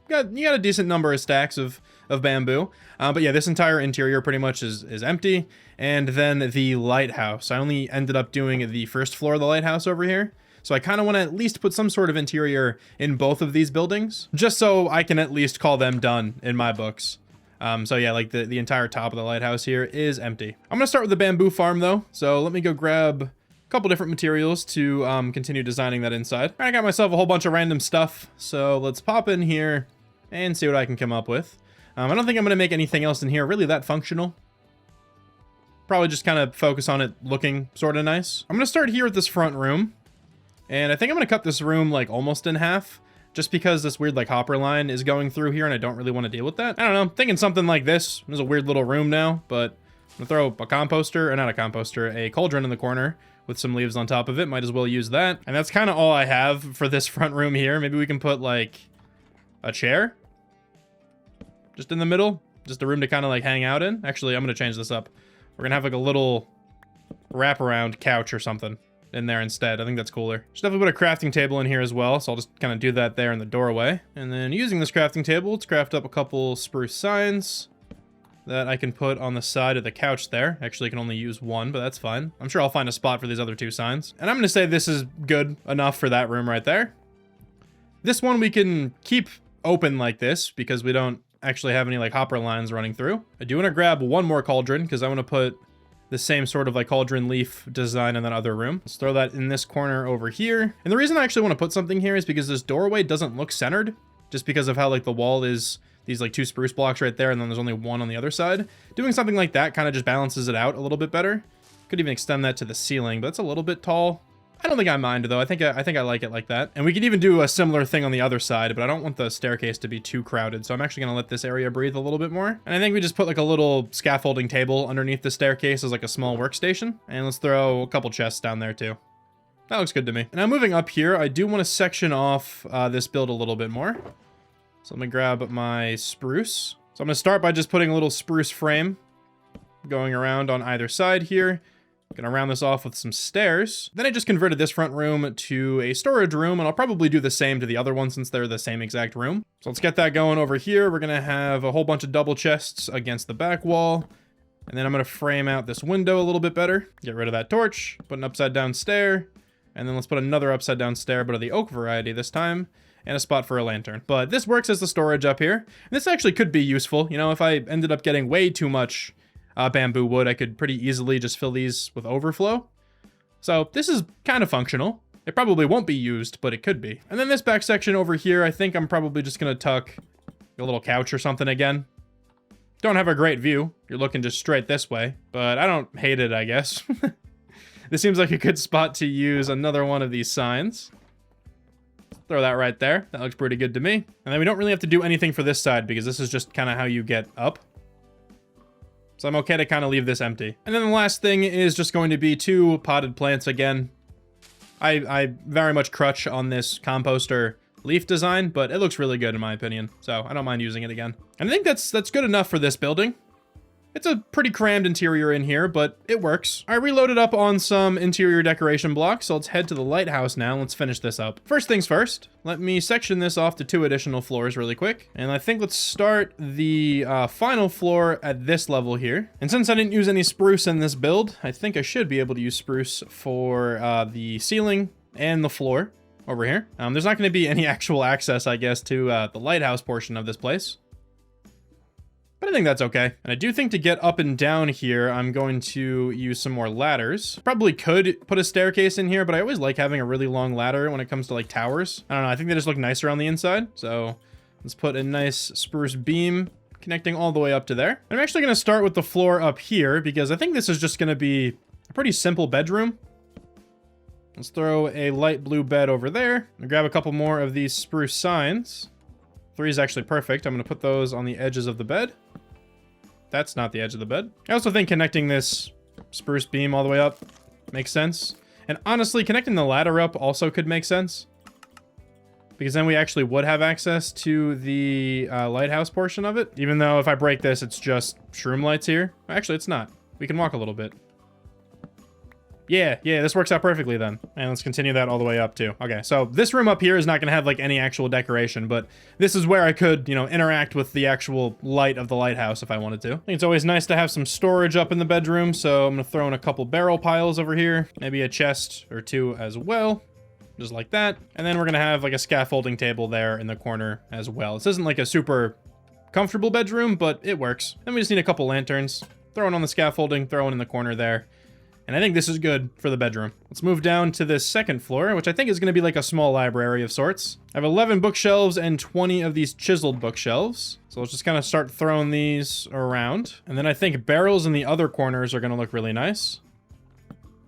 You got a decent number of stacks of bamboo. But yeah, this entire interior pretty much is empty. And then the lighthouse. I only ended up doing the first floor of the lighthouse over here. So I kind of want to at least put some sort of interior in both of these buildings, just so I can at least call them done in my books. So yeah, like the entire top of the lighthouse here is empty. I'm going to start with the bamboo farm though. So let me go grab couple different materials to continue designing that inside. I got myself a whole bunch of random stuff, so let's pop in here and see what I can come up with. I don't think I'm going to make anything else in here really that functional. Probably just kind of focus on it looking sort of nice. I'm going to start here at this front room, and I think I'm going to cut this room like almost in half, just because this weird like hopper line is going through here and I don't really want to deal with that. I don't know, I'm thinking something like this. There's a weird little room now, but I'm going to throw a composter, or not a composter, a cauldron in the corner with some leaves on top of it. Might as well use that. And that's kind of all I have for this front room here. Maybe we can put like a chair just in the middle. Just a room to kind of like hang out in. Actually, I'm going to change this up. We're going to have like a little wraparound couch or something in there instead. I think that's cooler. Should definitely put a crafting table in here as well, so I'll just kind of do that there in the doorway. And then using this crafting table, let's craft up a couple spruce signs that I can put on the side of the couch there. Actually, I can only use one, but that's fine. I'm sure I'll find a spot for these other two signs. And I'm going to say this is good enough for that room right there. This one we can keep open like this because we don't actually have any like hopper lines running through. I do want to grab one more cauldron because I want to put the same sort of like cauldron leaf design in that other room. Let's throw that in this corner over here. And the reason I actually want to put something here is because this doorway doesn't look centered, just because of how like the wall is these like two spruce blocks right there, and then there's only one on the other side. Doing something like that kind of just balances it out a little bit better. Could even extend that to the ceiling, but it's a little bit tall. I don't think I mind though. I think I like it like that. And we could even do a similar thing on the other side, but I don't want the staircase to be too crowded. So I'm actually going to let this area breathe a little bit more. And I think we just put like a little scaffolding table underneath the staircase as like a small workstation. And let's throw a couple chests down there too. That looks good to me. And now moving up here, I do want to section off this build a little bit more. So let me grab my spruce. So I'm going to start by just putting a little spruce frame going around on either side here. Gonna round this off with some stairs. Then I just converted this front room to a storage room, and I'll probably do the same to the other one since they're the same exact room. So let's get that going over here. We're gonna have a whole bunch of double chests against the back wall. And then I'm gonna frame out this window a little bit better. Get rid of that torch, put an upside down stair, and then let's put another upside down stair, but of the oak variety this time, and a spot for a lantern. But this works as the storage up here. And this actually could be useful. You know, if I ended up getting way too much bamboo wood, I could pretty easily just fill these with overflow. So this is kind of functional. It probably won't be used, but it could be. And then this back section over here, I think I'm probably just gonna tuck a little couch or something again. Don't have a great view. You're looking just straight this way, but I don't hate it, I guess. This seems like a good spot to use another one of these signs. Throw that right there. That looks pretty good to me. And then we don't really have to do anything for this side because this is just kind of how you get up. So I'm okay to kind of leave this empty. And then the last thing is just going to be two potted plants again. I very much crutch on this composter leaf design, but it looks really good in my opinion. So I don't mind using it again. And I think that's good enough for this building. It's a pretty crammed interior in here, but it works. I reloaded up on some interior decoration blocks, so let's head to the lighthouse now. Let's finish this up. First things first, let me section this off to 2 additional floors really quick. And I think let's start the final floor at this level here. And since I didn't use any spruce in this build, I think I should be able to use spruce for the ceiling and the floor over here. There's not going to be any actual access, I guess, to the lighthouse portion of this place. But I think that's okay. And I do think to get up and down here, I'm going to use some more ladders. Probably could put a staircase in here, but I always like having a really long ladder when it comes to like towers. I don't know, I think they just look nicer on the inside. So let's put a nice spruce beam connecting all the way up to there. I'm actually going to start with the floor up here because I think this is just going to be a pretty simple bedroom. Let's throw a light blue bed over there. I'll grab a couple more of these spruce signs. 3 is actually perfect. I'm going to put those on the edges of the bed. That's not the edge of the bed. I also think connecting this spruce beam all the way up makes sense. And honestly, connecting the ladder up also could make sense. Because then we actually would have access to the lighthouse portion of it. Even though if I break this, it's just shroom lights here. Actually, it's not. We can walk a little bit. Yeah, this works out perfectly then. And let's continue that all the way up too. Okay, so this room up here is not going to have like any actual decoration, but this is where I could, you know, interact with the actual light of the lighthouse if I wanted to. I think it's always nice to have some storage up in the bedroom, so I'm going to throw in a couple barrel piles over here, maybe a chest or 2 as well, just like that. And then we're going to have like a scaffolding table there in the corner as well. This isn't like a super comfortable bedroom, but it works. Then we just need a couple lanterns, throw one on the scaffolding, throw one in the corner there. And I think this is good for the bedroom. Let's move down to this second floor, which I think is going to be like a small library of sorts. I have 11 bookshelves and 20 of these chiseled bookshelves. So let's just kind of start throwing these around. And then I think barrels in the other corners are going to look really nice.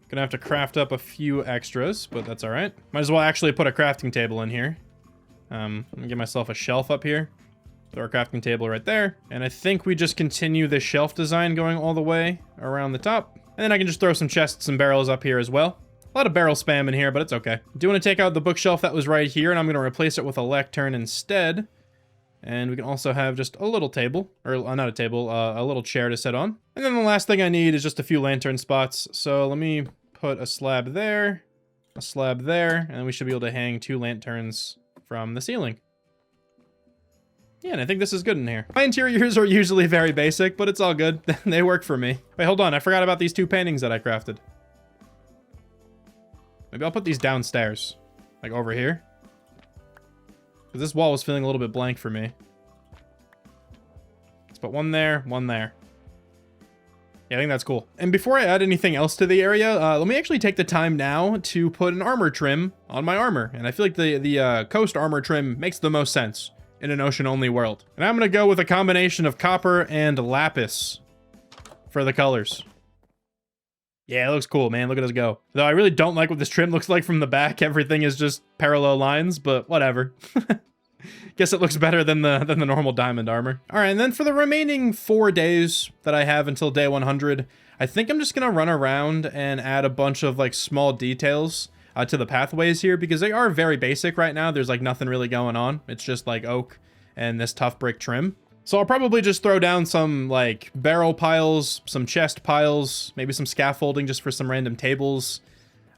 Gonna have to craft up a few extras, but that's all right. Might as well actually put a crafting table in here. Let me get myself a shelf up here. Throw our crafting table right there. And I think we just continue the shelf design going all the way around the top. And then I can just throw some chests and barrels up here as well. A lot of barrel spam in here, but it's okay. I do want to take out the bookshelf that was right here, and I'm going to replace it with a lectern instead. And we can also have just a little table, or not a table, a little chair to sit on. And then the last thing I need is just a few lantern spots. So let me put a slab there, and then we should be able to hang 2 lanterns from the ceiling. Yeah, and I think this is good in here. My interiors are usually very basic, but it's all good. They work for me. Wait, hold on. I forgot about these 2 paintings that I crafted. Maybe I'll put these downstairs, like over here. Because this wall was feeling a little bit blank for me. Let's put one there, one there. Yeah, I think that's cool. And before I add anything else to the area, let me actually take the time now to put an armor trim on my armor. And I feel like the coast armor trim makes the most sense in an ocean-only world. And I'm going to go with a combination of copper and lapis for the colors. Yeah, it looks cool, man. Look at us go. Though I really don't like what this trim looks like from the back. Everything is just parallel lines, but whatever. Guess it looks better than the normal diamond armor. All right, and then for the remaining 4 days that I have until day 100, I think I'm just gonna run around and add a bunch of like small details to the pathways here, because they are very basic right now. There's like nothing really going on. It's just like oak and this tough brick trim. So I'll probably just throw down some like barrel piles, some chest piles, maybe some scaffolding just for some random tables.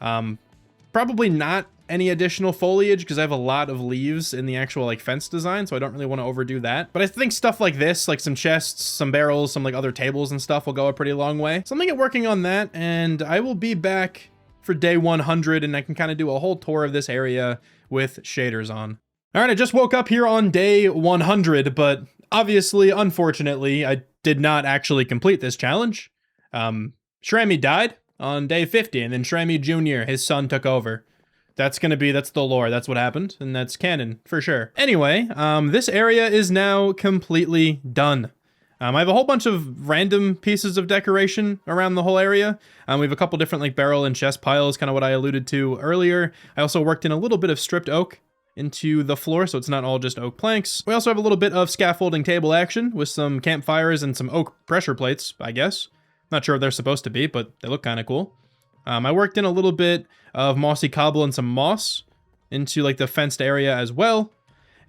Probably not any additional foliage because I have a lot of leaves in the actual like fence design, so I don't really want to overdo that. But I think stuff like this, like some chests, some barrels, some like other tables and stuff will go a pretty long way. So I'm gonna get working on that, and I will be back for day 100, and I can kind of do a whole tour of this area with shaders on. All right, I just woke up here on day 100, but obviously, unfortunately, I did not actually complete this challenge. Shrammy died on day 50, and then Shrammy Jr., his son, took over. That's the lore. That's what happened, and that's canon for sure. Anyway, this area is now completely done. I have a whole bunch of random pieces of decoration around the whole area. We have a couple different like barrel and chest piles, kind of what I alluded to earlier. I also worked in a little bit of stripped oak into the floor, so it's not all just oak planks. We also have a little bit of scaffolding table action with some campfires and some oak pressure plates, I guess. Not sure if they're supposed to be, but they look kind of cool. I worked in a little bit of mossy cobble and some moss into like the fenced area as well.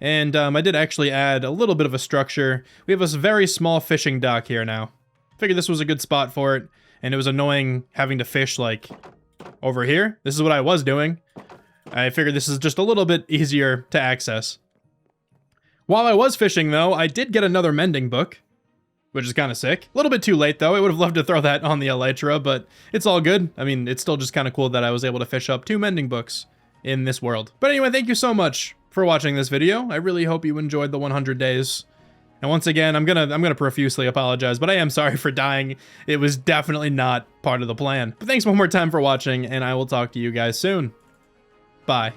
And I did actually add a little bit of a structure. We have a very small fishing dock here now. Figured this was a good spot for it, and it was annoying having to fish like over here. This is what I was doing. I figured this is just a little bit easier to access. While I was fishing, though, I did get another mending book, which is kind of sick. A little bit too late, though. I would have loved to throw that on the elytra, but it's all good. I mean, it's still just kind of cool that I was able to fish up 2 mending books in this world. But anyway, thank you so much for watching this video. I really hope you enjoyed the 100 days. And once again, I'm gonna profusely apologize, but I am sorry for dying. It was definitely not part of the plan. But thanks one more time for watching, and I will talk to you guys soon. Bye.